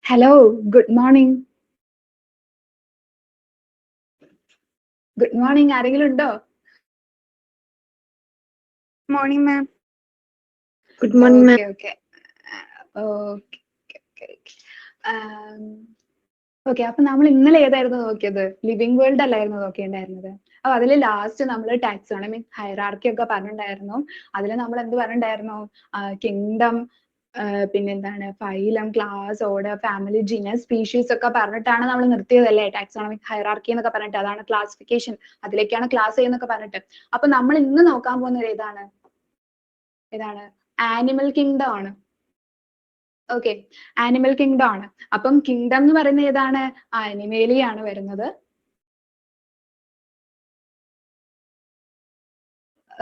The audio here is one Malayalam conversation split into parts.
Hello, good morning. Good morning. ആരെങ്കിലും ഉണ്ടോ? Morning, ma'am. Good morning, ma'am. Okay. Okay, അപ്പൊ നമ്മൾ ഇന്നലെ ഏതായിരുന്നു നോക്കിയത്? ലിവിങ് വേൾഡ് അല്ലായിരുന്നു നോക്കിയിട്ടുണ്ടായിരുന്നത്. അപ്പൊ അതിൽ ലാസ്റ്റ് നമ്മൾ ടാക്സോണമി ഹൈറാർക്കി ഒക്കെ പറഞ്ഞിട്ടുണ്ടായിരുന്നു. അതിൽ നമ്മൾ എന്ത് പറഞ്ഞിട്ടുണ്ടായിരുന്നു? കിങ്ഡം, പിന്നെന്താണ് phylum, class, order, family, genus, species ഒക്കെ പറഞ്ഞിട്ടാണ് നമ്മൾ നിർത്തിയതല്ലേ? ടാക്സോണമിക് ഹൈറാർക്കി എന്നൊക്കെ പറഞ്ഞിട്ട് അതാണ് ക്ലാസിഫിക്കേഷൻ, അതിലേക്കാണ് ക്ലാസ് എന്നൊക്കെ പറഞ്ഞിട്ട്. അപ്പൊ നമ്മൾ ഇന്ന് നോക്കാൻ പോകുന്നത് ഏതാണ്? ആനിമൽ കിങ്ഡം ആണ്. ഓക്കെ, ആനിമൽ കിങ്ഡം ആണ്. അപ്പം കിങ്ഡം എന്ന് പറയുന്നത് ഏതാണ്? അനിമേലി ആണ് വരുന്നത്.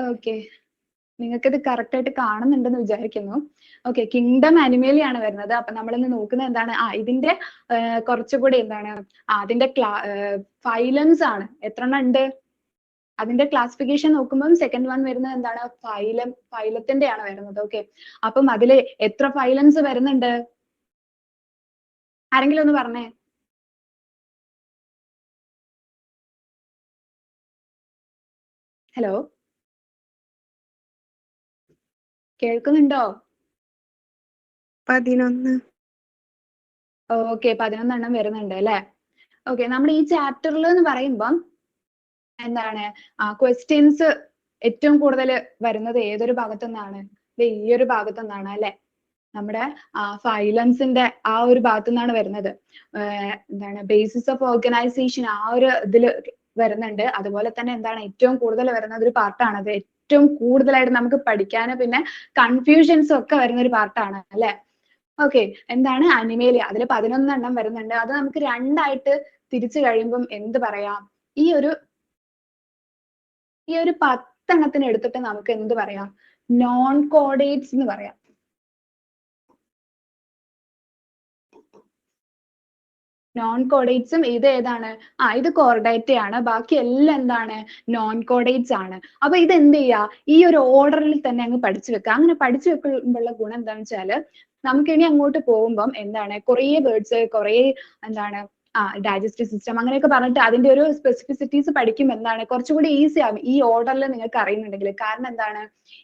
ഓക്കെ, നിങ്ങൾക്ക് ഇത് കറക്റ്റ് ആയിട്ട് കാണുന്നുണ്ടെന്ന് വിചാരിക്കുന്നു. ഓക്കെ, കിങ്ഡം അനിമേലി ആണ് വരുന്നത്. അപ്പൊ നമ്മൾ ഇന്ന് നോക്കുന്നത് എന്താണ്? ഇതിന്റെ കുറച്ചുകൂടി എന്താണ്, അതിന്റെ ഫൈലംസ് ആണ്. എത്ര എണ്ണം ഉണ്ട്? അതിന്റെ ക്ലാസിഫിക്കേഷൻ നോക്കുമ്പോൾ സെക്കൻഡ് വൺ വരുന്നത് എന്താണ്? ഫൈലത്തിന്റെ ആണ് വരുന്നത്. ഓക്കെ, അപ്പം അതില് എത്ര ഫൈലംസ് വരുന്നുണ്ട്? ആരെങ്കിലും ഒന്ന് പറഞ്ഞേ. ഹലോ, കേൾക്കുന്നുണ്ടോ? 11. ഓക്കെ, 11 എണ്ണം വരുന്നുണ്ട് അല്ലേ? ഓക്കെ, നമ്മൾ ഈ ചാപ്റ്ററിൽ എന്ന് പറയുമ്പം എന്താണ്, ക്വസ്റ്റ്യൻസ് ഏറ്റവും കൂടുതൽ വരുന്നത് ഏതൊരു ഭാഗത്തു നിന്നാണ്? ഈ ഒരു ഭാഗത്തു നിന്നാണ് അല്ലെ? നമ്മുടെ ഫൈലംസിന്റെ ആ ഒരു ഭാഗത്തു നിന്നാണ് വരുന്നത്. എന്താണ് ബേസിസ് ഓഫ് ഓർഗനൈസേഷൻ ആ ഒരു ഇതിൽ വരുന്നുണ്ട്. അതുപോലെ തന്നെ എന്താണ് ഏറ്റവും കൂടുതൽ വരുന്നത് ഒരു പാർട്ടാണ് അത്. ഏറ്റവും കൂടുതലായിട്ട് നമുക്ക് പഠിക്കാനും പിന്നെ കൺഫ്യൂഷൻസും ഒക്കെ വരുന്ന ഒരു പാർട്ടാണ് അല്ലെ? ഓക്കെ, എന്താണ് അനിമേലിയ. അതിൽ 11 എണ്ണം വരുന്നുണ്ട്. അത് നമുക്ക് രണ്ടായിട്ട് തിരിച്ചു കഴിയുമ്പം എന്ത് പറയാം? ഈ ഒരു 10 എണ്ണത്തിന് എടുത്തിട്ട് നമുക്ക് എന്ത് പറയാം? നോൺ കോഡേറ്റ്സ് എന്ന് പറയാം. നോൺ കോഡേറ്റ്സും ഇത് ഏതാണ്? ഇത് കോർഡേറ്റ ആണ്. ബാക്കി എല്ലാം എന്താണ്? നോൺ കോഡേറ്റ്സ് ആണ്. അപ്പൊ ഇത് എന്ത് ചെയ്യാ? ഈ ഒരു ഓർഡറിൽ തന്നെ അങ്ങ് പഠിച്ചു വെക്കുക. അങ്ങനെ പഠിച്ചു വെക്കുമ്പോഴുള്ള ഗുണം എന്താണെന്ന് വെച്ചാല് നമുക്ക് ഇനി അങ്ങോട്ട് പോകുമ്പം എന്താണ് കുറേ വേർഡ്സ്, കുറേ എന്താണ് ഡൈജസ്റ്റീവ് സിസ്റ്റം അങ്ങനെയൊക്കെ പറഞ്ഞിട്ട് അതിന്റെ ഒരു സ്പെസിഫിസിറ്റീസ് പഠിക്കുമ്പോൾ എന്താണ് കുറച്ചുകൂടി ഈസി ആവും ഈ ഓർഡറിൽ നിങ്ങൾക്ക് അറിയുന്നുണ്ടെങ്കിൽ. കാരണം എന്താണ്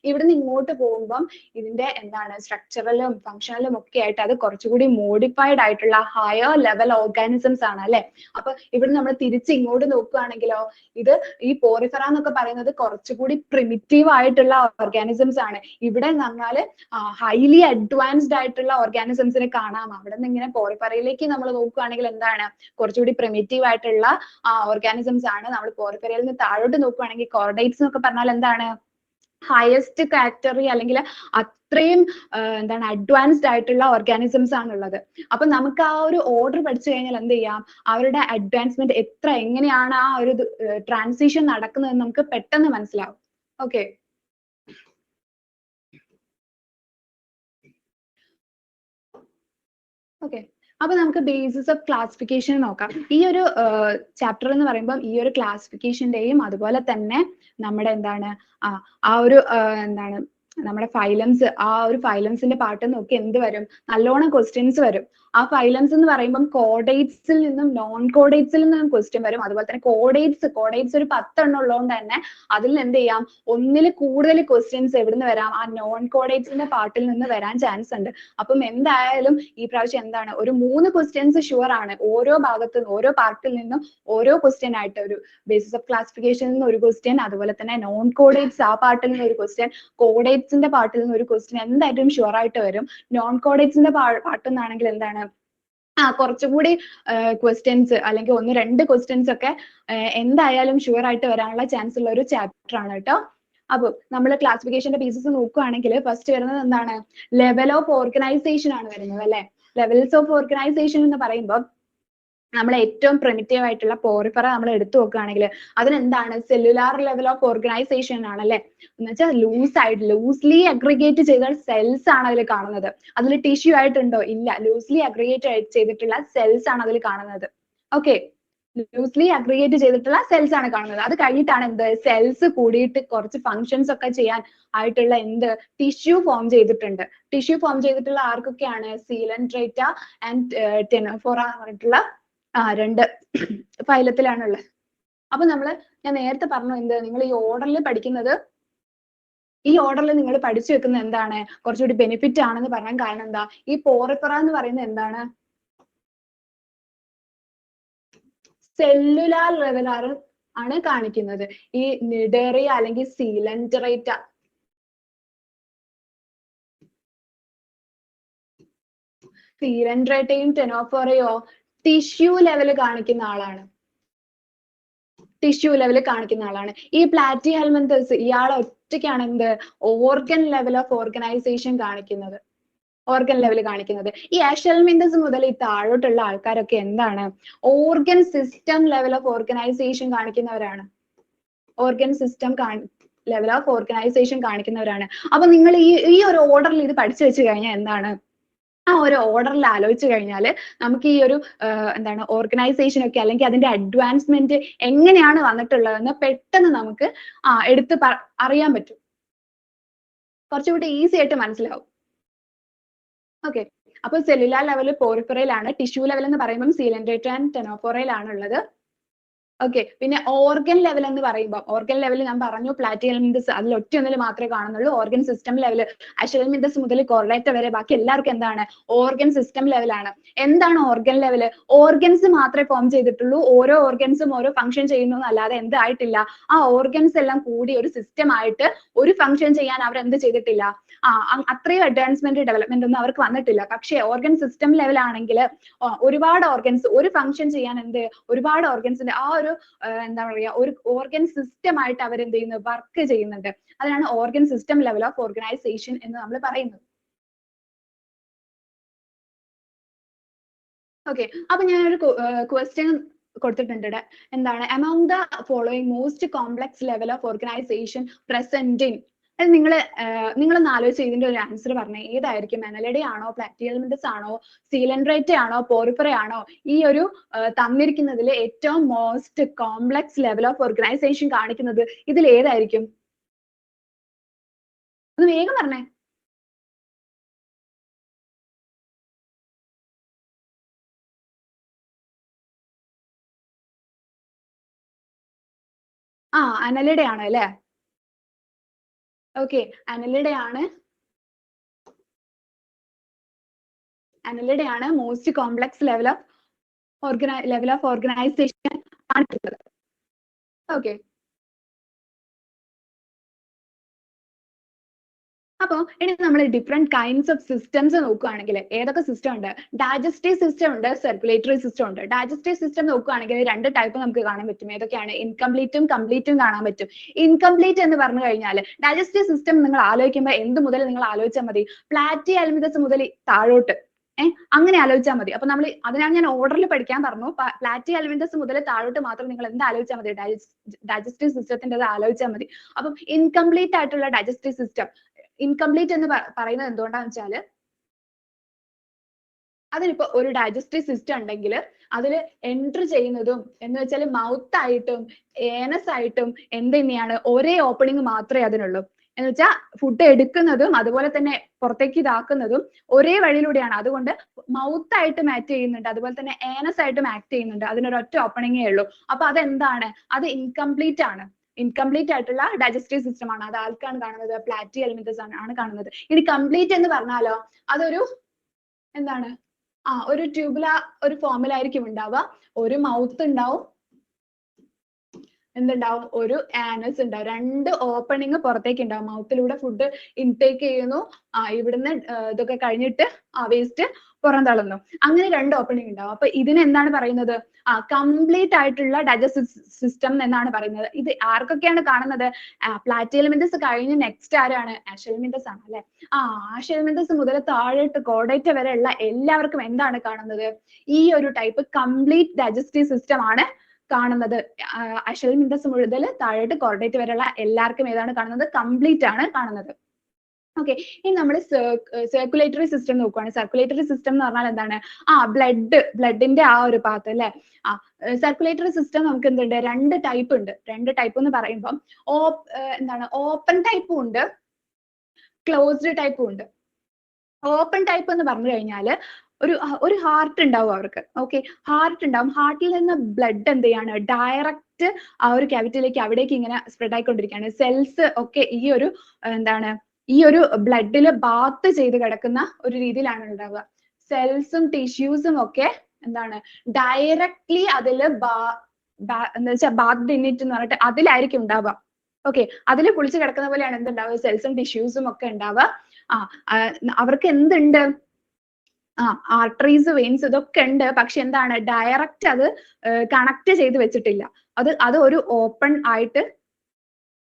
ഇവിടുന്ന് ഇങ്ങോട്ട് പോകുമ്പം ഇതിന്റെ എന്താണ് സ്ട്രക്ചറലും ഫങ്ഷണലും ഒക്കെ ആയിട്ട് അത് കുറച്ചുകൂടി മോഡിഫൈഡ് ആയിട്ടുള്ള ഹയർ ലെവൽ ഓർഗാനിസംസ് ആണ് അല്ലെ? അപ്പൊ ഇവിടെ നമ്മൾ തിരിച്ച് ഇങ്ങോട്ട് നോക്കുകയാണെങ്കിലോ ഇത് ഈ പോറിഫെറ എന്നൊക്കെ പറയുന്നത് കുറച്ചുകൂടി പ്രിമിറ്റീവ് ആയിട്ടുള്ള ഓർഗാനിസംസ് ആണ്. ഇവിടെ എന്ന് പറഞ്ഞാല് ഹൈലി അഡ്വാൻസ്ഡ് ആയിട്ടുള്ള ഓർഗാനിസംസിനെ കാണാം. അവിടെ നിന്ന് ഇങ്ങനെ പോറിഫെറയിലേക്ക് നമ്മൾ നോക്കുകയാണെങ്കിൽ എന്താണ് കുറച്ചുകൂടി പ്രിമിറ്റീവ് ആയിട്ടുള്ള ഓർഗാനിസംസ് ആണ്. നമ്മൾ പോറിഫെറയിൽ നിന്ന് താഴോട്ട് നോക്കുകയാണെങ്കിൽ കോർഡേറ്റ്സ് എന്നൊക്കെ പറഞ്ഞാൽ എന്താണ് ഹയസ്റ്റ് കാറ്റഗറി അല്ലെങ്കിൽ അത്രയും എന്താണ് അഡ്വാൻസ്ഡ് ആയിട്ടുള്ള ഓർഗാനിസംസ് ആണുള്ളത്. അപ്പൊ നമുക്ക് ആ ഒരു ഓർഡർ പഠിച്ചു കഴിഞ്ഞാൽ എന്ത് ചെയ്യാം? അവരുടെ അഡ്വാൻസ്മെന്റ് എങ്ങനെയാണ് ആ ഒരു ട്രാൻസിഷൻ നടക്കുന്നത് നമുക്ക് പെട്ടെന്ന് മനസ്സിലാവും. ഓക്കെ, ഓക്കെ, അപ്പൊ നമുക്ക് ബേസിസ് ഓഫ് ക്ലാസിഫിക്കേഷൻ നോക്കാം. ഈ ഒരു ചാപ്റ്റർ എന്ന് പറയുമ്പോൾ ഈ ഒരു ക്ലാസിഫിക്കേഷന്റെയും അതുപോലെ തന്നെ നമ്മുടെ എന്താണ് ആ ഒരു എന്താണ് നമ്മുടെ ഫൈലംസ്, ആ ഒരു ഫൈലംസിന്റെ പാർട്ട് നോക്കി എന്ത് വരും? നല്ലോണം ക്വസ്റ്റ്യൻസ് വരും. ആ ഫൈലംസ് എന്ന് പറയുമ്പോൾ കോഡേറ്റ്സിൽ നിന്നും നോൺ കോഡേറ്റ്സിൽ നിന്നും ക്വസ്റ്റ്യൻ വരും. അതുപോലെ തന്നെ കോഡേറ്റ്സ് ഒരു 10 എണ്ണം ഉള്ളതുകൊണ്ട് തന്നെ അതിൽ എന്ത് ചെയ്യാം? ഒന്നിൽ കൂടുതൽ ക്വസ്റ്റ്യൻസ് എവിടുന്ന് വരാം? ആ നോൺ കോഡേറ്റ്സിന്റെ പാർട്ടിൽ നിന്ന് വരാൻ ചാൻസ് ഉണ്ട്. അപ്പം എന്തായാലും ഈ പ്രാവശ്യം എന്താണ് ഒരു 3 ക്വസ്റ്റ്യൻസ് ഷുവർ ആണ്. ഓരോ ഭാഗത്തും ഓരോ പാർട്ടിൽ നിന്നും ഓരോ ക്വസ്റ്റ്യൻ ആയിട്ട് ഒരു ബേസിസ് ഓഫ് ക്ലാസിഫിക്കേഷനിൽ നിന്ന് ഒരു ക്വസ്റ്റ്യൻ, അതുപോലെ തന്നെ നോൺ കോഡേറ്റ്സ് ആ പാർട്ടിൽ നിന്ന് ഒരു ക്വസ്റ്റ്യൻ, കോഡേറ്റ്സിന്റെ പാർട്ടിൽ നിന്ന് ഒരു ക്വസ്റ്റ്യൻ എന്തായിട്ടും ഷുവർ ആയിട്ട് വരും. നോൺ കോഡേറ്റ്സിന്റെ പാർട്ടിൽ നിന്നാണെങ്കിൽ എന്താണ് കുറച്ചുകൂടി ക്വസ്റ്റ്യൻസ് അല്ലെങ്കിൽ 1-2 ക്വസ്റ്റ്യൻസ് ഒക്കെ എന്തായാലും ഷുവർ ആയിട്ട് വരാനുള്ള ചാൻസ് ഉള്ള ഒരു ചാപ്റ്റർ ആണ് കേട്ടോ. അപ്പൊ നമ്മൾ ക്ലാസിഫിക്കേഷന്റെ ബേസിസ് നോക്കുകയാണെങ്കിൽ ഫസ്റ്റ് വരുന്നത് എന്താണ്? ലെവൽ ഓഫ് ഓർഗനൈസേഷൻ ആണ് വരുന്നത് അല്ലെ? ലെവൽസ് ഓഫ് ഓർഗനൈസേഷൻ എന്ന് പറയുമ്പോൾ നമ്മൾ ഏറ്റവും പ്രിമിറ്റീവ് ആയിട്ടുള്ള പോറിഫെറ നമ്മൾ എടുത്തു നോക്കുകയാണെങ്കിൽ അതിനെന്താണ് സെല്ലുലാർ ലെവൽ ഓഫ് ഓർഗനൈസേഷൻ ആണ് അല്ലെ? എന്ന് വെച്ചാൽ ലൂസ്ലി അഗ്രിഗേറ്റ് ചെയ്ത സെൽസ് ആണ് അതിൽ കാണുന്നത്. അതിൽ ടിഷ്യൂ ആയിട്ടുണ്ടോ? ഇല്ല, ലൂസ്ലി അഗ്രിഗേറ്റ് ചെയ്തിട്ടുള്ള സെൽസ് ആണ് അതിൽ കാണുന്നത്. ഓക്കെ, ലൂസ്ലി അഗ്രിഗേറ്റ് ചെയ്തിട്ടുള്ള സെൽസ് ആണ് കാണുന്നത്. അത് കഴിഞ്ഞിട്ടാണ് എന്ത് സെൽസ് കൂടിയിട്ട് കുറച്ച് ഫങ്ഷൻസ് ഒക്കെ ചെയ്യാൻ ആയിട്ടുള്ള എന്ത് ടിഷ്യൂ ഫോം ചെയ്തിട്ടുണ്ട്. ടിഷ്യൂ ഫോം ചെയ്തിട്ടുള്ള ആർക്കൊക്കെയാണ് സീലൻട്രേറ്റ ആൻഡ് ടെനോഫോറ എന്ന് പറഞ്ഞിട്ടുള്ള രണ്ട് ഫൈലത്തിലാണുള്ളത്. അപ്പൊ ഞാൻ നേരത്തെ പറഞ്ഞു എന്ത് നിങ്ങൾ ഈ ഓർഡറിൽ പഠിക്കുന്നത്, ഈ ഓർഡറിൽ നിങ്ങൾ പഠിച്ചു വെക്കുന്നത് എന്താണ് കുറച്ചുകൂടി ബെനിഫിറ്റ് ആണെന്ന് പറയാൻ കാരണം എന്താ, ഈ പോറിഫെറ എന്ന് പറയുന്നത് എന്താണ് സെല്ലുലാർ ലെവൽ ആണ് കാണിക്കുന്നത്. ഈ നിഡേറിയ അല്ലെങ്കിൽ സീലൻട്രേറ്റ സീലൻട്രേറ്റയും ടെനോഫോറയോ ടിഷ്യൂ ലെവൽ കാണിക്കുന്ന ആളാണ്. ടിഷ്യൂ ലെവൽ കാണിക്കുന്ന ആളാണ്. ഈ പ്ലാറ്റി ഹെൽമന്തസ് ഇയാൾ ഒറ്റയ്ക്കാണ് എന്ത് ഓർഗൻ ലെവൽ ഓഫ് ഓർഗനൈസേഷൻ കാണിക്കുന്നത്. ഓർഗൻ ലെവൽ കാണിക്കുന്നത്. ഈ അഷൽമിന്തസ് മുതൽ ഈ താഴോട്ടുള്ള ആൾക്കാരൊക്കെ എന്താണ് organ system level of organization കാണിക്കുന്നവരാണ്. Organ system level of organization കാണിക്കുന്നവരാണ്. അപ്പൊ നിങ്ങൾ ഈ ഒരു ഓർഡറിൽ ഇത് പഠിച്ചു വെച്ച് കഴിഞ്ഞാൽ എന്താണ്, ആ ഒരു ഓർഡറിൽ ആലോചിച്ച് കഴിഞ്ഞാൽ നമുക്ക് ഈ ഒരു എന്താണ് ഓർഗനൈസേഷൻ ഒക്കെ അല്ലെങ്കിൽ അതിന്റെ അഡ്വാൻസ്മെന്റ് എങ്ങനെയാണ് വന്നിട്ടുള്ളതെന്ന് പെട്ടെന്ന് നമുക്ക് എടുത്ത് അറിയാൻ പറ്റും. കുറച്ചുകൂടി ഈസി ആയിട്ട് മനസ്സിലാവും. ഓക്കെ, അപ്പൊ സെല്ലുലാർ ലെവൽ പോറിഫെറയിലാണ്. ടിഷ്യൂ ലെവൽ എന്ന് പറയുമ്പോൾ സീലൻട്രേറ്റ ആൻഡ് ടെനോഫോറയിലാണ് ഉള്ളത്. ഓക്കെ, പിന്നെ ഓർഗൻ ലെവൽ എന്ന് പറയുമ്പോൾ ഓർഗൻ ലെവൽ ഞാൻ പറഞ്ഞു പ്ലാറ്റി ഹെൽമിന്തസ് അതിൽ ഒറ്റയൊന്നിൽ മാത്രമേ കാണുന്നുള്ളൂ. ഓർഗൻ സിസ്റ്റം ലെവൽ അഷൽമിന്തസ് മുതൽ കോർഡേറ്റ വരെ ബാക്കി എല്ലാവർക്കും എന്താണ് ഓർഗൻ സിസ്റ്റം ലെവലാണ്. എന്താണ് ഓർഗൻ ലെവൽ? ഓർഗൻസ് മാത്രമേ ഫോം ചെയ്തിട്ടുള്ളൂ. ഓരോ ഓർഗൻസും ഓരോ ഫംഗ്ഷൻ ചെയ്യുന്നു അല്ലാതെ എന്തായിട്ടില്ല, ആ ഓർഗൻസ് എല്ലാം കൂടി ഒരു സിസ്റ്റം ആയിട്ട് ഒരു ഫംഗ്ഷൻ ചെയ്യാൻ അവർ എന്ത് ചെയ്തിട്ടില്ല, അത്രയും അഡ്വാൻസ്മെന്റ് ഡെവലപ്മെന്റ് ഒന്നും അവർക്ക് വന്നിട്ടില്ല. പക്ഷേ ഓർഗൻ സിസ്റ്റം ലെവൽ ആണെങ്കിൽ ഒരുപാട് ഓർഗൻസ് ഒരു ഫംഗ്ഷൻ ചെയ്യാൻ ഒരുപാട് ഓർഗൻസിന്റെ ആ ഒരു എന്താ പറയാ ഒരു ഓർഗൻ സിസ്റ്റം ആയിട്ട് അവർ എന്ത് ചെയ്യുന്നു വർക്ക് ചെയ്യുന്നുണ്ട്. അതിനാണ് organ system level of organisation എന്ന് നമ്മൾ പറയുന്നത്. ഓക്കെ, അപ്പൊ ഞാനൊരു ക്വസ്റ്റ്യൻ കൊടുത്തിട്ടുണ്ട്. എന്താണ് among the following most complex level of organization present in, അത് നിങ്ങളൊന്ന് ആലോചിച്ച് ഇതിന്റെ ഒരു ആൻസർ പറഞ്ഞേ. ഏതായിരിക്കും? അനലിഡ ആണോ, പ്ലാറ്റി ഹെൽമിന്തസ് ആണോ, സീലൻട്രേറ്റ ആണോ, പോറിഫെറ ആണോ ഈ ഒരു തന്നിരിക്കുന്നതിൽ ഏറ്റവും most complex level of organization കാണിക്കുന്നത്? ഇതിൽ ഏതായിരിക്കും? ഒന്ന് വേഗം പറഞ്ഞേ. അനലിഡ ആണ് അല്ലേ? ഓക്കെ, അനലിഡ ആണ്. അനലിഡ ആണ് most complex level of organization കാണിക്കുന്നത്. ഓക്കെ, അപ്പൊ ഇനി നമ്മൾ ഡിഫറെന്റ് കൈൻഡ്സ് ഓഫ് സിസ്റ്റംസ് നോക്കുകയാണെങ്കിൽ ഏതൊക്കെ സിസ്റ്റം ഉണ്ട്? ഡൈജസ്റ്റീവ് സിസ്റ്റം ഉണ്ട്, സർക്കുലേറ്ററി സിസ്റ്റം ഉണ്ട്. ഡൈജസ്റ്റീവ് സിസ്റ്റം നോക്കുകയാണെങ്കിൽ രണ്ട് ടൈപ്പ് നമുക്ക് കാണാൻ പറ്റും. ഏതൊക്കെയാണ്? ഇൻകംപ്ലീറ്റും കംപ്ലീറ്റും കാണാൻ പറ്റും. ഇൻകംപ്ലീറ്റ് എന്ന് പറഞ്ഞു കഴിഞ്ഞാൽ ഡൈജസ്റ്റീവ് സിസ്റ്റം നിങ്ങൾ ആലോചിക്കുമ്പോൾ എന്ത് മുതൽ നിങ്ങൾ ആലോചിച്ചാൽ മതി? പ്ലാറ്റി ഹെൽമിന്തസ് മുതൽ താഴോട്ട് അങ്ങനെ ആലോചിച്ചാൽ മതി. അപ്പൊ നമ്മൾ അതിനാണ് ഞാൻ ഓർഡറിൽ പഠിക്കാൻ പറഞ്ഞു. പ്ലാറ്റി ഹെൽമിന്തസ് മുതൽ താഴോട്ട് മാത്രം നിങ്ങൾ എന്ത് ആലോചിച്ചാൽ മതി? ഡൈജസ്റ്റീവ് സിസ്റ്റത്തിന്റെ ആലോചിച്ചാൽ മതി. അപ്പം ഇൻകംപ്ലീറ്റ് ആയിട്ടുള്ള ഡൈജസ്റ്റീവ് സിസ്റ്റം, ഇൻകംപ്ലീറ്റ് എന്ന് പറയുന്നത് എന്തുകൊണ്ടാന്ന് വെച്ചാല് അതിനിപ്പോ ഒരു ഡൈജസ്റ്റീവ് സിസ്റ്റം ഉണ്ടെങ്കിൽ അതിൽ എൻട്രി ചെയ്യുന്നതും എന്ന് വെച്ചാൽ മൗത്ത് ആയിട്ടും ഏനസ് ആയിട്ടും എന്ത് തന്നെയാണ് ഒരേ ഓപ്പണിംഗ് മാത്രമേ അതിനുള്ളൂ. എന്ന് വെച്ചാൽ ഫുഡ് എടുക്കുന്നതും അതുപോലെ തന്നെ പുറത്തേക്ക് ഇതാക്കുന്നതും ഒരേ വഴിയിലൂടെയാണ്. അതുകൊണ്ട് മൗത്ത് ആയിട്ടും ആക്ട് ചെയ്യുന്നുണ്ട്, അതുപോലെ തന്നെ ഏനസ് ആയിട്ടും ആക്ട് ചെയ്യുന്നുണ്ട്. അതിനൊരൊറ്റ ഓപ്പണിംഗേ ഉള്ളൂ. അപ്പൊ അതെന്താണ്? അത് ഇൻകംപ്ലീറ്റ് ആണ്. ഇൻകംപ്ലീറ്റ് ആയിട്ടുള്ള ഡൈജസ്റ്റീവ് സിസ്റ്റം ആണ്. അത് ആർക്കാണ് കാണുന്നത്? പ്ലാറ്റി ഹെൽമിന്തസ് ആണ് കാണുന്നത്. ഇനി കംപ്ലീറ്റ് എന്ന് പറഞ്ഞാലോ അതൊരു എന്താണ് ഒരു ട്യൂബുലാർ ഒരു ഫോമിലായിരിക്കും ഉണ്ടാവുക. ഒരു മൗത്ത് ഉണ്ടാവും, എന്തുണ്ടാവും? ഒരു ആനസ് ഉണ്ടാവും. രണ്ട് ഓപ്പണിംഗ് പുറത്തേക്ക് ഉണ്ടാവും. മൗത്തിലൂടെ ഫുഡ് ഇൻടേക്ക് ചെയ്യുന്നു, ഇവിടുന്ന് ഇതൊക്കെ കഴിഞ്ഞിട്ട് വേസ്റ്റ് പുറന്തള്ളുന്നു. അങ്ങനെ രണ്ട് ഓപ്പണിംഗ് ഉണ്ടാവും. അപ്പൊ ഇതിന് എന്താണ് പറയുന്നത്? കംപ്ലീറ്റ് ആയിട്ടുള്ള ഡൈജസ്റ്റീവ് സിസ്റ്റം എന്നാണ് പറയുന്നത്. ഇത് ആർക്കൊക്കെയാണ് കാണുന്നത്? പ്ലാറ്റി ഹെൽമിന്തസ് കഴിഞ്ഞ് നെക്സ്റ്റ് ആരാണ്? അഷൽമിന്തസ് ആണ് അല്ലെ? അഷൽമിന്തസ് മുതൽ താഴോട്ട് കോർഡേറ്റ വരെ ഉള്ള എല്ലാവർക്കും എന്താണ് കാണുന്നത്? ഈ ഒരു ടൈപ്പ് കംപ്ലീറ്റ് ഡൈജസ്റ്റീവ് സിസ്റ്റം ആണ് കാണുന്നത്. അഷൽമിന്തസ് മുതൽ താഴോട്ട് കോർഡേറ്റ് വരെയുള്ള എല്ലാവർക്കും ഏതാണ് കാണുന്നത്? കംപ്ലീറ്റ് ആണ് കാണുന്നത്. ഓക്കെ, ഇനി നമ്മൾ സർക്കുലേറ്ററി സിസ്റ്റം നോക്കുവാണ്. സർക്കുലേറ്ററി സിസ്റ്റം എന്ന് പറഞ്ഞാൽ എന്താണ്? ബ്ലഡിന്റെ ആ ഒരു പാത്ത് അല്ലെ. സർക്കുലേറ്ററി സിസ്റ്റം നമുക്ക് എന്തുണ്ട്? രണ്ട് ടൈപ്പ് ഉണ്ട്. രണ്ട് ടൈപ്പ് എന്ന് പറയുമ്പോൾ എന്താണ്, ഓപ്പൺ ടൈപ്പും ഉണ്ട്, ക്ലോസ്ഡ് ടൈപ്പും ഉണ്ട്. ഓപ്പൺ ടൈപ്പ് എന്ന് പറഞ്ഞു കഴിഞ്ഞാൽ ഒരു ഹാർട്ട് ഉണ്ടാവും അവർക്ക്. ഓക്കെ, ഹാർട്ട് ഉണ്ടാവും. ഹാർട്ടിൽ നിന്ന് ബ്ലഡ് എന്ത് ചെയ്യാണ്? ഡയറക്റ്റ് ആ ഒരു ക്യാവിറ്റിയിലേക്ക് അവിടേക്ക് ഇങ്ങനെ സ്പ്രെഡ് ആയിക്കൊണ്ടിരിക്കുകയാണ്. സെൽസ് ഒക്കെ ഈ ഒരു എന്താണ്, ഈ ഒരു ബ്ലഡിൽ ബാത്ത് ചെയ്ത് കിടക്കുന്ന ഒരു രീതിയിലാണ് ഉണ്ടാവുക. സെൽസും ടിഷ്യൂസും ഒക്കെ എന്താണ്, ഡയറക്ട്ലി അതില് എന്താ വെച്ചാൽ ബാത്ത് ഇൻ ഇറ്റ് എന്ന് പറഞ്ഞിട്ട് അതിലായിരിക്കും ഉണ്ടാവുക. ഓക്കെ, അതിൽ കുളിച്ച് കിടക്കുന്ന പോലെയാണ് എന്തുണ്ടാവുക? സെൽസും ടിഷ്യൂസും ഒക്കെ ഉണ്ടാവുക. അവർക്ക് എന്തുണ്ട്? ആർട്ടറീസ്, വെയിൻസ് ഇതൊക്കെ ഉണ്ട്. പക്ഷെ എന്താണ്, ഡയറക്റ്റ് അത് കണക്ട് ചെയ്ത് വെച്ചിട്ടില്ല. അത് ഒരു ഓപ്പൺ ആയിട്ട്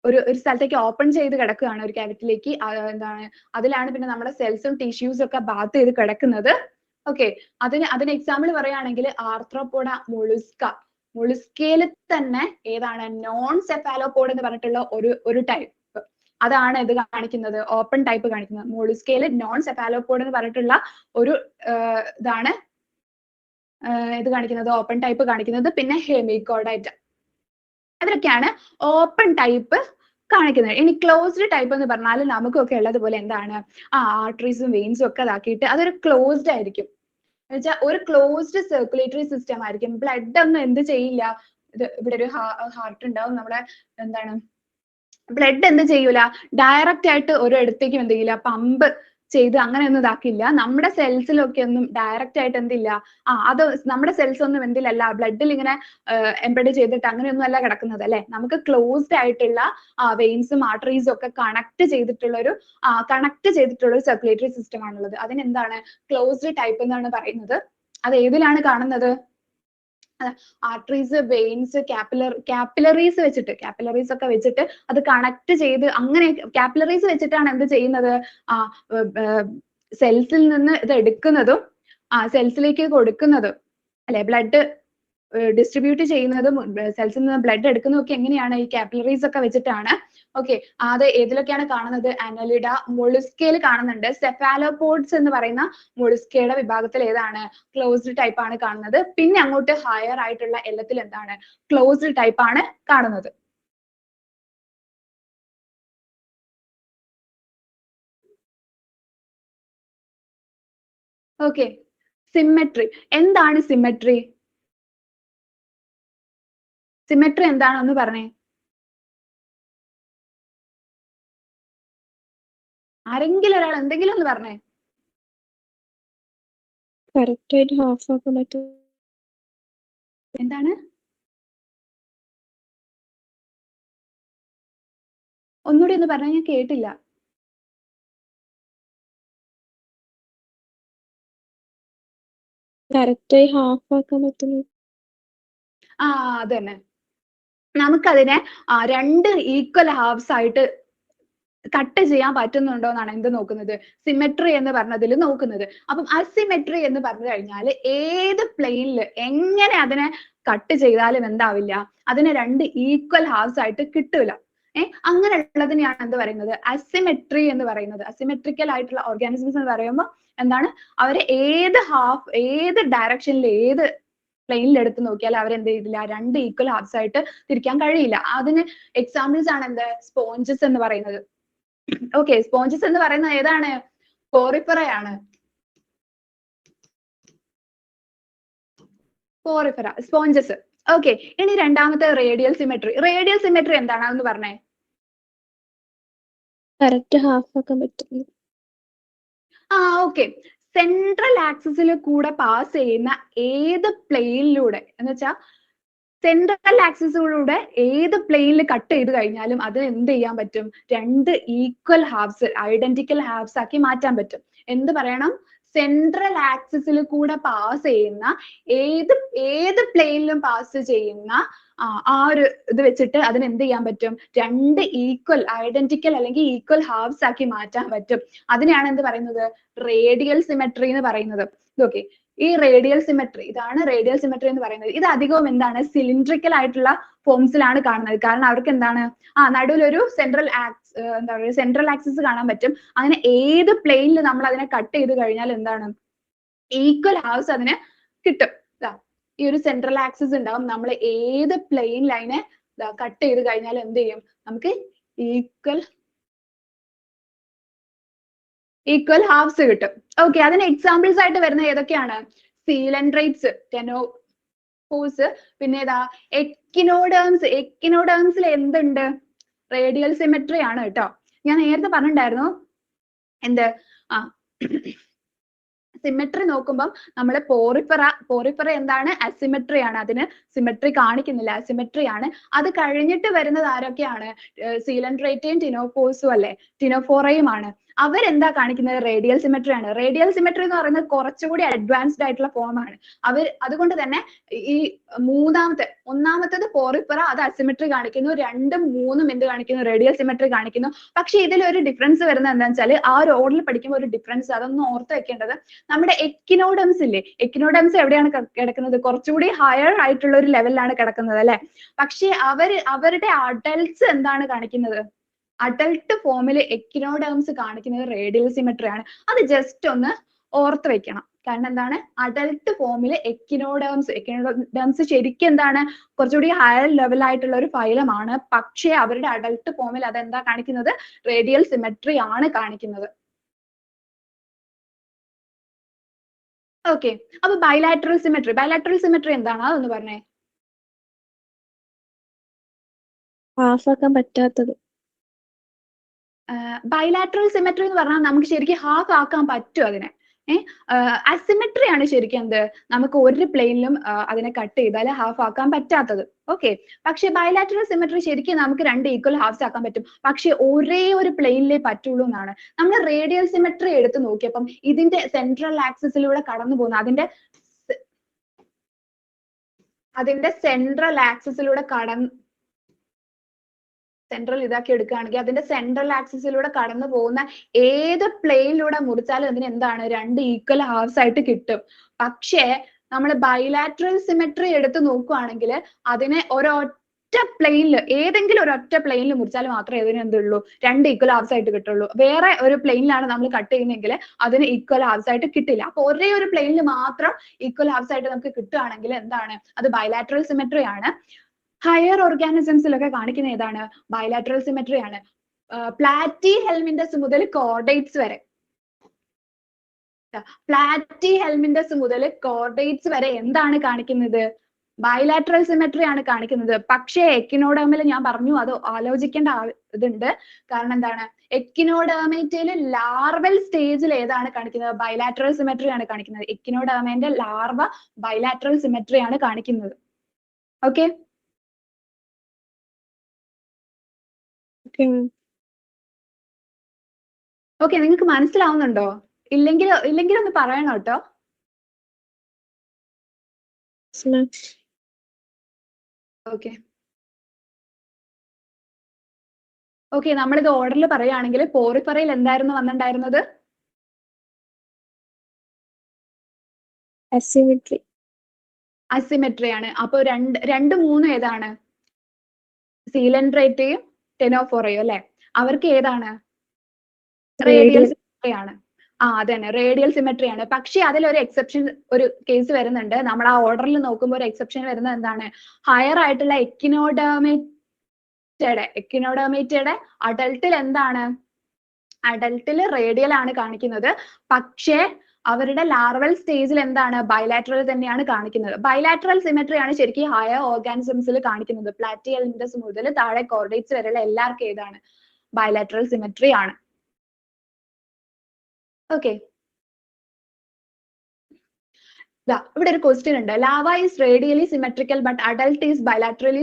ഒരു സ്ഥലത്തേക്ക് ഓപ്പൺ ചെയ്ത് കിടക്കുകയാണ്, ഒരു ക്യാവിറ്റിയിലേക്ക്. എന്താണ്, അതിലാണ് പിന്നെ നമ്മുടെ സെൽസും ടിഷ്യൂസും ഒക്കെ ബാത്ത് ചെയ്ത് കിടക്കുന്നത്. ഓക്കെ, അതിന് എക്സാമ്പിൾ പറയുകയാണെങ്കിൽ ആർത്രോപോഡ മുളുസ്കയിൽ തന്നെ ഏതാണ്, നോൺ സെഫാലോപോഡ് എന്ന് പറഞ്ഞിട്ടുള്ള ഒരു ടൈപ്പ്, അതാണ് ഇത് കാണിക്കുന്നത്, ഓപ്പൺ ടൈപ്പ് കാണിക്കുന്നത്. മോളുസ്കയിൽ നോൺ സെഫാലോപോഡ് എന്ന് പറഞ്ഞിട്ടുള്ള ഒരു ഇതാണ് ഇത് കാണിക്കുന്നത്, ഓപ്പൺ ടൈപ്പ് കാണിക്കുന്നത്. പിന്നെ ഹെമികോർഡൈറ്റ, ഇവരൊക്കെയാണ് ഓപ്പൺ ടൈപ്പ് കാണിക്കുന്നത്. ഇനി ക്ലോസ്ഡ് ടൈപ്പ് എന്ന് പറഞ്ഞാൽ നമുക്കൊക്കെ ഉള്ളതുപോലെ എന്താണ്, ആർട്ടറീസും വെയിൻസും ഒക്കെ ഇതാക്കിയിട്ട് അതൊരു ക്ലോസ്ഡ് ആയിരിക്കും. എന്നുവെച്ചാൽ ഒരു ക്ലോസ്ഡ് സർക്കുലേറ്ററി സിസ്റ്റം ആയിരിക്കും. ബ്ലഡ് ഒന്നും എന്ത് ചെയ്യില്ല. ഇവിടെ ഒരു ഹാർട്ട് ഉണ്ടാവും, നമ്മുടെ എന്താണ്, ബ്ലഡ് എന്ത് ചെയ്യൂല, ഡയറക്റ്റ് ആയിട്ട് ഒരു ഇടത്തേക്കും എന്ത് ചെയ്യില്ല, പമ്പ് ചെയ്ത് അങ്ങനെയൊന്നും ഇതാക്കില്ല. നമ്മുടെ സെൽസിലൊക്കെ ഒന്നും ഡയറക്റ്റ് ആയിട്ട് എന്തില്ല, അത് നമ്മുടെ സെൽസ് ഒന്നും എന്തിലല്ല, ബ്ലഡിൽ ഇങ്ങനെ എംബഡ് ചെയ്തിട്ട് അങ്ങനെയൊന്നും അല്ല കിടക്കുന്നത് അല്ലെ. നമുക്ക് ക്ലോസ്ഡ് ആയിട്ടുള്ള വെയിൻസും ആർട്ടറീസും ഒക്കെ കണക്ട് ചെയ്തിട്ടുള്ള ഒരു സർക്കുലേറ്ററി സിസ്റ്റം ആണുള്ളത്. അതിനെന്താണ് ക്ലോസ്ഡ് ടൈപ്പ് എന്നാണ് പറയുന്നത്. അത് ഏതിലാണ് കാണുന്നത്? ആർട്ടറീസ്, വെയിൻസ്, കാപ്പിലറീസ് ഒക്കെ വെച്ചിട്ട് അത് കണക്ട് ചെയ്ത് അങ്ങനെ കാപ്പിലറീസ് വെച്ചിട്ടാണ് എന്ത് ചെയ്യുന്നത്, സെൽസിൽ നിന്ന് ഇത് എടുക്കുന്നതും സെൽസിലേക്ക് കൊടുക്കുന്നതും അല്ലെ, ബ്ലഡ് ഡിസ്ട്രിബ്യൂട്ട് ചെയ്യുന്നതും സെൽസിൽ നിന്ന് ബ്ലഡ് എടുക്കുന്നതും ഒക്കെ എങ്ങനെയാണ്? ഈ കാപ്പിലറീസ് ഒക്കെ വെച്ചിട്ടാണ്. ഓക്കെ, അത് ഏതിലൊക്കെയാണ് കാണുന്നത്? അനലിഡ, മൊളുസ്കയിൽ കാണുന്നുണ്ട്. സെഫാലോപോഡ്സ് എന്ന് പറയുന്ന മൊളുസ്കയുടെ വിഭാഗത്തിൽ ഏതാണ്? ക്ലോസ്ഡ് ടൈപ്പ് ആണ് കാണുന്നത്. പിന്നെ അങ്ങോട്ട് ഹയർ ആയിട്ടുള്ള എല്ലാത്തിൽ എന്താണ്? ക്ലോസ്ഡ് ടൈപ്പ് ആണ് കാണുന്നത്. Okay, symmetry. എന്താണ് സിമെട്രി? സിമെട്രി എന്താണെന്ന് പറഞ്ഞേ. ആരെങ്കിലും ഒരാൾ എന്തെങ്കിലും ഒന്ന് പറഞ്ഞേ. കറക്റ്റ് ആയിട്ട് ഹാഫ് ആക്കാൻ പറ്റും. എന്താണ്? ഒന്നുകൂടി ഒന്ന് പറഞ്ഞാൽ ഞാൻ കേട്ടില്ല. കറക്റ്റ് ആയി ഹാഫ് ആക്കാൻ പറ്റുന്നു. അത് തന്നെ. നമുക്കതിനെ രണ്ട് ഈക്വൽ ഹാഫ്സ് ആയിട്ട് കട്ട് ചെയ്യാൻ പറ്റുന്നുണ്ടോ എന്നാണ് എന്ത് നോക്കുന്നത്? സിമെട്രി എന്ന് പറഞ്ഞതിൽ നോക്കുന്നത്. അപ്പം അസിമെട്രി എന്ന് പറഞ്ഞു കഴിഞ്ഞാൽ ഏത് പ്ലെയിനിൽ എങ്ങനെ അതിനെ കട്ട് ചെയ്താലും എന്താവില്ല, അതിനെ രണ്ട് ഈക്വൽ ഹാഫ്സ് ആയിട്ട് കിട്ടൂല. അങ്ങനെ ഉള്ളതിനെയാണ് എന്ത് പറയുന്നത്? അസിമെട്രി എന്ന് പറയുന്നത്. അസിമെട്രിക്കൽ ആയിട്ടുള്ള ഓർഗാനിസംസ് എന്ന് പറയുമ്പോൾ എന്താണ്, അവരെ ഏത് ഡയറക്ഷനിൽ ഏത് പ്ലെയിനിൽ എടുത്ത് നോക്കിയാൽ അവരെന്ത് ചെയ്തില്ല, രണ്ട് ഈക്വൽ ഹാഫ്സ് ആയിട്ട് തിരിക്കാൻ കഴിയില്ല. അതിന് എക്സാമ്പിൾസ് ആണ് എന്ത്? സ്പോഞ്ചസ് എന്ന് പറയുന്നത്. ഓക്കെ, സ്പോഞ്ചസ് എന്ന് പറയുന്നത് ഏതാണ്? പോറിഫെറയാണ്. Porifera, sponges. ഓക്കെ, ഇനി രണ്ടാമത്തെ റേഡിയൽ സിമെട്രി. റേഡിയൽ സിമെട്രി എന്താണ്? അതൊന്ന് പറഞ്ഞേ. കറക്റ്റ് ഹാഫ് ആക്കാൻ പറ്റുന്നു. ഓക്കെ, സെൻട്രൽ ആക്സിസിൽ കൂടെ പാസ് ചെയ്യുന്ന ഏത് പ്ലെയിനിലൂടെ എന്ന് വെച്ചാൽ സെൻട്രൽ ആക്സിസിലൂടെ ഏത് പ്ലെയിനിൽ കട്ട് ചെയ്ത് കഴിഞ്ഞാലും അത് എന്ത് ചെയ്യാൻ പറ്റും? രണ്ട് ഈക്വൽ ഹാഫ്സ്, ഐഡന്റിക്കൽ ഹാഫ്സ് ആക്കി മാറ്റാൻ പറ്റും. എന്ത് പറയണം? സെൻട്രൽ ആക്സിസിൽ കൂടെ പാസ് ചെയ്യുന്ന ഏത് പ്ലെയിനിലും പാസ് ചെയ്യുന്ന ആ ഒരു ഇത് വെച്ചിട്ട് അതിന് എന്ത് ചെയ്യാൻ പറ്റും? രണ്ട് ഈക്വൽ, ഐഡന്റിക്കൽ അല്ലെങ്കിൽ ഈക്വൽ ഹാഫ്സ് ആക്കി മാറ്റാൻ പറ്റും. അതിനെയാണ് എന്ത് പറയുന്നത്? റേഡിയൽ സിമെട്രി എന്ന് പറയുന്നത്. ഓക്കെ, ഈ റേഡിയൽ സിമെട്രി, ഇതാണ് റേഡിയൽ സിമെട്രി എന്ന് പറയുന്നത്. ഇത് അധികവും എന്താണ് സിലിണ്ട്രിക്കൽ ആയിട്ടുള്ള ഫോംസിലാണ് കാണുന്നത്. കാരണം അവർക്ക് എന്താണ് നടുവിലൊരു എന്താ പറയുക സെൻട്രൽ ആക്സിസ് കാണാൻ പറ്റും. അങ്ങനെ ഏത് പ്ലെയിനിൽ നമ്മൾ അതിനെ കട്ട് ചെയ്ത് കഴിഞ്ഞാൽ എന്താണ് ഈക്വൽ ഹാവ്സ് അതിന് കിട്ടും. ഈ ഒരു സെൻട്രൽ ആക്സിസ് ഉണ്ടാവും. നമ്മൾ ഏത് പ്ലെയിനിൽ അതിനെ കട്ട് ചെയ്ത് കഴിഞ്ഞാൽ എന്ത് ചെയ്യും, നമുക്ക് ഈക്വൽ ഹാവ്സ് കിട്ടും. ഓക്കെ, അതിന് എക്സാമ്പിൾസ് ആയിട്ട് വരുന്ന ഏതൊക്കെയാണ്? സീലൻഡ്രൈറ്റ്സ്, ടെനോഫോഴ്സ്, പിന്നെ ഏതാ എക്കിനോഡേംസ്. എക്കിനോഡേംസിൽ എന്തുണ്ട്? റേഡിയൽ സിമെട്രി ആണ് കേട്ടോ. ഞാൻ നേരത്തെ പറഞ്ഞിട്ടുണ്ടായിരുന്നു എന്ത് സിമെട്രി നോക്കുമ്പം നമ്മൾ പോറിഫെറ എന്താണ്? അസിമെട്രി ആണ്. അതിന് സിമെട്രി കാണിക്കുന്നില്ല, അസിമെട്രി ആണ്. അത് കഴിഞ്ഞിട്ട് വരുന്നത് ആരൊക്കെയാണ്? സീലൻഡ്രേറ്റയും ടിനോഫോഴ്സും അല്ലെ, ടിനോഫോറയുമാണ്. അവരെന്താ കാണിക്കുന്നത്? റേഡിയൽ സിമെട്രി ആണ്. റേഡിയൽ സിമെട്രി എന്ന് പറയുന്നത് കുറച്ചുകൂടി അഡ്വാൻസ്ഡ് ആയിട്ടുള്ള ഫോം ആണ്. അതുകൊണ്ട് തന്നെ ഈ ഒന്നാമത്തേത് പോറിഫെറ, അത് അസിമെട്രി കാണിക്കുന്നു. 2ഉം 3ഉം എന്ത് കാണിക്കുന്നു? റേഡിയൽ സിമെട്രി കാണിക്കുന്നു. പക്ഷെ ഇതിൽ ഒരു ഡിഫറൻസ് വരുന്നത് എന്താണെന്ന് വെച്ചാൽ ആ ഒരു ഓർഡറിൽ പഠിക്കുമ്പോൾ ഒരു ഡിഫറൻസ്, അതൊന്ന് ഓർത്ത് വെക്കേണ്ടത്. നമ്മുടെ എക്കിനോഡംസ് ഇല്ലേ, എക്കിനോഡംസ് എവിടെയാണ് കിടക്കുന്നത്? കുറച്ചുകൂടി ഹയർ ആയിട്ടുള്ള ഒരു ലെവലിലാണ് കിടക്കുന്നത് അല്ലെ. പക്ഷെ അവരുടെ അഡൽട്സ് എന്താണ് കാണിക്കുന്നത്? അഡൽട്ട് ഫോമിൽ എക്കിനോഡേംസ് കാണിക്കുന്നത് റേഡിയൽ സിമെട്രി ആണ്. അത് ജസ്റ്റ് ഒന്ന് ഓർത്ത് വെക്കണം. കാരണം എന്താണ്? അഡൽട്ട് ഫോമിൽ എക്കിനോഡേംസ് ശരിക്കും എന്താണ്? കുറച്ചുകൂടി ഹയർ ലെവൽ ആയിട്ടുള്ള ഒരു ഫൈലമാണ്. പക്ഷേ അവരുടെ അഡൽട്ട് ഫോമിൽ അതെന്താ കാണിക്കുന്നത്? റേഡിയൽ സിമെട്രി ആണ് കാണിക്കുന്നത്. ഓക്കെ, അപ്പൊ ബൈലാറ്ററൽ സിമെട്രി എന്താണ്? അതൊന്ന് പറഞ്ഞേ. ഹാഫ് ആക്കാൻ പറ്റാത്തത്. ബൈലാറ്ററൽ സിമെട്രി എന്ന് പറഞ്ഞാൽ നമുക്ക് ശരിക്കും ഹാഫ് ആക്കാൻ പറ്റും അതിനെ. അസിമെട്രി ആണ് ശരിക്കും എന്ത്? നമുക്ക് ഒരു പ്ലെയിനിലും അതിനെ കട്ട് ചെയ്താൽ ഹാഫ് ആക്കാൻ പറ്റാത്തത്. ഓക്കെ, പക്ഷെ ബൈലാറ്ററൽ സിമെട്രി ശരിക്കും നമുക്ക് 2 ഈക്വൽ ഹാഫ്സ് ആക്കാൻ പറ്റും. പക്ഷെ ഒരേ ഒരു പ്ലെയിനിലേ പറ്റുള്ളൂ എന്നാണ്. നമ്മൾ റേഡിയൽ സിമെട്രി എടുത്ത് നോക്കിയപ്പം ഇതിന്റെ സെൻട്രൽ ആക്സിസിലൂടെ കടന്നു പോകുന്ന അതിന്റെ സെൻട്രൽ ആക്സിസിലൂടെ സെൻട്രൽ ഇതാക്കി എടുക്കുകയാണെങ്കിൽ അതിന്റെ സെൻട്രൽ ആക്സിസിലൂടെ കടന്നു പോകുന്ന ഏത് പ്ലെയിനിലൂടെ മുറിച്ചാലും അതിന് എന്താണ്? 2 ഈക്വൽ ഹാഫ്സ് ആയിട്ട് കിട്ടും. പക്ഷേ നമ്മൾ ബൈലാറ്ററൽ സിമെട്രി എടുത്ത് നോക്കുകയാണെങ്കിൽ അതിനെ ഒരൊറ്റ പ്ലെയിനിൽ, ഏതെങ്കിലും ഒരൊറ്റ പ്ലെയിനിൽ മുറിച്ചാൽ മാത്രമേ അതിന് എന്തുള്ളൂ? 2 ഈക്വൽ ഹാഫ്സ് ആയിട്ട് കിട്ടുള്ളൂ. വേറെ ഒരു പ്ലെയിനിലാണ് നമ്മൾ കട്ട് ചെയ്യുന്നതെങ്കിൽ അതിന് ഈക്വൽ ഹാഫ്സ് ആയിട്ട് കിട്ടില്ല. അപ്പൊ ഒരേ ഒരു പ്ലെയിനിൽ മാത്രം ഈക്വൽ ഹാഫ്സ് ആയിട്ട് നമുക്ക് കിട്ടുകയാണെങ്കിൽ എന്താണ്? അത് ബൈലാറ്ററൽ സിമെട്രി ആണ്. ഹയർ ഓർഗാനിസംസിലൊക്കെ കാണിക്കുന്ന ഏതാണ്? ബൈലാറ്ററൽ സിമെട്രി ആണ്. പ്ലാറ്റി ഹെൽമിൻഡസ് മുതൽ കോർഡേറ്റ്സ് വരെ, എന്താണ് കാണിക്കുന്നത്? ബൈലാറ്ററൽ സിമെട്രി ആണ് കാണിക്കുന്നത്. പക്ഷേ എക്കിനോഡേമിൽ ഞാൻ പറഞ്ഞു, അത് ആലോചിക്കേണ്ട ഇതുണ്ട്. കാരണം എന്താണ്? എക്കിനോഡേമേറ്റയിൽ ലാർവൽ സ്റ്റേജിൽ ഏതാണ് കാണിക്കുന്നത്? ബൈലാറ്ററൽ സിമെട്രി ആണ് കാണിക്കുന്നത്. എക്കിനോഡേമേന്റെ ലാർവ ബൈലാറ്ററൽ സിമെട്രി ആണ് കാണിക്കുന്നത്. ഓക്കെ, ഓക്കെ, നിങ്ങൾക്ക് മനസ്സിലാവുന്നുണ്ടോ? ഇല്ലെങ്കിൽ ഒന്ന് പറയണം കേട്ടോ. ഓക്കെ, ഓക്കെ, നമ്മളിത് ഓർഡറിൽ പറയുകയാണെങ്കിൽ പോറിഫെറയിൽ എന്തായിരുന്നു വന്നിട്ടുണ്ടായിരുന്നത്? അസിമെട്രി ആണ്. അപ്പൊ 2, 3 ഏതാണ്? സീലൻഡ്രേറ്റയും ടെനോഫോറയും അല്ലെ. അവർക്ക് ഏതാണ്? റേഡിയൽ സിമെട്രി ആണ്. അതന്നെ, റേഡിയൽ സിമെട്രി ആണ്. പക്ഷെ അതിലൊരു എക്സെപ്ഷൻ, ഒരു കേസ് വരുന്നുണ്ട്. നമ്മൾ ആ ഓർഡറിൽ നോക്കുമ്പോൾ ഒരു എക്സെപ്ഷൻ വരുന്നത് എന്താണ്? ഹയർ ആയിട്ടുള്ള എക്കിനോഡേമേറ്റയുടെ അഡൽട്ടിൽ എന്താണ്? അഡൽട്ടിൽ റേഡിയൽ ആണ് കാണിക്കുന്നത്. പക്ഷേ അവരുടെ ലാർവൽ സ്റ്റേജിൽ എന്താണ്? ബൈലാറ്ററൽ തന്നെയാണ് കാണിക്കുന്നത്. ബൈലാറ്ററൽ സിമെട്രി ആണ് ശരിക്കും ഹയർ ഓർഗാനിസംസിൽ കാണിക്കുന്നത്. പ്ലാറ്റിഹെൽമിൻഡസ് മുതൽ താഴെ കോർഡേറ്റ്സ് വരെയുള്ള എല്ലാവർക്കും ഏതാണ്? ബൈലാറ്ററൽ സിമെട്രി ആണ്. ഓക്കെ, ഇവിടെ ഒരു ക്വസ്റ്റ്യൻ ഉണ്ട്. Larva is radially symmetrical but adult is bilateral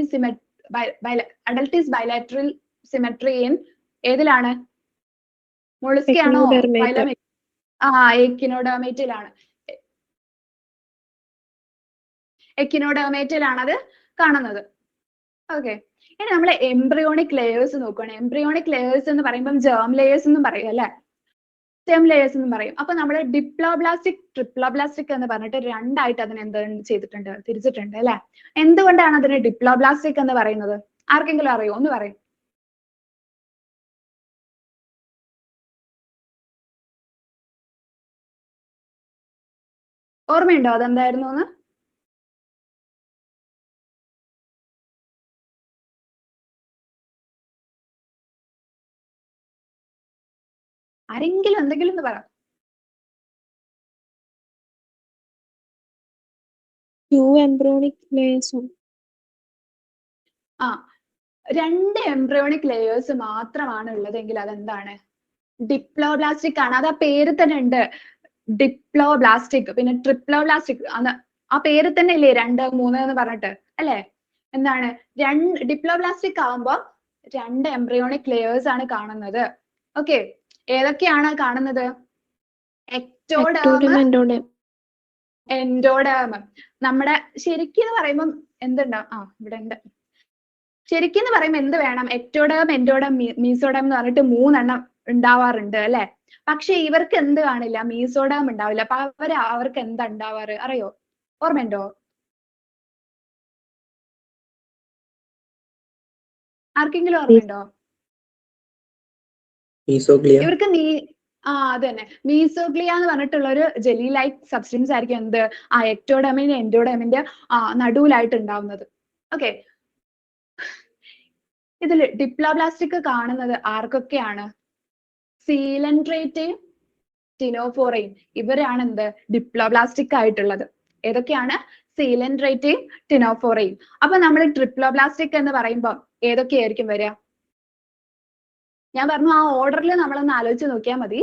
symmetry in ഏതിലാണ്? മൊളുസ്കയാണോ? എക്കിനോഡേമേറ്റിലാണ്. എക്കിനോഡേമേറ്റിലാണ് അത് കാണുന്നത്. ഓക്കെ, ഇനി നമ്മൾ എംബ്രിയോണിക് ലെയേഴ്സ് നോക്കുകയാണ്. എംബ്രിയോണിക് ലെയേഴ്സ് എന്ന് പറയുമ്പോൾ ജേം ലെയേഴ്സ് എന്നും പറയും അല്ലെ. സ്റ്റെം ലേയേഴ്സ് എന്ന് പറയും. അപ്പൊ നമ്മൾ ഡിപ്ലോബ്ലാസ്റ്റിക് ട്രിപ്ലോബ്ലാസ്റ്റിക് എന്ന് പറഞ്ഞിട്ട് രണ്ടായിട്ട് അതിനെ എന്ത് ചെയ്തിട്ടുണ്ട്, തിരിച്ചിട്ടുണ്ട് അല്ലെ? എന്തുകൊണ്ടാണ് അതിനെ ഡിപ്ലോബ്ലാസ്റ്റിക് എന്ന് പറയുന്നത്? ആർക്കെങ്കിലും അറിയോ? ഒന്ന് പറയും. ഓർമ്മയുണ്ടോ അതെന്തായിരുന്നു എന്ന്? ആരെങ്കിലും എന്തെങ്കിലും ഒന്ന് പറ. embryonic layers. ആ, 2 എംബ്രിയോണിക് ലേയേഴ്സ് മാത്രമാണ് ഉള്ളതെങ്കിൽ അതെന്താണ്? ഡിപ്ലോബ്ലാസ്റ്റിക് ആണ്. അത് ആ പേര് തന്നെ ഉണ്ട്, ഡിപ്ലോബ്ലാസ്റ്റിക്. പിന്നെ ട്രിപ്ലോബ്ലാസ്റ്റിക് ആ പേര് തന്നെ ഇല്ലേ 2, 3 എന്ന് പറഞ്ഞിട്ട് അല്ലെ? എന്താണ് ഡിപ്ലോബ്ലാസ്റ്റിക് ആവുമ്പോ 2 എംബ്രിയോണിക് ലേയേഴ്സ് ആണ് കാണുന്നത്. ഓക്കെ, ഏതൊക്കെയാണ് കാണുന്നത്? Ectoderm, endoderm. നമ്മുടെ ശരിക്കും പറയുമ്പം എന്തുണ്ടാവും? ഇവിടെ ഉണ്ട്. ശരിക്കും പറയുമ്പോൾ എന്ത് വേണം? എക്ടോഡേം, എൻഡോഡേം, മീസോഡേം എന്ന് പറഞ്ഞിട്ട് 3 എണ്ണം ഉണ്ടാവാറുണ്ട് അല്ലെ? പക്ഷെ ഇവർക്ക് എന്ത് കാണില്ല? മീസോഡേം ഉണ്ടാവില്ല. അപ്പൊ അവർക്ക് എന്താ ഉണ്ടാവാറ് അറിയോ? ഓർമ്മയുണ്ടോ? ആർക്കെങ്കിലും ഓർമ്മയുണ്ടോ? ഇവർക്ക് അത് തന്നെ, മീസോഗ്ലിയ എന്ന് പറഞ്ഞിട്ടുള്ള ഒരു ജെല്ലി ലൈക്ക് സബ്സ്റ്റൻസ് ആയിരിക്കും എന്ത് എക്ടോഡേമിന്റെ എൻഡോഡേമിന്റെ നടുവിലായിട്ട് ഉണ്ടാവുന്നത്. ഓക്കെ, ഇതിൽ ഡിപ്ലോബ്ലാസ്റ്റിക് കാണുന്നത് ആർക്കൊക്കെയാണ്? സീലൻട്രേറ്റയും ടിനോഫോറയും. ഇവരാണ് എന്ത് ഡിപ്ലോബ്ലാസ്റ്റിക് ആയിട്ടുള്ളത്. ഏതൊക്കെയാണ്? സീലൻട്രേറ്റയും ടിനോഫോറയും. അപ്പൊ നമ്മൾ ട്രിപ്ലോബ്ലാസ്റ്റിക് എന്ന് പറയുമ്പോൾ ഏതൊക്കെയായിരിക്കും വരിക? ഞാൻ പറഞ്ഞു ആ ഓർഡറിൽ നമ്മളൊന്ന് ആലോചിച്ച് നോക്കിയാൽ മതി.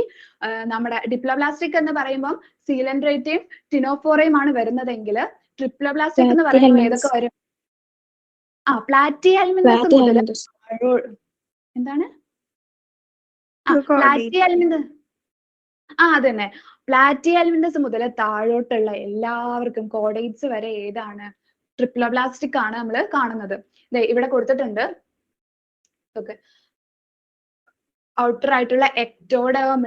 നമ്മുടെ ഡിപ്ലോബ്ലാസ്റ്റിക് എന്ന് പറയുമ്പോൾ സീലൻട്രേറ്റയും ടിനോഫോറയും ആണ് വരുന്നതെങ്കിൽ ട്രിപ്ലോബ്ലാസ്റ്റിക് എന്ന് പറയുമ്പോൾ ഏതൊക്കെ വരും? പ്ലാറ്റിഹെൽമിന്തസ് മുതൽ എന്താണ്? പ്ലാറ്റിഹെൽമിന്തസ്. അതന്നെ, പ്ലാറ്റിഹെൽമിന്തസ് മുതൽ താഴോട്ടുള്ള എല്ലാവർക്കും കോഡേറ്റ്സ് വരെ ഏതാണ്? ട്രിപ്ലോബ്ലാസ്റ്റിക് ആണ് നമ്മൾ കാണുന്നത്. ഇവിടെ കൊടുത്തിട്ടുണ്ട്. ഓക്കെ, ഔട്ടർ ആയിട്ടുള്ള എക്ടോഡേം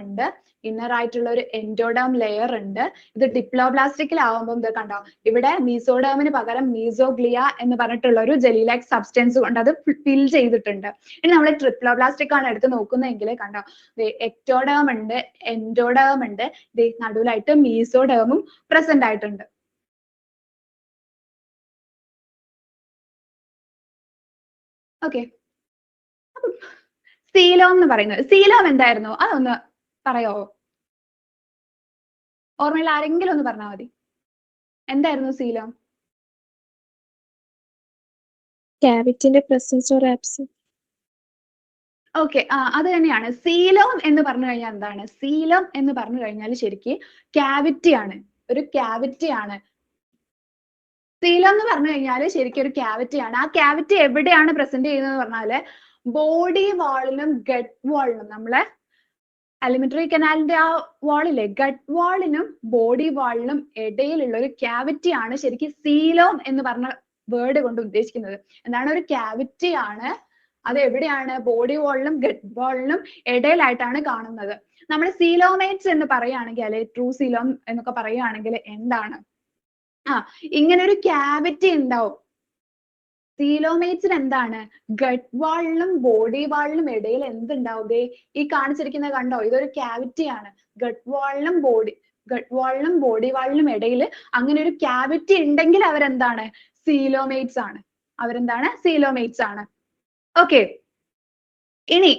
ഉണ്ട്, ഇന്നർ ആയിട്ടുള്ള ഒരു എൻഡോഡേം ലെയർ ഉണ്ട്. ഇത് ഡിപ്ലോബ്ലാസ്റ്റിക്കിൽ ആവുമ്പോൾ ഇത് കണ്ടോ, ഇവിടെ മീസോഡേമിന് പകരം മീസോഗ്ലിയ എന്ന് പറഞ്ഞിട്ടുള്ള ഒരു ജെല്ലി ലൈക്ക് സബ്സ്റ്റൻസ് കൊണ്ട് അത് ഫിൽ ചെയ്തിട്ടുണ്ട്. ഇനി നമ്മൾ ട്രിപ്ലോബ്ലാസ്റ്റിക് ആണ് എടുത്ത് നോക്കുന്നതെങ്കിൽ കണ്ടോ, എക്ടോഡേം ഉണ്ട്, എൻഡോഡേം ഉണ്ട്, നടുവിലായിട്ട് മീസോഡേമും പ്രസന്റ് ആയിട്ടുണ്ട്. ഓക്കെ, സീലോം എന്ന് പറയുന്നത്, സീലോം എന്തായിരുന്നു അതൊന്ന് പറയോ? ഓർമ്മയിൽ ആരെങ്കിലും ഒന്ന് പറഞ്ഞാൽ മതി. എന്തായിരുന്നു സീലോം? ക്യാവിറ്റിന്റെ പ്രസൻസ് ഓർ ആബ്സെൻസ്. ഓക്കെ, അത് തന്നെയാണ്. സീലോം എന്ന് പറഞ്ഞു കഴിഞ്ഞാൽ എന്താണ്? സീലോം എന്ന് പറഞ്ഞു കഴിഞ്ഞാൽ ശരിക്കും ക്യാവിറ്റി ആണ്, ഒരു ക്യാവിറ്റി ആണ്. സീലോം എന്ന് പറഞ്ഞു കഴിഞ്ഞാൽ ശരിക്കും ഒരു ക്യാവിറ്റി ആണ്. ആ ക്യാവിറ്റി എവിടെയാണ് പ്രസന്റ് ചെയ്യുന്നത് പറഞ്ഞാല് ബോഡി വാളിനും ഗട്ട് വാളിനും, നമ്മളെ അലിമെന്ററി കനാലിന്റെ ആ വാളില്ലേ, ഗട്ട് വാളിനും ബോഡി വാളിനും ഇടയിലുള്ള ഒരു ക്യാവിറ്റി ആണ് ശരിക്കും സീലോം എന്ന് പറഞ്ഞ വേർഡ് കൊണ്ട് ഉദ്ദേശിക്കുന്നത്. എന്താണ്? ഒരു ക്യാവിറ്റി ആണ്. അത് എവിടെയാണ്? ബോഡി വാളിനും ഗട്ട് വാളിനും ഇടയിലായിട്ടാണ് കാണുന്നത്. നമ്മൾ സീലോമേറ്റ്സ് എന്ന് പറയുകയാണെങ്കിൽ അല്ലെ, ട്രൂ സീലോം എന്നൊക്കെ പറയുകയാണെങ്കിൽ എന്താണ്? ഇങ്ങനെ ഒരു ക്യാവിറ്റി ഉണ്ടാവും. സീലോമേറ്റ്സിന് എന്താണ്? ഗട്ട് വാളിനും ബോഡി വാളിനും ഇടയിൽ എന്തുണ്ടാവും? ഈ കാണിച്ചിരിക്കുന്നത് കണ്ടോ, ഇതൊരു ക്യാവിറ്റി ആണ്. ഗട്ട് വാളിനും ബോഡി വാളിനും ഇടയിൽ അങ്ങനെ ഒരു ക്യാവിറ്റി ഉണ്ടെങ്കിൽ അവരെന്താണ്? സീലോമേറ്റ്സ് ആണ്. അവരെന്താണ്? സീലോമേറ്റ്സ് ആണ്. ഓക്കെ, ഇനി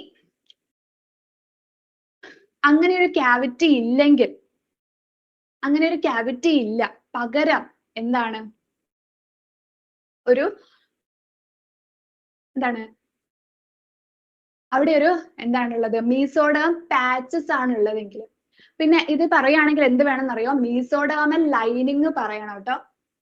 അങ്ങനെ ഒരു ക്യാവിറ്റി ഇല്ലെങ്കിൽ, അങ്ങനെ ഒരു ക്യാവിറ്റി ഇല്ല, പകരം എന്താണ്? ഒരു എന്താണ് അവിടെ ഒരു എന്താണുള്ളത്? മീസോഡേം പാച്ചസ് ആണ് ഉള്ളതെങ്കിൽ. പിന്നെ ഇത് പറയുകയാണെങ്കിൽ എന്ത് വേണമെന്നറിയോ? മീസോഡേമൽ ലൈനിങ് പറയണം കേട്ടോ.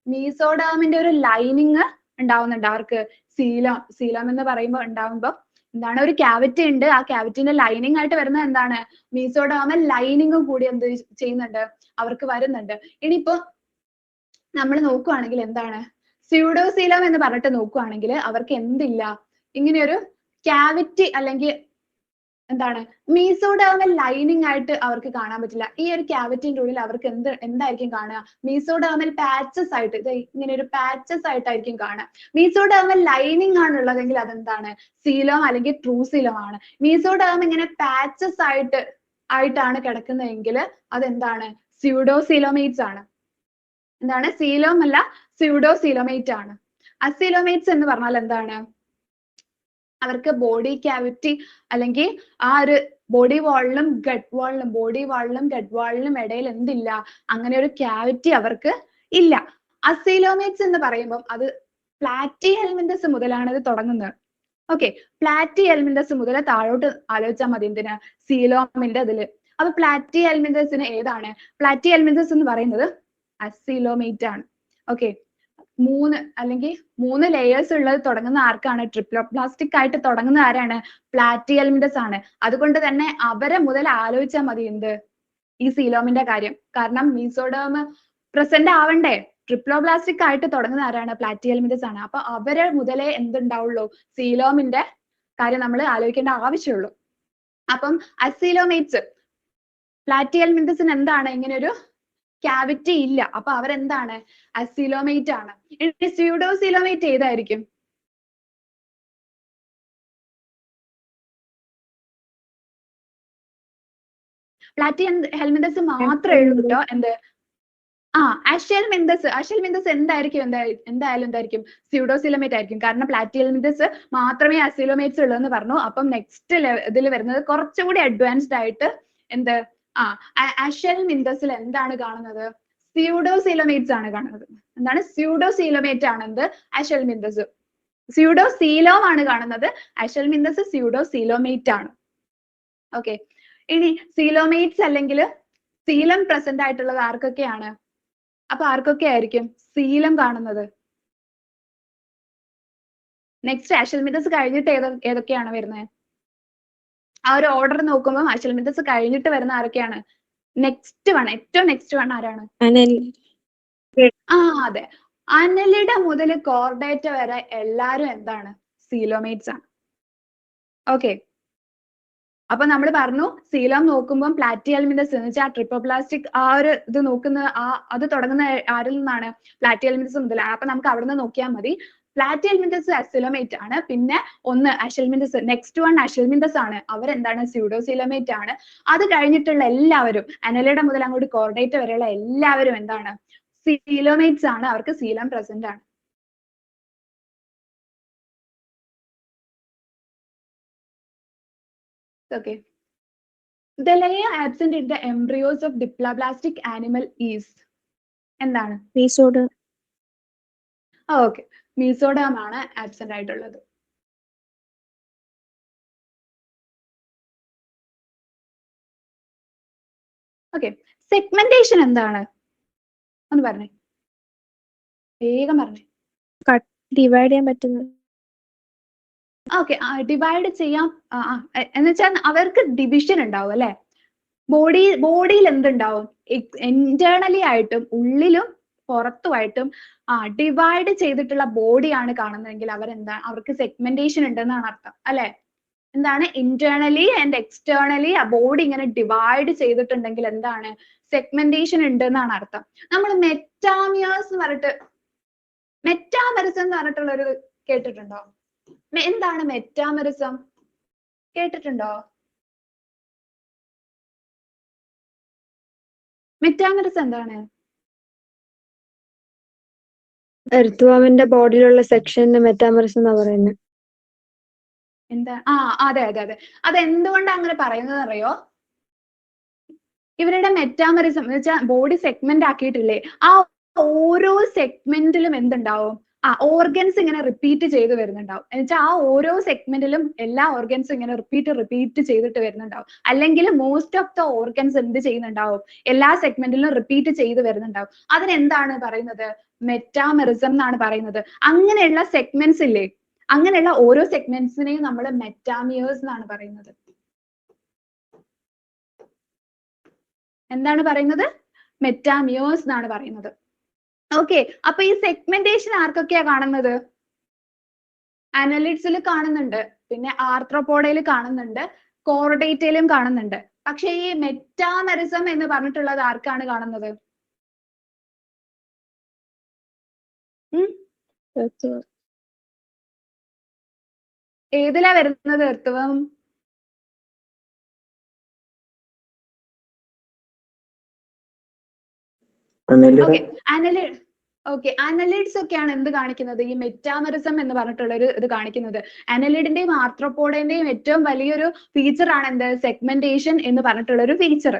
മീസോഡേമിന്റെ ഒരു ലൈനിങ് ഉണ്ടാവുന്നുണ്ട് അവർക്ക്. സീലോം എന്ന് പറയുമ്പോൾ ഉണ്ടാവുമ്പോൾ എന്താണ്? ഒരു ക്യാവിറ്റി ഉണ്ട്. ആ ക്യാവിറ്റിന്റെ ലൈനിങ് ആയിട്ട് വരുന്നത് എന്താണ്? മീസോഡേമൽ ലൈനിങ്ങും കൂടി എന്ത് ചെയ്യുന്നുണ്ട്? അവർക്ക് വരുന്നുണ്ട്. ഇനിയിപ്പോ നമ്മൾ നോക്കുവാണെങ്കിൽ എന്താണ്? സ്യൂഡോസീലം എന്ന് പറഞ്ഞിട്ട് നോക്കുവാണെങ്കിൽ അവർക്ക് എന്തില്ല? ഇങ്ങനെയൊരു ക്യാവിറ്റി അല്ലെങ്കിൽ എന്താണ് മീസോഡേർമൽ ലൈനിങ് ആയിട്ട് അവർക്ക് കാണാൻ പറ്റില്ല. ഈ ഒരു ക്യാവിറ്റിന്റെ ഉള്ളിൽ അവർക്ക് എന്തായിരിക്കും കാണുക? മീസോഡേർമൽ പാച്ചസ് ആയിട്ട് ഇങ്ങനെ ഒരു പാച്ചസ് ആയിട്ടായിരിക്കും കാണുക. മീസോഡേർമൽ ലൈനിങ് ആണുള്ളതെങ്കിൽ അതെന്താണ്? സീലോം അല്ലെങ്കിൽ ട്രൂസീലോം ആണ്. മീസോഡേർമ ഇങ്ങനെ പാച്ചസ് ആയിട്ടാണ് കിടക്കുന്നതെങ്കിൽ അതെന്താണ്? സ്യൂഡോസീലോമേറ്റ്സ് ആണ്. എന്താണ്? സീലോം അല്ല, സ്യൂഡോസീലോമേറ്റ് ആണ്. അസീലോമേറ്റ്സ് എന്ന് പറഞ്ഞാൽ എന്താണ്? അവർക്ക് ബോഡി ക്യാവിറ്റി അല്ലെങ്കിൽ ആ ഒരു ബോഡി വാളിനും ഗട്ട് വാളിനും ഇടയിൽ എന്തില്ല? അങ്ങനെ ഒരു ക്യാവിറ്റി അവർക്ക് ഇല്ല. അസീലോമേറ്റ്സ് എന്ന് പറയുമ്പോൾ അത് പ്ലാറ്റി ഹെൽമിന്തസ് മുതലാണ് ഇത് തുടങ്ങുന്നത്. ഓക്കെ, പ്ലാറ്റി ഹെൽമിന്തസ് മുതൽ താഴോട്ട് ആലോചിച്ചാൽ മതി. എന്തിന്? സീലോമിന്റെ ഇതില്. അപ്പൊ പ്ലാറ്റി ഹെൽമിന്തസിന് ഏതാണ്? പ്ലാറ്റി ഹെൽമിന്തസ് എന്ന് പറയുന്നത് അസീലോമേറ്റ് ആണ്. ഓക്കെ, മൂന്ന് ലേയേഴ്സ് ഉള്ളത് തുടങ്ങുന്ന ആർക്കാണ്? ട്രിപ്ലോപ്ലാസ്റ്റിക് ആയിട്ട് തുടങ്ങുന്ന ആരാണ്? പ്ലാറ്റിഹെൽമിന്തസ് ആണ്. അതുകൊണ്ട് തന്നെ അവരെ മുതൽ ആലോചിച്ചാൽ മതി എന്ത്? ഈ സീലോമിന്റെ കാര്യം. കാരണം മീസോഡേർമ പ്രസന്റ് ആവണ്ടേ? ട്രിപ്ലോപ്ലാസ്റ്റിക് ആയിട്ട് തുടങ്ങുന്ന ആരാണ്? പ്ലാറ്റിഹെൽമിന്തസ് ആണ്. അപ്പൊ അവരെ മുതലേ എന്തുണ്ടാവുള്ളൂ? സീലോമിന്റെ കാര്യം നമ്മൾ ആലോചിക്കേണ്ട ആവശ്യമുള്ളൂ. അപ്പം അസീലോമേറ്റ്സ്, പ്ലാറ്റിഹെൽമിന്തസിന് എന്താണ്? ഇങ്ങനെ ഒരു ക്യാവിറ്റി ഇല്ല. അപ്പൊ അവരെന്താണ്? അസീലോമേറ്റ് ആണ്. ഇനി സ്യൂഡോസീലോമേറ്റ് ഏതായിരിക്കും? പ്ലാറ്റി ഹെൽമിന്തസ് മാത്രമേ ഉള്ളൂ കേട്ടോ. എന്ത്? അഷൽമിന്തസ് എന്തായാലും എന്തായിരിക്കും? സ്യൂഡോസീലോമേറ്റ് ആയിരിക്കും. കാരണം പ്ലാറ്റി ഹെൽമിന്തസ് മാത്രമേ അസീലോമേറ്റ്സ് ഉള്ളൂ എന്ന് പറഞ്ഞു. അപ്പം നെക്സ്റ്റ് ഇതിൽ വരുന്നത് കുറച്ചുകൂടി അഡ്വാൻസ്ഡ് ആയിട്ട് എന്ത്? അഷൽമിന്തസിൽ എന്താണ് കാണുന്നത്? സ്യൂഡോസീലോമേറ്റ്സ് ആണ് കാണുന്നത്. എന്താണ്? സ്യൂഡോസീലോമേറ്റ് ആണ് എന്ത്? അഷൽമിന്തസ്. സ്യൂഡോസീലോം ആണ് കാണുന്നത്. അഷൽമിന്തസ് സ്യൂഡോസീലോമേറ്റ് ആണ്. ഓക്കെ, ഇനി സീലോമേറ്റ്സ് അല്ലെങ്കിൽ സീലം പ്രസന്റ് ആയിട്ടുള്ളത് ആർക്കൊക്കെയാണ്? അപ്പൊ ആർക്കൊക്കെ ആയിരിക്കും സീലം കാണുന്നത്? നെക്സ്റ്റ് അഷൽമിന്തസ് കഴിഞ്ഞിട്ട് ഏതൊക്കെയാണ് വരുന്നത്? ആ ഒരു ഓർഡർ നോക്കുമ്പോൾ അഷൽമിന്തസ് കഴിഞ്ഞിട്ട് വരുന്ന ആരൊക്കെയാണ്? ഏറ്റവും നെക്സ്റ്റ് വൺ ആരാണ്? അതെ, അനലിഡ മുതൽ കോർഡേറ്റ വരെ എല്ലാരും എന്താണ്? സീലോമേറ്റ്സ് ആണ്. ഓക്കെ, അപ്പൊ നമ്മൾ പറഞ്ഞു സീലോം നോക്കുമ്പോൾ പ്ലാറ്റിഹെൽമിന്തസ് എന്ന് വെച്ചാൽ ട്രിപ്പോപ്ലാസ്റ്റിക് ആ ഒരു ഇത് നോക്കുന്ന അത് തുടങ്ങുന്ന ആരിൽ നിന്നാണ്? പ്ലാറ്റിഹെൽമിന്തസ് മുതലാണ്. അപ്പൊ നമുക്ക് അവിടെ നിന്ന് നോക്കിയാൽ മതി. പ്ലാറ്റിഹെൽമിന്തസ് അസീലോമേറ്റ് ആണ്. പിന്നെ അഷൽമിന്തസ്, നെക്സ്റ്റ് വൺ അഷൽമിന്തസ് ആണ്. അവരെന്താണ്? സ്യൂഡോസീലോമേറ്റ് ആണ്. അത് കഴിഞ്ഞിട്ടുള്ള എല്ലാവരും അനലിഡ മുതൽ അങ്ങോട്ട് കോർഡേറ്റ വരെയുള്ള എല്ലാവരും എന്താണ്? സീലോമേറ്റ്സ് ആണ്. അവർക്ക് സീലം പ്രസന്റ് ആണ്. Okay. The layer absent in the embryos of diploblastic animal is എന്താണ്? മീസോഡേർമ. ഓക്കെ, മീസോഡേർമ ആണ് ആബ്സെന്റ് ആയിട്ടുള്ളത്. ഓക്കെ, സെഗ്മെന്റേഷൻ എന്താണ്? ഒന്ന് പറഞ്ഞേ, വേഗം പറഞ്ഞേ. ഡിവൈഡ് ചെയ്യാൻ പറ്റുന്നത്. ഓക്കെ, ഡിവൈഡ് ചെയ്യാം. എന്ന് വെച്ചാൽ അവർക്ക് ഡിവിഷൻ ഉണ്ടാവും അല്ലെ? ബോഡിയിൽ എന്തുണ്ടാവും? ഇന്റേണലി ആയിട്ടും ഉള്ളിലും പുറത്തുമായിട്ടും ഡിവൈഡ് ചെയ്തിട്ടുള്ള ബോഡിയാണ് കാണുന്നതെങ്കിൽ അവർക്ക് സെഗ്മെന്റേഷൻ ഉണ്ടെന്നാണ് അർത്ഥം അല്ലെ? എന്താണ്? ഇന്റേണലി ആൻഡ് എക്സ്റ്റേണലി ആ ബോഡി ഇങ്ങനെ ഡിവൈഡ് ചെയ്തിട്ടുണ്ടെങ്കിൽ എന്താണ്? സെഗ്മെന്റേഷൻ ഉണ്ട് എന്നാണ് അർത്ഥം. നമ്മൾ മെറ്റാമിയേഴ്സ് എന്ന് പറഞ്ഞിട്ട് പറഞ്ഞിട്ടുള്ളൊരു കേട്ടിട്ടുണ്ടോ? എന്താണ് മെറ്റാമെറിസം? കേട്ടിട്ടുണ്ടോ? മെറ്റാമെറിസം എന്താണ്? എർത്തുവാമിന്റെ ബോഡിയിലുള്ള സെക്ഷന് മെറ്റാമറിസം എന്നാ പറയുന്നത്. എന്താ? അതെ. അതെന്തുകൊണ്ടാണ് അങ്ങനെ പറയുന്നത് അറിയോ? ഇവരുടെ മെറ്റാമറിസം എന്ന് വെച്ചാൽ ബോഡി സെഗ്മെന്റ് ആക്കിയിട്ടില്ലേ? ആ ഓരോ സെഗ്മെന്റിലും എന്തുണ്ടാവും? ഓർഗൻസ് ഇങ്ങനെ റിപ്പീറ്റ് ചെയ്ത് വരുന്നുണ്ടാവും. എന്നുവെച്ചാൽ ആ ഓരോ സെഗ്മെന്റിലും എല്ലാ ഓർഗൻസും ഇങ്ങനെ റിപ്പീറ്റ് ചെയ്തിട്ട് വരുന്നുണ്ടാവും. അല്ലെങ്കിൽ മോസ്റ്റ് ഓഫ് ദ ഓർഗൻസ് എന്ത് ചെയ്യുന്നുണ്ടാവും? എല്ലാ സെഗ്മെന്റിലും റിപ്പീറ്റ് ചെയ്ത് വരുന്നുണ്ടാവും. അതിനെന്താണ് പറയുന്നത്? മെറ്റാമെറിസം എന്നാണ് പറയുന്നത്. അങ്ങനെയുള്ള സെഗ്മെന്റ്സ് ഇല്ലേ? അങ്ങനെയുള്ള ഓരോ സെഗ്മെന്റ്സിനെയും നമ്മൾ മെറ്റാമിയേഴ്സ് എന്നാണ് പറയുന്നത്. എന്താണ് പറയുന്നത്? മെറ്റാമിയേഴ്സ് എന്നാണ് പറയുന്നത്. ഓക്കെ, അപ്പൊ ഈ സെഗ്മെന്റേഷൻ ആർക്കൊക്കെയാ കാണുന്നത്? അനലിഡ്സിൽ കാണുന്നുണ്ട്, പിന്നെ ആർത്രോപോഡയിൽ കാണുന്നുണ്ട്, കോർഡേറ്റയിലും കാണുന്നുണ്ട്. പക്ഷെ ഈ മെറ്റാമെറിസം എന്ന് പറഞ്ഞിട്ടുള്ളത് ആർക്കാണ് കാണുന്നത്? ഏതിലാ വരുന്നത് ഋത്വം? അനലിഡ്സ് ഒക്കെയാണ് എന്ത് കാണിക്കുന്നത്? ഈ മെറ്റാമെറിസം എന്ന് പറഞ്ഞിട്ടുള്ള ഒരു ഇത് കാണിക്കുന്നത്. അനലിഡിന്റെയും ആർത്രോപോഡിന്റെയും ഏറ്റവും വലിയൊരു ഫീച്ചർ ആണ് എന്ത്? സെഗ്മെന്റേഷൻ എന്ന് പറഞ്ഞിട്ടുള്ള ഒരു ഫീച്ചർ.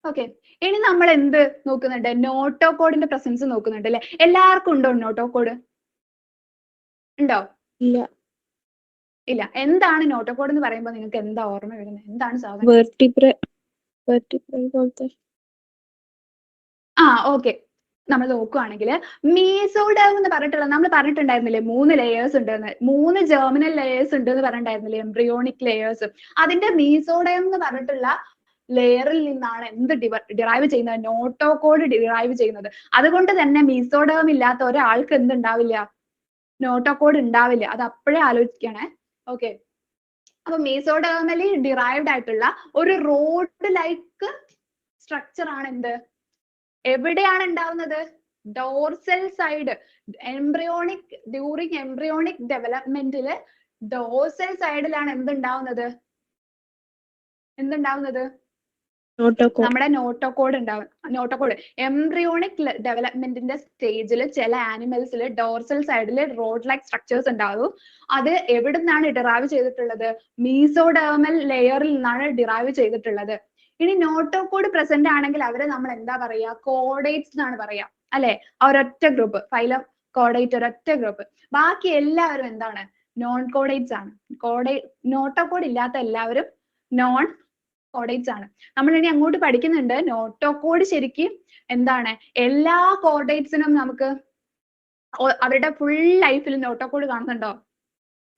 ഓക്കെ, ഇനി നമ്മൾ എന്ത് നോക്കുന്നുണ്ട്? നോട്ടോകോഡിന്റെ പ്രസൻസ് നോക്കുന്നുണ്ട് അല്ലെ? എല്ലാവർക്കും ഉണ്ടോ നോട്ടോകോഡ്? ഉണ്ടോ? ഇല്ല. ഇല്ല. എന്താണ് നോട്ടോകോഡ് എന്ന് പറയുമ്പോൾ നിങ്ങൾക്ക് എന്താ ഓർമ്മ വരുന്നത്? എന്താണ് സാധനം? ഓക്കെ, നമ്മൾ നോക്കുവാണെങ്കിൽ മീസോഡേം എന്ന് പറഞ്ഞിട്ടുള്ള നമ്മൾ പറഞ്ഞിട്ടുണ്ടായിരുന്നില്ലേ 3 ലെയേഴ്സ് ഉണ്ടെന്ന്, 3 ജെർമിനൽ ലെയേഴ്സ് ഉണ്ട് എന്ന് പറഞ്ഞിട്ടുണ്ടായിരുന്നില്ലേ, എംബ്രിയോണിക് ലെയേഴ്സ്. അതിന്റെ മീസോഡേം എന്ന് പറഞ്ഞിട്ടുള്ള ലെയറിൽ നിന്നാണ് എന്ത് ഡിറൈവ് ചെയ്യുന്നത്? നോട്ടോകോഡ് ഡിറൈവ് ചെയ്യുന്നത്. അതുകൊണ്ട് തന്നെ മീസോഡേം ഇല്ലാത്ത ഒരാൾക്ക് എന്തുണ്ടാവില്ല? നോട്ടോകോഡ് ഉണ്ടാവില്ല. അത് അപ്പോഴേ ആലോചിക്കണേ. ഓക്കെ, അപ്പൊ മീസോഡേർമലി ഡിറൈവ്ഡ് ആയിട്ടുള്ള ഒരു റോഡ് ലൈക്ക് സ്ട്രക്ചർ ആണ് എന്ത്? എവിടെയാണ് ഉണ്ടാവുന്നത്? Dorsal side. ഡ്യൂറിങ് എംബ്രിയോണിക് ഡെവലപ്മെന്റില് ഡോർസൽ സൈഡിലാണ് എന്തുണ്ടാവുന്നത്? നമ്മുടെ നോട്ടോകോഡ് ഉണ്ടാവും. നോട്ടോകോഡ് എംബ്രിയോണിക് ഡെവലപ്മെന്റിന്റെ സ്റ്റേജിൽ ചില ആനിമൽസിൽ ഡോർസൽ സൈഡിൽ റോഡ് ലൈക്ക് സ്ട്രക്ചേഴ്സ് ഉണ്ടാവും. അത് എവിടെ നിന്നാണ് ഡിറൈവ് ചെയ്തിട്ടുള്ളത്? മീസോഡേർമൽ ലെയറിൽ നിന്നാണ് ഡിറൈവ് ചെയ്തിട്ടുള്ളത്. ഇനി നോട്ടോകോഡ് പ്രസന്റ് ആണെങ്കിൽ അവരെ നമ്മൾ എന്താ പറയാ? കോഡേറ്റ്സ് എന്നാണ് പറയാ അല്ലെ? ഒരൊറ്റ ഗ്രൂപ്പ്, ഫൈലം കോഡേറ്റ് ഒരൊറ്റ ഗ്രൂപ്പ്. ബാക്കി എല്ലാവരും എന്താണ്? നോൺ കോഡേറ്റ്സ് ആണ്. നോട്ടോകോഡ് ഇല്ലാത്ത എല്ലാവരും നോൺ കോഡേറ്റ്സ് ആണ്. നമ്മൾ ഇനി അങ്ങോട്ട് പഠിക്കുന്നുണ്ട് നോട്ടോകോഡ് ശരിക്കും എന്താണ്? എല്ലാ കോഡേറ്റ്സിനും നമുക്ക് അവരുടെ ഫുൾ ലൈഫിൽ നോട്ടോകോഡ് കാണുന്നുണ്ടോ?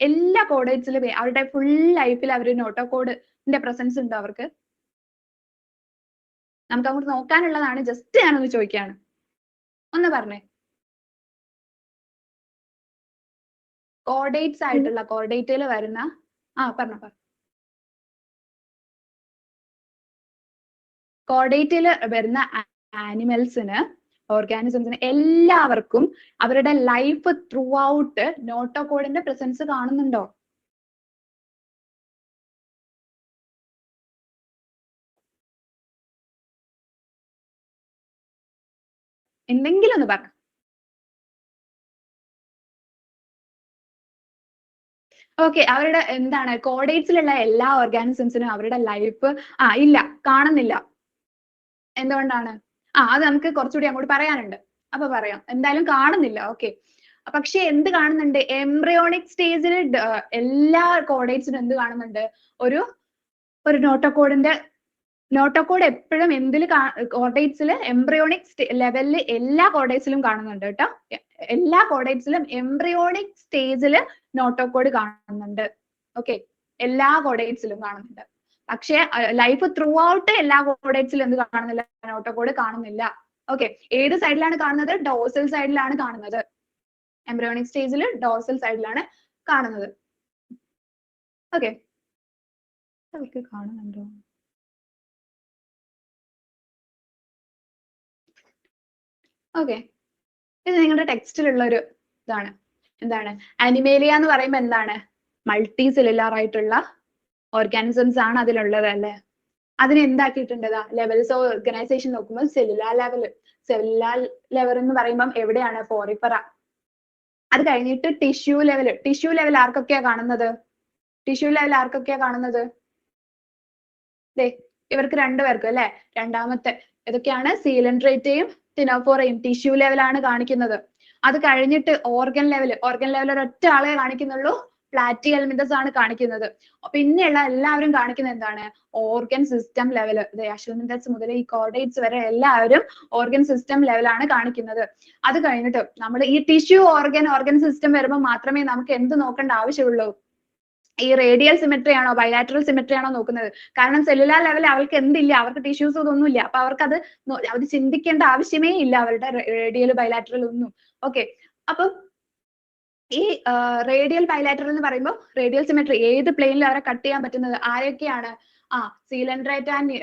എല്ലാ കോഡേറ്റ്സിലും അവരുടെ ഫുൾ ലൈഫിൽ അവർ നോട്ടോകോഡിന്റെ പ്രസൻസ് ഉണ്ടോ അവർക്ക്? നമുക്ക് അങ്ങോട്ട് നോക്കാനുള്ളതാണ്. ജസ്റ്റ് ഞാനൊന്ന് ചോദിക്കുകയാണ്. ഒന്ന് പറഞ്ഞേ. കോഡേറ്റ്സ് ആയിട്ടുള്ള കോഡേറ്റിൽ വരുന്ന പറഞ്ഞോ. കോഡേറ്റിൽ വരുന്ന ആനിമൽസിന്, ഓർഗാനിസംസിന് എല്ലാവർക്കും അവരുടെ ലൈഫ് ത്രൂ ഔട്ട് നോട്ടോകോഡിന്റെ പ്രസൻസ് കാണുന്നുണ്ടോ? എന്തെങ്കിലും ഒന്ന് പറ. ഓക്കെ, അവരുടെ എന്താണ് കോഡേറ്റ്സിലുള്ള എല്ലാ ഓർഗാനിസംസിനും അവരുടെ ലൈഫ് ഇല്ല, കാണുന്നില്ല. എന്തുകൊണ്ടാണ്? അത് നമുക്ക് കുറച്ചുകൂടി അങ്ങോട്ട് പറയാനുണ്ട്. അപ്പൊ പറയാം. എന്തായാലും കാണുന്നില്ല. ഓക്കെ, പക്ഷെ എന്ത് കാണുന്നുണ്ട്? എംബ്രിയോണിക് സ്റ്റേജിൽ എല്ലാ കോഡേറ്റ്സിനും എന്ത് കാണുന്നുണ്ട്? ഒരു നോട്ടോകോഡ് എപ്പോഴും എന്തിൽ കോഡേറ്റ്സിൽ? എംബ്രിയോണിക് ലെവലിൽ എല്ലാ കോഡേറ്റ്സിലും കാണുന്നുണ്ട് കേട്ടോ. എല്ലാ കോഡേറ്റ്സിലും എംബ്രിയോണിക് സ്റ്റേജിൽ നോട്ടോകോഡ് കാണുന്നുണ്ട്. ഓക്കെ, എല്ലാ കോഡേറ്റ്സിലും കാണുന്നുണ്ട്. പക്ഷെ ലൈഫ് ത്രൂ ഔട്ട് എല്ലാ കോഡേറ്റ്സിലും എന്ത് കാണുന്നില്ല? നോട്ടോകോഡ് കാണുന്നില്ല. ഓക്കെ, ഏത് സൈഡിലാണ് കാണുന്നത്? ഡോർസൽ സൈഡിലാണ് കാണുന്നത്. എംബ്രിയോണിക് സ്റ്റേജിൽ ഡോർസൽ സൈഡിലാണ് കാണുന്നത്. ഓക്കെ, അവർക്ക് കാണുന്നുണ്ടോ? ഓക്കെ, ഇത് നിങ്ങളുടെ ടെക്സ്റ്റിലുള്ള ഒരു ഇതാണ്. എന്താണ്? അനിമേലിയ എന്ന് പറയുമ്പോൾ എന്താണ്? മൾട്ടി സെല്ലുലാർ ആയിട്ടുള്ള ഓർഗാനിസംസ് ആണ് അതിലുള്ളത് അല്ലെ? അതിനെ എന്താക്കിയിട്ടുണ്ട്? ലെവൽസ് ഓഫ് ഓർഗനൈസേഷൻ നോക്കുമ്പോൾ സെല്ലുലാർ ലെവൽ എന്ന് പറയുമ്പോൾ എവിടെയാണ്? പോറിഫറ. അത് കഴിഞ്ഞിട്ട് ടിഷ്യൂ ലെവൽ ആർക്കൊക്കെയാ കാണുന്നത്? ഇവർക്ക് രണ്ടുപേർക്കും അല്ലെ? രണ്ടാമത്തെ ഏതൊക്കെയാണ്? സീലൻഡ്രേറ്റയും ടിനോഫോറയും ടിഷ്യൂ ലെവലാണ് കാണിക്കുന്നത്. അത് കഴിഞ്ഞിട്ട് ഓർഗൻ ലെവൽ ഒരൊറ്റ ആളെ കാണിക്കുന്നുള്ളൂ, പ്ലാറ്റിഹെൽമിന്തസ് ആണ് കാണിക്കുന്നത്. പിന്നെയുള്ള എല്ലാവരും കാണിക്കുന്നത് എന്താണ്? Organ system level. അശ്വമിന്തസ് മുതൽ ഈ കോർഡേറ്റ്സ് വരെ എല്ലാവരും ഓർഗൻ സിസ്റ്റം ലെവലാണ് കാണിക്കുന്നത്. അത് കഴിഞ്ഞിട്ട് നമ്മൾ ഈ ടിഷ്യൂ ഓർഗൻ സിസ്റ്റം വരുമ്പോൾ മാത്രമേ നമുക്ക് എന്ത് നോക്കേണ്ട ആവശ്യമുള്ളൂ? ഈ റേഡിയൽ സിമെട്രി ആണോ ബൈലാറ്ററൽ സിമെട്രി ആണോ നോക്കുന്നത്? കാരണം സെല്ലുലാർ ലെവൽ അവർക്ക് എന്തില്ല? അവർക്ക് ടിഷ്യൂസ് ഒന്നുമില്ല. അപ്പൊ അവർക്ക് അത് ചിന്തിക്കേണ്ട ആവശ്യമേ ഇല്ല അവരുടെ റേഡിയൽ ബൈലാറ്ററൽ ഒന്നും. ഓക്കെ, അപ്പൊ ഈ റേഡിയൽ ബൈലാറ്ററൽ എന്ന് പറയുമ്പോൾ റേഡിയൽ സിമെട്രി ഏത് പ്ലെയിനിൽ അവരെ കട്ട് ചെയ്യാൻ പറ്റുന്നത് ആരൊക്കെയാണ്? സീലൻഡ്രേറ്റ് ആൻഡ്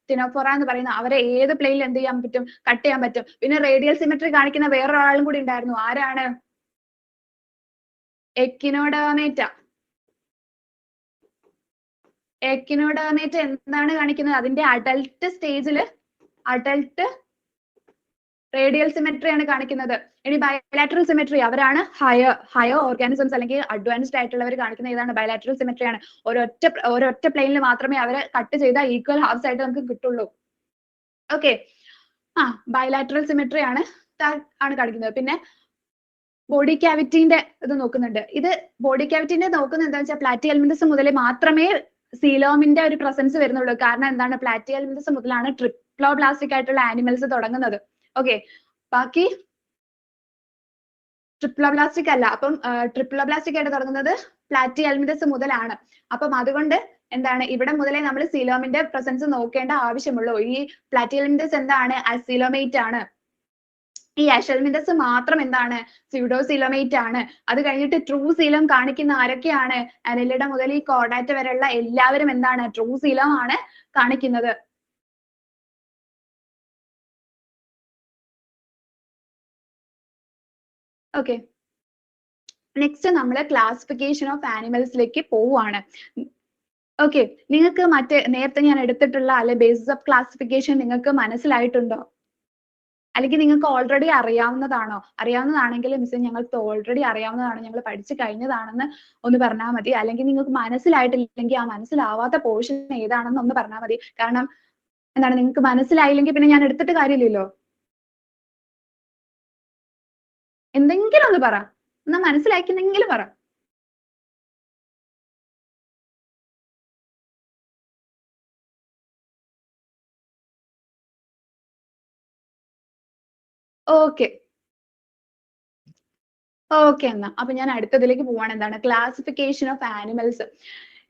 ടിനോഫോറ എന്ന് പറയുന്ന അവരെ ഏത് പ്ലെയിനിൽ എന്ത് ചെയ്യാൻ പറ്റും? കട്ട് ചെയ്യാൻ പറ്റും. പിന്നെ റേഡിയൽ സിമെട്രി കാണിക്കുന്ന വേറൊരാളും കൂടി ഉണ്ടായിരുന്നു. ആരാണ്? എക്കിനോഡെർമേറ്റ. എക്കിനോഡെർമേറ്റ എന്താണ് കാണിക്കുന്നത്? അതിന്റെ അഡൽട്ട് സ്റ്റേജിൽ അഡൽട്ട് റേഡിയൽ സിമെട്രി ആണ് കാണിക്കുന്നത്. ഇനി ബയലാറ്ററൽ സിമെട്രി അവരാണ് ഹയർ ഓർഗാനിസംസ് അല്ലെങ്കിൽ അഡ്വാൻസ്ഡ് ആയിട്ടുള്ളവർ കാണിക്കുന്ന ഏതാണ്? ബയലാറ്ററൽ സിമെട്രി ആണ്. ഒരൊറ്റ പ്ലെയിനിൽ മാത്രമേ അവരെ കട്ട് ചെയ്താൽ ഈക്വൽ ഹാഫ്സ് ആയിട്ട് നമുക്ക് കിട്ടുള്ളൂ. ഓക്കെ, ബയലാറ്ററൽ സിമെട്രി ആണ് കാണിക്കുന്നത്. പിന്നെ ബോഡി ക്യാവിറ്റിന്റെ ഇത് നോക്കുന്നുണ്ട്. ഇത് ബോഡി ക്യാവിറ്റിന്റെ നോക്കുന്നത് എന്താ വെച്ചാൽ പ്ലാറ്റിഹെൽമിന്തസ് മുതലേ മാത്രമേ സീലോമിന്റെ ഒരു പ്രസൻസ് വരുന്നുള്ളൂ. കാരണം എന്താണ്? പ്ലാറ്റിഹെൽമിന്തസ് മുതലാണ് ട്രിപ്ലോബ്ലാസ്റ്റിക് ആയിട്ടുള്ള ആനിമൽസ് തുടങ്ങുന്നത്. ഓക്കെ, ബാക്കി ട്രിപ്ലോബ്ലാസ്റ്റിക് അല്ല. അപ്പം ട്രിപ്ലോബ്ലാസ്റ്റിക് ആയിട്ട് തുടങ്ങുന്നത് പ്ലാറ്റിഹെൽമിന്തസ് മുതലാണ്. അപ്പം അതുകൊണ്ട് എന്താണ് ഇവിടെ മുതലേ നമ്മൾ സീലോമിന്റെ പ്രസൻസ് നോക്കേണ്ട ആവശ്യമുള്ളൂ. ഈ പ്ലാറ്റിഹെൽമിന്തസ് എന്താണ്? അസീലോമേറ്റ് ആണ്. ഈ അഷൽമിന്തസ് മാത്രം എന്താണ്? സ്യൂഡോസീലോമേറ്റ് ആണ്. അത് കഴിഞ്ഞിട്ട് ട്രൂ സീലം കാണിക്കുന്ന ആരൊക്കെയാണ്? അനലിഡ മുതൽ ഈ കോർഡാറ്റ വരെയുള്ള എല്ലാവരും എന്താണ്? ട്രൂ സീലം ആണ് കാണിക്കുന്നത്. ഓക്കെ, നെക്സ്റ്റ് നമ്മൾ ക്ലാസിഫിക്കേഷൻ ഓഫ് ആനിമൽസിലേക്ക് പോവുകയാണ്. ഓക്കെ, നിങ്ങൾക്ക് മറ്റേ നേരത്തെ ഞാൻ എടുത്തിട്ടുള്ള അല്ലെ ബേസിസ് ഓഫ് ക്ലാസിഫിക്കേഷൻ നിങ്ങൾക്ക് മനസ്സിലായിട്ടുണ്ടോ? അല്ലെങ്കിൽ നിങ്ങൾക്ക് ഓൾറെഡി അറിയാവുന്നതാണോ? അറിയാവുന്നതാണെങ്കിൽ മിസ് ഞങ്ങൾക്ക് ഓൾറെഡി അറിയാവുന്നതാണ്, ഞങ്ങൾ പഠിച്ചു കഴിഞ്ഞതാണെന്ന് ഒന്ന് പറഞ്ഞാൽ മതി. അല്ലെങ്കിൽ നിങ്ങൾക്ക് മനസ്സിലായിട്ടില്ലെങ്കിൽ ആ മനസ്സിലാവാത്ത പോർഷൻ ഏതാണെന്ന് ഒന്ന് പറഞ്ഞാൽ മതി. കാരണം എന്താണ്, നിങ്ങൾക്ക് മനസ്സിലായില്ലെങ്കിൽ പിന്നെ ഞാൻ എടുത്തിട്ട് കാര്യമില്ലല്ലോ. എന്തെങ്കിലും ഒന്ന് പറ, എന്നാ മനസ്സിലാക്കുന്നെങ്കിലും പറ. ഓക്കെ ഓക്കെ, എന്നാ അപ്പൊ ഞാൻ അടുത്തതിലേക്ക് പോവാണ്. എന്താണ്? Classification of animals.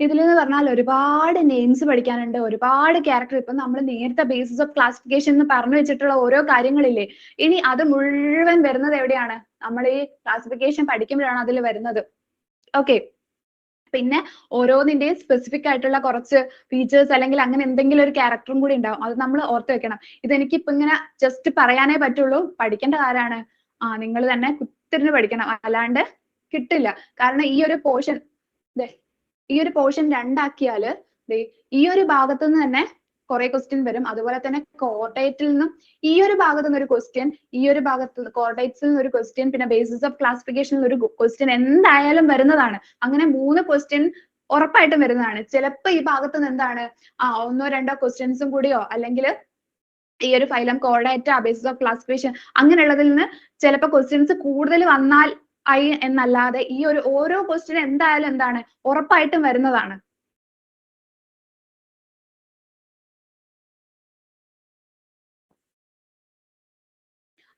ഇതിലെന്ന് പറഞ്ഞാൽ ഒരുപാട് നെയിംസ് പഠിക്കാനുണ്ട്, ഒരുപാട് ക്യാരക്ടർ. ഇപ്പൊ നമ്മൾ നേരത്തെ ബേസിസ് ഓഫ് ക്ലാസിഫിക്കേഷൻ എന്ന് പറഞ്ഞു വെച്ചിട്ടുള്ള ഓരോ കാര്യങ്ങളില്ലേ, ഇനി അത് മുഴുവൻ വരുന്നത് എവിടെയാണ്? നമ്മൾ ഈ ക്ലാസിഫിക്കേഷൻ പഠിക്കുമ്പോഴാണ് അതിൽ വരുന്നത്. ഓക്കെ, പിന്നെ ഓരോന്നിന്റെയും സ്പെസിഫിക് ആയിട്ടുള്ള കുറച്ച് ഫീച്ചേഴ്സ് അല്ലെങ്കിൽ അങ്ങനെ എന്തെങ്കിലും ഒരു ക്യാരക്ടറും കൂടി ഉണ്ടാവും. അത് നമ്മൾ ഓർത്ത് വെക്കണം. ഇതെനിക്ക് ഇപ്പൊ ഇങ്ങനെ ജസ്റ്റ് പറയാനേ പറ്റുള്ളൂ. പഠിക്കേണ്ട ആരാണ്? നിങ്ങൾ തന്നെ കുത്തിരുന്ന് പഠിക്കണം, അല്ലാണ്ട് കിട്ടില്ല. കാരണം ഈ ഒരു പോർഷൻ രണ്ടാക്കിയാല് ഈ ഒരു ഭാഗത്തു നിന്ന് തന്നെ കുറെ ക്വസ്റ്റ്യൻ വരും. അതുപോലെ തന്നെ കോർഡേറ്റിൽ നിന്നും ഈ ഒരു ഭാഗത്തു നിന്ന് ഒരു ക്വസ്റ്റ്യൻ, ഈ ഒരു ഭാഗത്ത് കോർഡേറ്റ്സിൽ നിന്ന് ഒരു ക്വസ്റ്റ്യൻ, പിന്നെ ബേസിസ് ഓഫ് ക്ലാസിഫിക്കേഷനിൽ ഒരു ക്വസ്റ്റ്യൻ എന്തായാലും വരുന്നതാണ്. അങ്ങനെ 3 ക്വസ്റ്റ്യൻ ഉറപ്പായിട്ടും വരുന്നതാണ്. ചിലപ്പോ ഈ ഭാഗത്ത് നിന്ന് എന്താണ് ഒന്നോ രണ്ടോ ക്വസ്റ്റ്യൻസും കൂടിയോ അല്ലെങ്കിൽ ഈ ഒരു phylum chordata basis of classification അങ്ങനെയുള്ളതിൽ നിന്ന് ചിലപ്പോ ക്വസ്റ്റ്യൻസ് കൂടുതൽ വന്നാൽ ആയി എന്നല്ലാതെ ഈ ഒരു ഓരോ ക്വസ്റ്റ്യൻ എന്തായാലും എന്താണ് ഉറപ്പായിട്ടും വരുന്നതാണ്.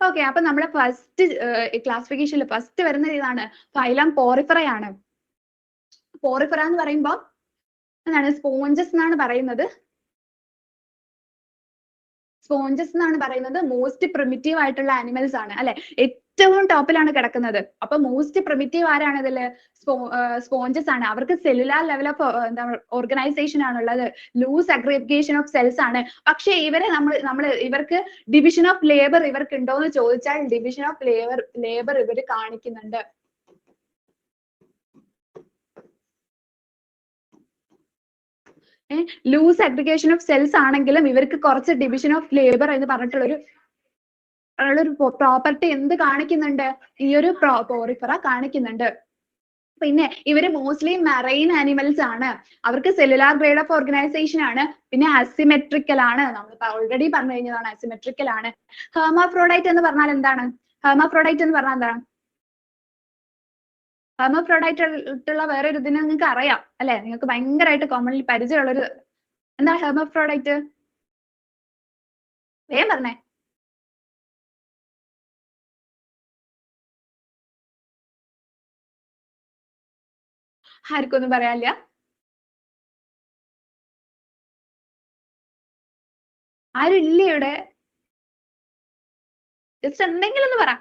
ഓക്കെ, അപ്പൊ നമ്മളെ ഫസ്റ്റ് ക്ലാസിഫിക്കേഷനിൽ ഫസ്റ്റ് വരുന്നത് ഇതാണ്, ഫൈലം പോറിഫെറ ആണ്. പോറിഫെറ എന്ന് പറയുമ്പോൾ എന്താണ്? സ്പോഞ്ചസ് എന്നാണ് പറയുന്നത്. സ്പോഞ്ചസ് എന്നാണ് പറയുന്നത്. മോസ്റ്റ് പ്രിമിറ്റീവ് ആയിട്ടുള്ള ആനിമൽസ് ആണ് അല്ലെ, ഏറ്റവും ടോപ്പിലാണ് കിടക്കുന്നത്. അപ്പൊ മോസ്റ്റ് പ്രിമിറ്റീവ് ആരാണ് ഇതില്? സ്പോഞ്ചസ് ആണ്. അവർക്ക് സെല്ലുലാർ ലെവൽ ഓഫ് എന്താ ഓർഗനൈസേഷൻ ആണുള്ളത്. ലൂസ് അഗ്രിഗേഷൻ ഓഫ് സെൽസ് ആണ്. പക്ഷെ ഇവരെ നമ്മൾ ഇവർക്ക് ഡിവിഷൻ ഓഫ് ലേബർ ഇവർക്ക് ഉണ്ടോ എന്ന് ചോദിച്ചാൽ ഡിവിഷൻ ഓഫ് ലേബർ ഇവർ കാണിക്കുന്നുണ്ട്. ലൂസ് അഗ്രിഗേഷൻ ഓഫ് സെൽസ് ആണെങ്കിലും ഇവർക്ക് കുറച്ച് ഡിവിഷൻ ഓഫ് ലേബർ എന്ന് പറഞ്ഞിട്ടുള്ളൊരു പ്രോപ്പർട്ടി എന്ത് കാണിക്കുന്നുണ്ട്? ഈ ഒരു പോറിഫെറ കാണിക്കുന്നുണ്ട്. പിന്നെ ഇവര് മോസ്റ്റ്ലി മറൈൻ ആനിമൽസ് ആണ്. അവർക്ക് സെല്ലുലാർ ഗ്രേഡ് ഓഫ് ഓർഗനൈസേഷൻ ആണ്. പിന്നെ അസിമെട്രിക്കൽ ആണ്. നമ്മൾ ഓൾറെഡി പറഞ്ഞു കഴിഞ്ഞതാണ്, അസിമെട്രിക്കൽ ആണ്. ഹെർമാഫ്രോഡൈറ്റ് എന്ന് പറഞ്ഞാൽ എന്താണ്? ഹെർമാഫ്രോഡൈറ്റ് എന്ന് പറഞ്ഞാൽ എന്താണ്? ഹെർമാഫ്രോഡൈറ്റ് ആയിട്ടുള്ള വേറെ ഒരു ഇതിനെ നിങ്ങൾക്ക് അറിയാം അല്ലെ, നിങ്ങൾക്ക് ഭയങ്കരമായിട്ട് കോമൺലി പരിചയമുള്ളൊരു എന്താ ഹെർമാഫ്രോഡൈറ്റ്? വേഗം പറഞ്ഞേ. ആർക്കൊന്നും പറയാനില്ല? ആരും ഇല്ലേ ഇവിടെ? ജസ്റ്റ് എന്തെങ്കിലും ഒന്ന് പറ.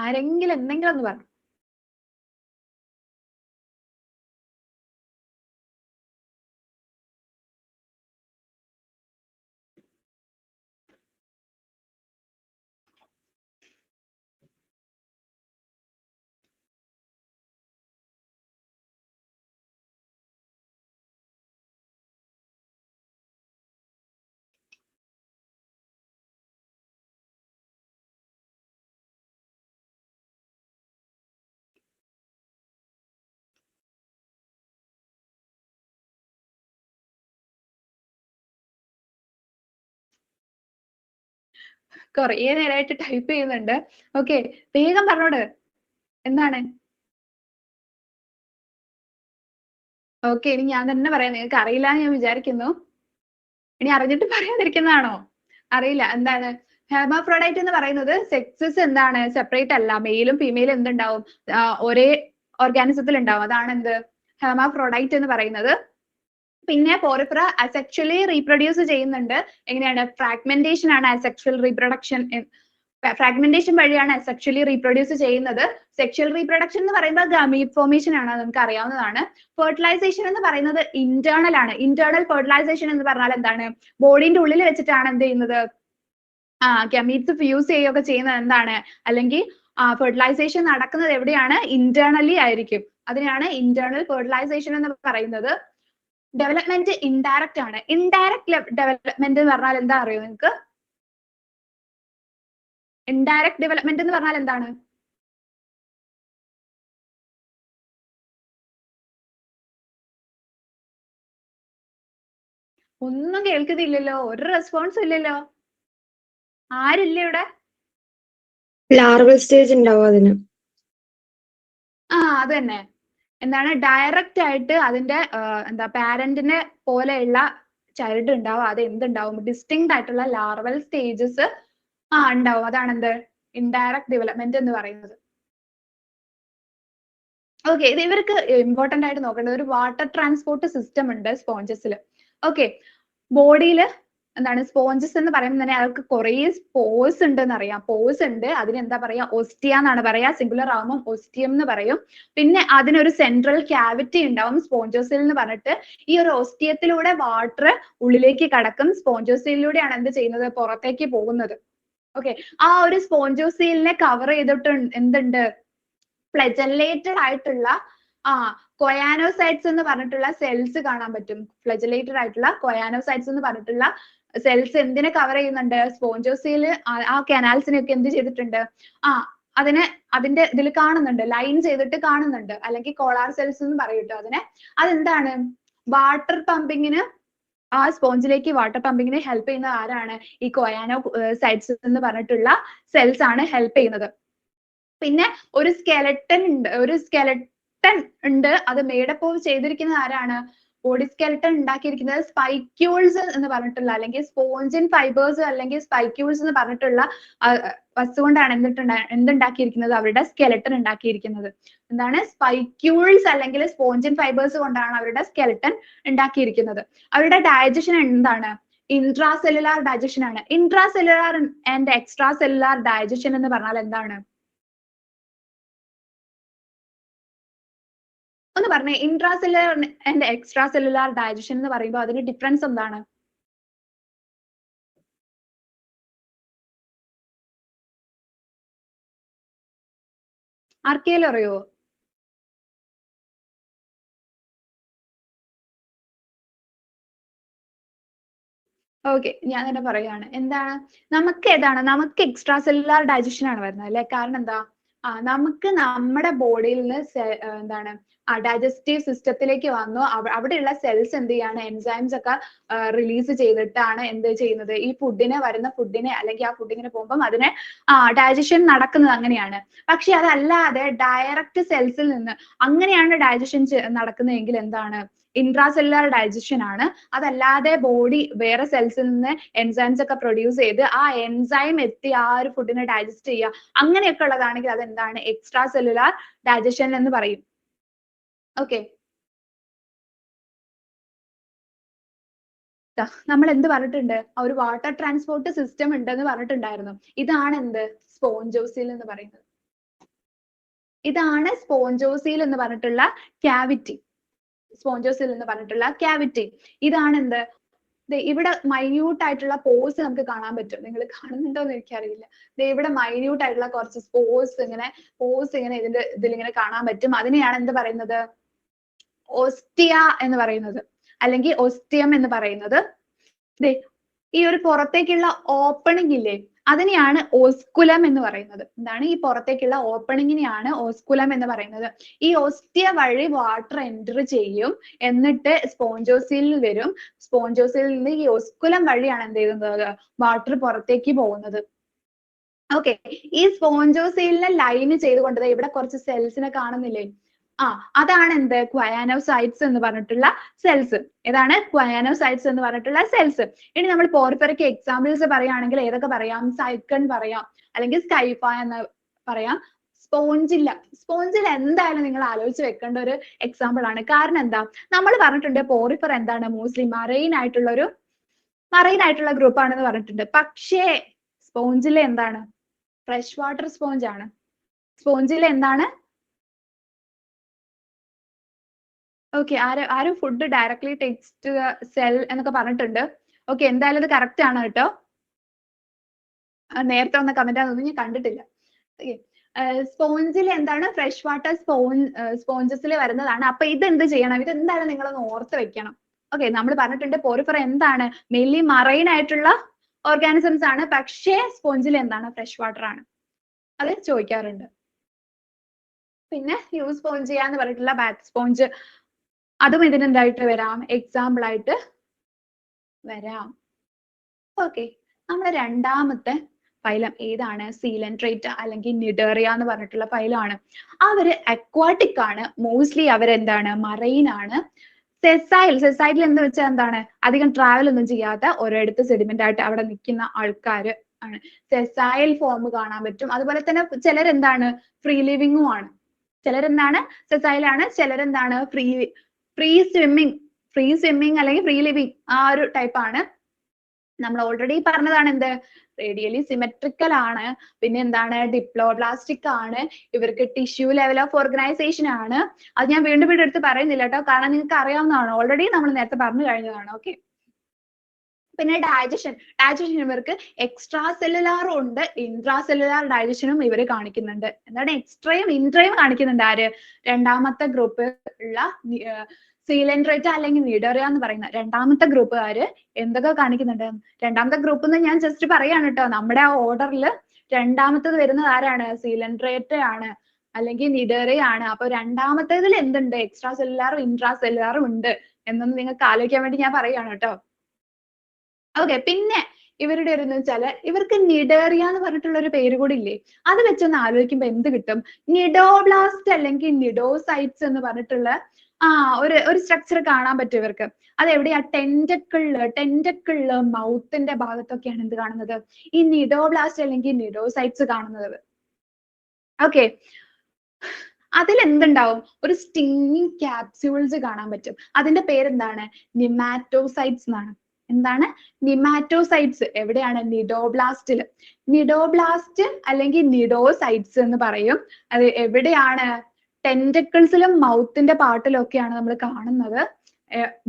ആരെങ്കിലും എന്തെങ്കിലും ഒന്ന് പറഞ്ഞു. കുറേ നേരമായിട്ട് ടൈപ്പ് ചെയ്യുന്നുണ്ട്. ഓക്കെ, വേഗം പറഞ്ഞോട്. എന്താണ്? ഓക്കെ, ഇനി ഞാൻ തന്നെ പറയാം. നിങ്ങൾക്ക് അറിയില്ല എന്ന് ഞാൻ വിചാരിക്കുന്നു. ഇനി അറിഞ്ഞിട്ട് പറയാതിരിക്കുന്നതാണോ? അറിയില്ല. എന്താണ്? ഹെർമാഫ്രോഡൈറ്റ് എന്ന് പറയുന്നത് സെക്സസ് എന്താണ്? സെപ്പറേറ്റ് അല്ല. മെയിലും ഫീമെയിലും എന്തുണ്ടാവും? ഒരേ ഓർഗാനിസത്തിൽ ഉണ്ടാവും. അതാണ് എന്ത്? ഹെർമാഫ്രോഡൈറ്റ് എന്ന് പറയുന്നത്. പിന്നെ പോറിഫെറ അസെക്ഷുവലി റീപ്രൊഡ്യൂസ് ചെയ്യുന്നുണ്ട്. എങ്ങനെയാണ്? ഫ്രാഗ്മെന്റേഷൻ ആണ് അസെക്ഷുവൽ റീപ്രൊഡക്ഷൻ. ഫ്രാഗ്മെന്റേഷൻ വഴിയാണ് അസെക്ഷുവലി റീപ്രൊഡ്യൂസ് ചെയ്യുന്നത്. സെക്ഷുവൽ റീപ്രൊഡക്ഷൻ എന്ന് പറയുമ്പോൾ ഗമീറ്റ് ഫോർമേഷൻ ആണ്, നമുക്ക് അറിയാവുന്നതാണ്. ഫെർട്ടിലൈസേഷൻ എന്ന് പറയുന്നത് ഇന്റേണൽ ആണ്. ഇന്റേണൽ ഫെർട്ടിലൈസേഷൻ എന്ന് പറഞ്ഞാൽ എന്താണ്? ബോഡിന്റെ ഉള്ളിൽ വെച്ചിട്ടാണ് എന്ത് ചെയ്യുന്നത്? ഗമീറ്റ്സ് ഫ്യൂസ് ചെയ്യുകയൊക്കെ ചെയ്യുന്നത് എന്താണ്? അല്ലെങ്കിൽ ഫെർട്ടിലൈസേഷൻ നടക്കുന്നത് എവിടെയാണ്? ഇന്റേണലി ആയിരിക്കും. അതിനെയാണ് ഇന്റേണൽ ഫെർട്ടിലൈസേഷൻ എന്ന് പറയുന്നത്. ഡെവലപ്മെന്റ് ഇൻഡയറക്റ്റ് ആണ്. ഇൻഡയറക്റ്റ് ഡെവലപ്മെന്റ് എന്ന് പറഞ്ഞാൽ എന്താ അറിയോ നിങ്ങൾക്ക്? ഇൻഡയറക്റ്റ് ഡെവലപ്മെന്റ് എന്ന് പറഞ്ഞാൽ എന്താണ്? ഒന്നും കേൾക്കുന്നില്ലല്ലോ, ഒരു റെസ്പോൺസും ഇല്ലല്ലോ. ആരില്ല ഇവിടെ? ലാർവൽ സ്റ്റേജ് ഉണ്ടാവും അതിന്. അത് തന്നെ. എന്താണ്? ഡയറക്റ്റ് ആയിട്ട് അതിന്റെ എന്താ പാരന്റിനെ പോലെയുള്ള ചൈൽഡ് ഉണ്ടാവും. അത് എന്തുണ്ടാവും? ഡിസ്റ്റിങ്ക്ട് ആയിട്ടുള്ള ലാർവൽ സ്റ്റേജസ് ഉണ്ടാവും. അതാണ് എന്ത്? ഇൻഡയറക്റ്റ് ഡെവലപ്മെന്റ് എന്ന് പറയുന്നത്. ഓക്കെ, ഇത് ഇവർക്ക് ഇമ്പോർട്ടന്റ് ആയിട്ട് നോക്കേണ്ടത് ഒരു വാട്ടർ ട്രാൻസ്പോർട്ട് സിസ്റ്റം ഉണ്ട് സ്പോഞ്ചസിൽ. ഓക്കെ, ബോഡിയിൽ എന്താണ്? സ്പോഞ്ചസ് എന്ന് പറയുമ്പോൾ തന്നെ അവർക്ക് കുറേ സ്പോർസ് ഉണ്ടെന്ന് അറിയാം. പോഴ്സ് ഉണ്ട്. അതിന് എന്താ പറയാ? ഓസ്റ്റിയ എന്നാണ് പറയാ. സിംഗുലർ ആവുമ്പോൾ ഓസ്റ്റിയം എന്ന് പറയും. പിന്നെ അതിനൊരു സെൻട്രൽ ക്യാവിറ്റി ഉണ്ടാവും സ്പോഞ്ചോസിൽ എന്ന് പറഞ്ഞിട്ട്. ഈ ഒരു ഓസ്റ്റിയത്തിലൂടെ വാട്ടർ ഉള്ളിലേക്ക് കടക്കും. സ്പോഞ്ചോസിലൂടെയാണ് എന്ത് ചെയ്യുന്നത്? പുറത്തേക്ക് പോകുന്നത്. ഓക്കെ, ആ ഒരു സ്പോഞ്ചോസീലിനെ കവർ ചെയ്തിട്ട് എന്തുണ്ട്? ഫ്ലെജല്ലേറ്റഡ് ആയിട്ടുള്ള കൊയാനോസൈറ്റ്സ് എന്ന് പറഞ്ഞിട്ടുള്ള സെൽസ് കാണാൻ പറ്റും. ഫ്ലെജല്ലേറ്റഡ് ആയിട്ടുള്ള കൊയാനോസൈറ്റ്സ് എന്ന് പറഞ്ഞിട്ടുള്ള സെൽസ് എന്തിനെ കവർ ചെയ്യുന്നുണ്ട്? സ്പോഞ്ചോസീൽ ആ കനാൽസിനെയൊക്കെ എന്ത് ചെയ്തിട്ടുണ്ട്? അതിനെ അതിന്റെ ഇതിൽ കാണുന്നുണ്ട്, ലൈൻ ചെയ്തിട്ട് കാണുന്നുണ്ട്. അല്ലെങ്കിൽ കോളാർ സെൽസ് എന്ന് പറയൂട്ടോ അതിനെ. അതെന്താണ്? വാട്ടർ പമ്പിങ്ങിന്, ആ സ്പോഞ്ചിലേക്ക് വാട്ടർ പമ്പിങ്ങിന് ഹെൽപ്പ് ചെയ്യുന്നത് ആരാണ്? ഈ കൊയാനോസൈറ്റ്സ് എന്ന് പറഞ്ഞിട്ടുള്ള സെൽസ് ആണ് ഹെൽപ്പ് ചെയ്യുന്നത്. പിന്നെ ഒരു സ്കെലട്ടൻ ഉണ്ട്. അത് മേഡപ്പ് ഓഫ് ചെയ്തിരിക്കുന്നത് ആരാണ്? ബോഡി സ്കെലട്ടൻ ഉണ്ടാക്കിയിരിക്കുന്നത് സ്പൈക്യൂൾസ് എന്ന് പറഞ്ഞിട്ടുള്ള, അല്ലെങ്കിൽ സ്പോഞ്ചിൻ ഫൈബേഴ്സ് അല്ലെങ്കിൽ സ്പൈക്യൂൾസ് എന്ന് പറഞ്ഞിട്ടുള്ള വസ്തു കൊണ്ടാണ് എന്തുണ്ടാക്കിയിരിക്കുന്നത്? അവരുടെ സ്കെലട്ടൻ ഉണ്ടാക്കിയിരിക്കുന്നത്. എന്താണ്? സ്പൈക്യൂൾസ് അല്ലെങ്കിൽ സ്പോഞ്ചിൻ ഫൈബേഴ്സ് കൊണ്ടാണ് അവരുടെ സ്കെലട്ടൻ ഉണ്ടാക്കിയിരിക്കുന്നത്. അവരുടെ ഡൈജഷൻ എന്താണ്? ഇൻട്രാസെല്ലുലാർ ഡൈജഷൻ ആണ്. Intracellular and extra cellular digestion എന്ന് പറഞ്ഞാൽ എന്താണ്? ഒന്ന് പറഞ്ഞേ. Intracellular and extra cellular digestion എന്ന് പറയുമ്പോൾ അതിന്റെ ഡിഫറൻസ് എന്താണ്? ആർക്കെങ്കിലും അറിയോ? ഓക്കെ, ഞാൻ തന്നെ പറയുകയാണ്. എന്താണ്? നമുക്ക് ഏതാണ്? നമുക്ക് എക്സ്ട്രാ സെല്ലുലാർ ഡൈജഷൻ ആണ് വരുന്നത് അല്ലെ? കാരണം എന്താ? നമുക്ക് നമ്മുടെ ബോഡിയിൽ നിന്ന് എന്താണ് ഡൈജസ്റ്റീവ് സിസ്റ്റത്തിലേക്ക് വന്നു. അവിടെയുള്ള സെൽസ് എന്ത് ചെയ്യാണ്? എൻസൈംസ് ഒക്കെ റിലീസ് ചെയ്തിട്ടാണ് എന്ത് ചെയ്യുന്നത്? ഈ വരുന്ന ഫുഡിനെ അല്ലെങ്കിൽ ആ ഫുഡിങ്ങനെ പോകുമ്പോൾ അതിനെ ഡൈജഷൻ നടക്കുന്നത് അങ്ങനെയാണ്. പക്ഷെ അതല്ലാതെ ഡയറക്റ്റ് സെൽസിൽ നിന്ന് അങ്ങനെയാണ് ഡൈജഷൻ നടക്കുന്നതെങ്കിൽ എന്താണ്? ഇൻട്രാസെല്ലുലാർ ഡൈജഷൻ ആണ്. അതല്ലാതെ ബോഡി വേറെ സെൽസിൽ നിന്ന് എൻസൈംസ് ഒക്കെ പ്രൊഡ്യൂസ് ചെയ്ത് ആ എൻസൈം എത്തി ആ ഒരു ഫുഡിനെ ഡൈജസ്റ്റ് ചെയ്യുക, അങ്ങനെയൊക്കെ ഉള്ളതാണെങ്കിൽ അതെന്താണ്? എക്സ്ട്രാ സെല്ലുലാർ ഡൈജഷൻ എന്ന് പറയും. ഓക്കെ, നമ്മൾ എന്ത് പറഞ്ഞിട്ടുണ്ട്? ഒരു വാട്ടർ ട്രാൻസ്പോർട്ട് സിസ്റ്റം ഉണ്ടെന്ന് പറഞ്ഞിട്ടുണ്ടായിരുന്നു. ഇതാണ് എന്ത്? സ്പോഞ്ചോസിൽ എന്ന് പറയുന്നത്. ഇതാണ് സ്പോഞ്ചോസീൽ എന്ന് പറഞ്ഞിട്ടുള്ള ക്യാവിറ്റി. സ്പോഞ്ചോസീൽ എന്ന് പറഞ്ഞിട്ടുള്ള ക്യാവിറ്റി. ഇതാണ് എന്ത്? ഇവിടെ മൈന്യൂട്ട് ആയിട്ടുള്ള പോഴ്സ് നമുക്ക് കാണാൻ പറ്റും. നിങ്ങൾ കാണുന്നുണ്ടോ എന്ന് എനിക്കറിയില്ല. ഇവിടെ മൈന്യൂട്ട് ആയിട്ടുള്ള കുറച്ച് പോഴ്സ് ഇങ്ങനെ ഇതിലിങ്ങനെ കാണാൻ പറ്റും. അതിനെയാണ് എന്ത് പറയുന്നത്? ഓസ്റ്റിയ എന്ന് പറയുന്നത്, അല്ലെങ്കിൽ ഓസ്റ്റിയം എന്ന് പറയുന്നത്. ഈ ഒരു പുറത്തേക്കുള്ള ഓപ്പണിംഗ് ഇല്ലേ, അതിനെയാണ് ഓസ്കുലം എന്ന് പറയുന്നത്. എന്താണ്? ഈ പുറത്തേക്കുള്ള ഓപ്പണിങ്ങിനെയാണ് ഓസ്കുലം എന്ന് പറയുന്നത്. ഈ ഓസ്റ്റിയ വഴി വാട്ടർ എൻ്റർ ചെയ്യും, എന്നിട്ട് സ്പോഞ്ചോസീലിൽ വരും. സ്പോഞ്ചോസീലിൽ നിന്ന് ഈ ഓസ്കുലം വഴിയാണ് എന്ത് ചെയ്യുന്നത്? വാട്ടർ പുറത്തേക്ക് പോകുന്നത്. ഓക്കെ, ഈ സ്പോഞ്ചോസീലിനെ ലൈൻ ചെയ്തുകൊണ്ട് ഇവിടെ കുറച്ച് സെൽസിനെ കാണുന്നില്ലേ? അതാണ് എന്ത്? ക്വയാനോസൈറ്റ്സ് എന്ന് പറഞ്ഞിട്ടുള്ള സെൽസ്. ഏതാണ്? ക്വയാനോസൈറ്റ്സ് എന്ന് പറഞ്ഞിട്ടുള്ള സെൽസ്. ഇനി നമ്മൾ പോറിഫെറിക്ക് എക്സാമ്പിൾസ് പറയുകയാണെങ്കിൽ ഏതൊക്കെ പറയാം? സൈക്കൺ പറയാം, അല്ലെങ്കിൽ സ്കൈഫ എന്ന് പറയാം. സ്പോഞ്ചില്ല. സ്പോഞ്ചില്ല എന്തായാലും നിങ്ങൾ ആലോചിച്ച് വെക്കേണ്ട ഒരു എക്സാമ്പിൾ ആണ്. കാരണം എന്താ? നമ്മൾ പറഞ്ഞിട്ടുണ്ട് പോറിഫെർ എന്താണ്? മോസ്റ്റ്ലി മറൈൻ ആയിട്ടുള്ള ഗ്രൂപ്പ് ആണെന്ന് പറഞ്ഞിട്ടുണ്ട്. പക്ഷേ സ്പോഞ്ചിലെ എന്താണ്? ഫ്രഷ് വാട്ടർ സ്പോഞ്ച് ആണ്. സ്പോഞ്ചിലെ എന്താണ്? ഓക്കെ, ആരും food directly takes to cell എന്നൊക്കെ പറഞ്ഞിട്ടുണ്ട്. ഓക്കെ, എന്തായാലും ഇത് കറക്റ്റ് ആണ് കേട്ടോ. നേരത്തെ വന്ന കമന്റ് ആണെന്നൊന്നും ഞാൻ കണ്ടിട്ടില്ല. സ്പോഞ്ചിൽ എന്താണ്? ഫ്രഷ് വാട്ടർ സ്പോഞ്ചസിൽ വരുന്നതാണ്. അപ്പൊ ഇത് എന്ത് ചെയ്യണം? ഇത് എന്തായാലും നിങ്ങളൊന്ന് ഓർത്ത് വെക്കണം. ഓക്കെ, നമ്മൾ പറഞ്ഞിട്ടുണ്ട് പോറിഫെർ എന്താണ്? മെയിൻലി മറൈൻ ആയിട്ടുള്ള ഓർഗാനിസംസ് ആണ്. പക്ഷേ സ്പോഞ്ചിൽ എന്താണ്? ഫ്രഷ് വാട്ടർ ആണ്. അത് ചോദിക്കാറുണ്ട്. പിന്നെ യൂസ്പോഞ്ചിയ എന്ന് പറഞ്ഞിട്ടുള്ള ബാറ്റ് സ്പോഞ്ച്, അതും ഇതിനെന്തായിട്ട് വരാം? എക്സാമ്പിൾ ആയിട്ട് വരാം. ഓക്കെ, നമ്മുടെ രണ്ടാമത്തെ ഫൈലം ഏതാണ്? സീലൻട്രേറ്റ അല്ലെങ്കിൽ നിഡേറിയ എന്ന് പറഞ്ഞിട്ടുള്ള ഫൈലമാണ്. അവര് അക്വാട്ടിക് ആണ്. മോസ്റ്റ്ലി അവരെന്താണ്? മറൈൻ ആണ്. സെസൈൽ എന്ന് വെച്ചാൽ എന്താണ്? അധികം ട്രാവൽ ഒന്നും ചെയ്യാത്ത ഒരിടത്ത് സെഡിമെന്റ് ആയിട്ട് അവിടെ നിൽക്കുന്ന ആൾക്കാര് ആണ്. സെസൈൽ ഫോം കാണാൻ പറ്റും. അതുപോലെ തന്നെ ചിലരെന്താണ്? ഫ്രീ ലിവിങ്ങും ആണ്. ചിലരെന്താണ്? സെസൈൽ ആണ്. ചിലരെന്താണ്? ഫ്രീ സ്വിമ്മിങ് അല്ലെങ്കിൽ ഫ്രീ ലിവിങ്, ആ ഒരു ടൈപ്പ് ആണ്. നമ്മൾ ഓൾറെഡി പറഞ്ഞതാണ് എന്ത്? റേഡിയലി സിമെട്രിക്കൽ ആണ്. പിന്നെ എന്താണ്? ഡിപ്ലോബ്ലാസ്റ്റിക് ആണ്. ഇവർക്ക് ടിഷ്യൂ ലെവൽ ഓഫ് ഓർഗനൈസേഷൻ ആണ്. അത് ഞാൻ വീണ്ടും എടുത്ത് പറയുന്നില്ല കേട്ടോ, കാരണം നിങ്ങൾക്ക് അറിയാവുന്നതാണ്. ഓൾറെഡി നമ്മൾ നേരത്തെ പറഞ്ഞു കഴിഞ്ഞതാണ്. ഓക്കെ, പിന്നെ ഡൈജഷൻ ഇവർക്ക് എക്സ്ട്രാ സെല്ലുലാറും ഉണ്ട്, ഇൻട്രാ സെല്ലുലാർ ഡൈജഷനും ഇവർ കാണിക്കുന്നുണ്ട്. എന്താണ്? എക്സ്ട്രയും ഇൻട്രയും കാണിക്കുന്നുണ്ട്. ആര്? രണ്ടാമത്തെ ഗ്രൂപ്പ് ഉള്ള സീലൻട്രേറ്റ അല്ലെങ്കിൽ നിഡേറിയ എന്ന് പറയുന്ന രണ്ടാമത്തെ ഗ്രൂപ്പുകാര് എന്തൊക്കെ കാണിക്കുന്നുണ്ട്? രണ്ടാമത്തെ ഗ്രൂപ്പ് എന്ന് ഞാൻ ജസ്റ്റ് പറയാണ് കേട്ടോ. നമ്മുടെ ആ ഓർഡറിൽ രണ്ടാമത്തത് വരുന്നത് ആരാണ്? സീലൻട്രേറ്റ ആണ് അല്ലെങ്കിൽ നിഡേറിയ ആണ്. അപ്പൊ രണ്ടാമത്തേതിൽ എന്തുണ്ട്? എക്സ്ട്രാ സെല്ലുലാറും ഇൻട്രാ സെല്ലുലാറും ഉണ്ട് എന്നൊന്ന് നിങ്ങൾക്ക് ആലോചിക്കാൻ വേണ്ടി ഞാൻ പറയാണ് കേട്ടോ. ഓക്കെ, പിന്നെ ഇവരുടെ ഒരു വെച്ചാല് ഇവർക്ക് നിഡേറിയ എന്ന് പറഞ്ഞിട്ടുള്ള ഒരു പേര് കൂടി ഇല്ലേ? അത് വെച്ചൊന്ന് ആലോചിക്കുമ്പോ എന്ത് കിട്ടും? നിഡോബ്ലാസ്റ്റ് അല്ലെങ്കിൽ നിഡോസൈറ്റ്സ് എന്ന് പറഞ്ഞിട്ടുള്ള ഒരു സ്ട്രക്ചർ കാണാൻ പറ്റും ഇവർക്ക്. അത് എവിടെയാ? ടെന്റക്കിളില് മൗത്തിന്റെ ഭാഗത്തൊക്കെയാണ് എന്ത് കാണുന്നത്? ഈ നിഡോബ്ലാസ്റ്റ് അല്ലെങ്കിൽ നിഡോസൈറ്റ്സ് കാണുന്നത്. ഓക്കെ, അതിൽ എന്തുണ്ടാവും? ഒരു സ്റ്റിങ്ങിങ് ക്യാപ്സ്യൂൾസ് കാണാൻ പറ്റും. അതിന്റെ പേരെന്താണ്? നിമാറ്റോസൈറ്റ്സ് എന്നാണ്. എന്താണ്? നിമാറ്റോസൈറ്റ്സ്. എവിടെയാണ്? നിഡോബ്ലാസ്റ്റിൽ. നിഡോബ്ലാസ്റ്റ് അല്ലെങ്കിൽ നിഡോസൈറ്റ്സ് എന്ന് പറയും. അത് എവിടെയാണ്? ടെന്റക്കിൾസിലും മൗത്തിന്റെ പാർട്ടിലും ഒക്കെയാണ് നമ്മൾ കാണുന്നത്.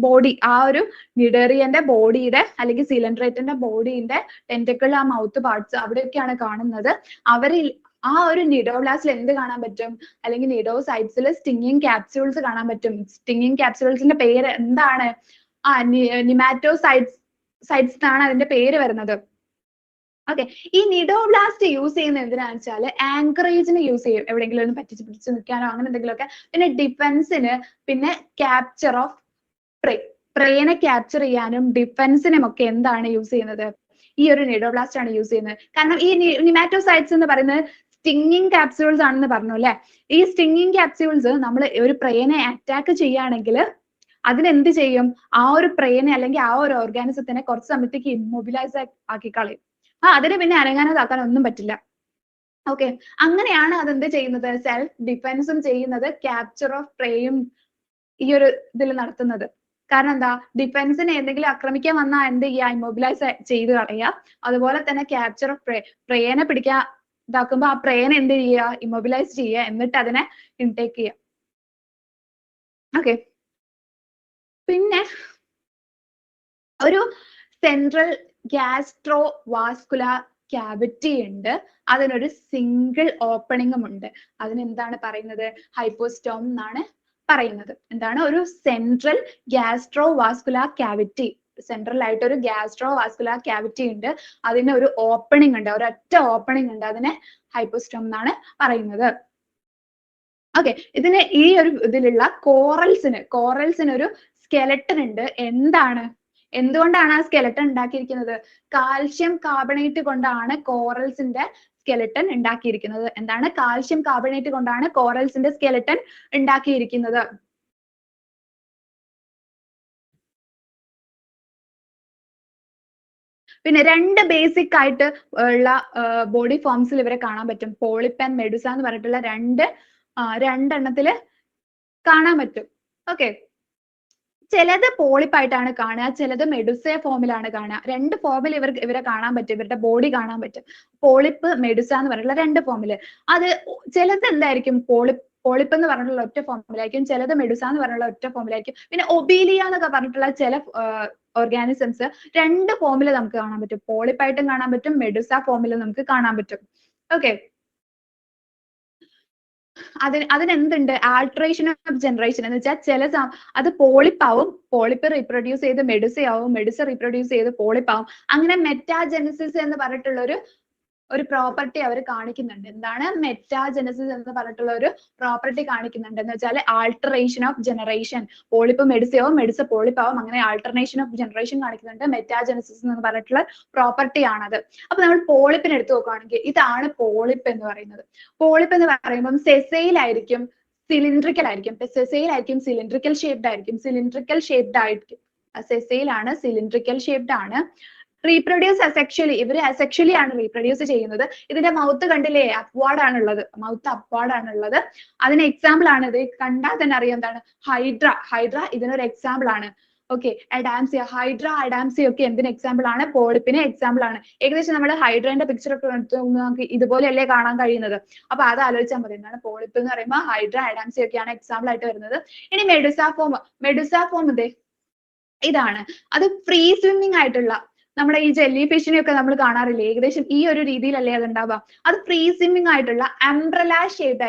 ബോഡി, ആ ഒരു നിഡേറിയന്റെ ബോഡിയുടെ അല്ലെങ്കിൽ സിലൻഡ്രേറ്റന്റെ ബോഡിന്റെ ടെന്റക്കിൾ, ആ മൗത്ത് പാർട്സ് അവിടെയൊക്കെയാണ് കാണുന്നത്. അവരിൽ ആ ഒരു നിഡോബ്ലാസ്റ്റിൽ എന്ത് കാണാൻ പറ്റും? അല്ലെങ്കിൽ നിഡോസൈറ്റ്സിൽ സ്റ്റിങ്ങിങ് ക്യാപ്സ്യൂൾസ് കാണാൻ പറ്റും. സ്റ്റിങ്ങിങ് ക്യാപ്സ്യൂൾസിന്റെ പേര് എന്താണ്? നിമാറ്റോസൈറ്റ്സ് എന്നാണ് അതിന്റെ പേര് വരുന്നത്. ഓക്കെ, ഈ നിഡോബ്ലാസ്റ്റ് യൂസ് ചെയ്യുന്നത് എന്തിനാന്ന് വെച്ചാല് ആങ്കറേജിന് യൂസ് ചെയ്യും. എവിടെയെങ്കിലും ഒന്ന് പറ്റിച്ച് പിടിച്ച് നിൽക്കാനോ അങ്ങനെ എന്തെങ്കിലുമൊക്കെ. പിന്നെ ഡിഫെൻസിന്, പിന്നെ ക്യാപ്ചർ ഓഫ് പ്രേനെ ക്യാപ്ചർ ചെയ്യാനും ഡിഫെൻസിനും ഒക്കെ എന്താണ് യൂസ് ചെയ്യുന്നത്? ഈ ഒരു നിഡോബ്ലാസ്റ്റ് ആണ് യൂസ് ചെയ്യുന്നത്. കാരണം ഈ നിമാറ്റോസൈറ്റ്സ് എന്ന് പറയുന്നത് സ്റ്റിങ്ങിങ് ക്യാപ്സ്യൂൾസ് ആണെന്ന് പറഞ്ഞു അല്ലെ? ഈ സ്റ്റിങ്ങിങ് ക്യാപ്സ്യൂൾസ് നമ്മൾ ഒരു പ്രേനെ അറ്റാക്ക് ചെയ്യുകയാണെങ്കിൽ അതിനെന്ത് ചെയ്യും? ആ ഒരു പ്രേനെ അല്ലെങ്കിൽ ആ ഒരു ഓർഗാനിസത്തിനെ കുറച്ച് സമയത്തേക്ക് ഇമ്മൊബിലൈസ് ആക്കി കളയും. അതിന് പിന്നെ അനങ്ങാനോ താക്കാനോ ഒന്നും പറ്റില്ല. ഓക്കെ, അങ്ങനെയാണ് അതെന്ത് ചെയ്യുന്നത്? സെൽഫ് ഡിഫെൻസും ചെയ്യുന്നത്, ക്യാപ്ചർ ഓഫ് പ്രേയും ഈ ഒരു ഇതിൽ നടത്തുന്നത്. കാരണം എന്താ? ഡിഫെൻസിനെ എന്തെങ്കിലും ആക്രമിക്കാൻ വന്നാൽ എന്ത് ചെയ്യുക? ഇമ്മൊബിലൈസ് ചെയ്ത് കളയുക. അതുപോലെ തന്നെ ക്യാപ്ചർ ഓഫ് പ്രേനെ പിടിക്കുക ഇതാക്കുമ്പോ ആ പ്രേനെ എന്ത് ചെയ്യുക, ഇമ്മൊബിലൈസ് ചെയ്യുക, എന്നിട്ട് അതിനെ ഇൻടേക്ക് ചെയ്യുക. ഓക്കെ, പിന്നെ ഒരു സെൻട്രൽ ഗ്യാസ്ട്രോ വാസ്കുലാർ ക്യാവിറ്റി ഉണ്ട്, അതിനൊരു സിംഗിൾ ഓപ്പണിംഗും ഉണ്ട്. അതിനെന്താണ് പറയുന്നത്, ഹൈപ്പോസ്റ്റോം എന്നാണ് പറയുന്നത്. എന്താണ്, ഒരു central gastro vascular cavity, central ആയിട്ട് ഒരു ഗ്യാസ്ട്രോ വാസ്കുലാർ ക്യാവിറ്റി ഉണ്ട്, അതിന് ഒരു ഓപ്പണിംഗ് ഉണ്ട്, ഒരൊറ്റ ഓപ്പണിംഗ് ഉണ്ട്, അതിനെ ഹൈപ്പോസ്റ്റോം എന്നാണ് പറയുന്നത്. ഓക്കെ, ഇതിന് ഈ ഒരു ഇതിലുള്ള കോറൽസിന് ഒരു സ്കെലട്ടൺ ഉണ്ട്. എന്തുകൊണ്ടാണ് ആ സ്കെലട്ടൺ ഉണ്ടാക്കിയിരിക്കുന്നത്? കാൽഷ്യം കാർബണേറ്റ് കൊണ്ടാണ് കോറൽസിന്റെ സ്കെലട്ടൺ ഉണ്ടാക്കിയിരിക്കുന്നത്. എന്താണ്, കാൽഷ്യം കാർബണേറ്റ് കൊണ്ടാണ് കോറൽസിന്റെ സ്കെലട്ടൺ ഉണ്ടാക്കിയിരിക്കുന്നത്. പിന്നെ രണ്ട് ബേസിക് ആയിട്ട് ഉള്ള ബോഡി ഫോംസിൽ ഇവരെ കാണാൻ പറ്റും. പോളിപ്പ് ആൻഡ് മെഡുസ എന്ന് പറഞ്ഞിട്ടുള്ള രണ്ടെണ്ണത്തില് കാണാൻ പറ്റും. ഓക്കെ, ചിലത് പോളിപ്പായിട്ടാണ് കാണുക, ചിലത് മെഡുസ ഫോമിലാണ് കാണുക. രണ്ട് ഫോമിൽ ഇവരെ കാണാൻ പറ്റും, ഇവരുടെ ബോഡി കാണാൻ പറ്റും. പോളിപ്പ്, മെഡുസ എന്ന് പറഞ്ഞിട്ടുള്ള രണ്ട് ഫോമില്. അത് ചിലത് എന്തായിരിക്കും, പോളിപ്പ് എന്ന് പറഞ്ഞിട്ടുള്ള ഒറ്റ ഫോമിലായിരിക്കും, ചിലത് മെഡുസ എന്ന് പറഞ്ഞിട്ടുള്ള ഒറ്റ ഫോമിലായിരിക്കും. പിന്നെ ഒബീലിയ എന്നൊക്കെ പറഞ്ഞിട്ടുള്ള ചില ഓർഗാനിസംസ് രണ്ട് ഫോമിൽ നമുക്ക് കാണാൻ പറ്റും. പോളിപ്പായിട്ടും കാണാൻ പറ്റും, മെഡുസ ഫോമിൽ നമുക്ക് കാണാൻ പറ്റും. ഓക്കെ, അതിനെന്തുണ്ട്, ആൾട്ടറേഷൻ ഓഫ് ജനറേഷൻ എന്ന് വെച്ചാൽ അത് പോളിപ്പാവും, പോളിപ്പ് റീപ്രൊഡ്യൂസ് ചെയ്ത് മെഡുസയാവും, മെഡുസ റീപ്രൊഡ്യൂസ് ചെയ്ത് പോളിപ്പാവും. അങ്ങനെ മെറ്റാജെനസിസ് എന്ന് പറഞ്ഞിട്ടുള്ള ഒരു പ്രോപ്പർട്ടി അവർ കാണിക്കുന്നുണ്ട്. എന്താണ് മെറ്റാജെനസിസ് എന്ന് പറഞ്ഞിട്ടുള്ള ഒരു പ്രോപ്പർട്ടി കാണിക്കുന്നുണ്ട് എന്ന് വെച്ചാൽ ആൾട്ടറേഷൻ ഓഫ് ജനറേഷൻ, പോളിപ്പ് മെഡുസയാവും, മെഡുസ പോളിപ്പാവും, അങ്ങനെ ആൾട്ടർനേഷൻ ഓഫ് ജനറേഷൻ കാണിക്കുന്നുണ്ട്. മെറ്റാജെനസിസ് എന്ന് പറഞ്ഞിട്ടുള്ള പ്രോപ്പർട്ടി ആണത്. അപ്പൊ നമ്മൾ പോളിപ്പിനെ എടുത്തു നോക്കുകയാണെങ്കിൽ ഇതാണ് പോളിപ്പ് എന്ന് പറയുന്നത്. പോളിപ്പ് എന്ന് പറയുമ്പോൾ സെസൈൽ ആയിരിക്കും, സിലിണ്ട്രിക്കൽ ആയിരിക്കും. സെസൈൽ ആയിരിക്കും, സിലിണ്ട്രിക്കൽ ഷേപ്ഡ് ആയിരിക്കും, സെസൈൽ ആണ്, സിലിണ്ട്രിക്കൽ ഷേപ്ഡ് ആണ്. റീപ്രൊഡ്യൂസ് അസെക്ഷലി, ഇവര് അസെക്ഷലി ആണ് റീപ്രൊഡ്യൂസ് ചെയ്യുന്നത്. ഇതിന്റെ മൗത്ത് കണ്ടില്ലേ, അപ്വാർഡ് ആണുള്ളത്, മൗത്ത് അപ്വാർഡ് ആണുള്ളത്. അതിന് എക്സാമ്പിൾ ആണ് ഇത്, കണ്ടാൽ തന്നെ അറിയാം എന്താണ്, ഹൈഡ്ര ഇതിനൊരു എക്സാമ്പിൾ ആണ്. ഓക്കെ, അഡാംസിയ, ഹൈഡ്ര അഡാംസിയ ഒക്കെ എന്തിന് എക്സാമ്പിൾ ആണ്, പോളിപ്പിന് എക്സാമ്പിൾ ആണ്. ഏകദേശം നമ്മൾ ഹൈഡ്രന്റെ പിക്ചർ ഒക്കെ എടുത്ത് നമുക്ക് ഇതുപോലെയല്ലേ കാണാൻ കഴിയുന്നത്. അപ്പൊ അത് ആലോചിച്ചാൽ മതി. എന്താണ് പോളിപ്പ് എന്ന് പറയുമ്പോൾ ഹൈഡ്ര അഡാംസിയ ഒക്കെയാണ് എക്സാമ്പിൾ ആയിട്ട് വരുന്നത്. ഇനി മെഡുസ ഫോം ഇതാണ്, അത് ഫ്രീ സ്വിമ്മിങ് ആയിട്ടുള്ള, നമ്മുടെ ഈ ജെല്ലി ഫിഷിനെ ഒക്കെ നമ്മൾ കാണാറില്ലേ, ഏകദേശം ഈ ഒരു രീതിയിലല്ലേ അത് ഉണ്ടാവുക. അത് ഫ്രീ സ്വിമ്മിങ് ആയിട്ടുള്ള അംബ്രല ഷേപ്ഡ്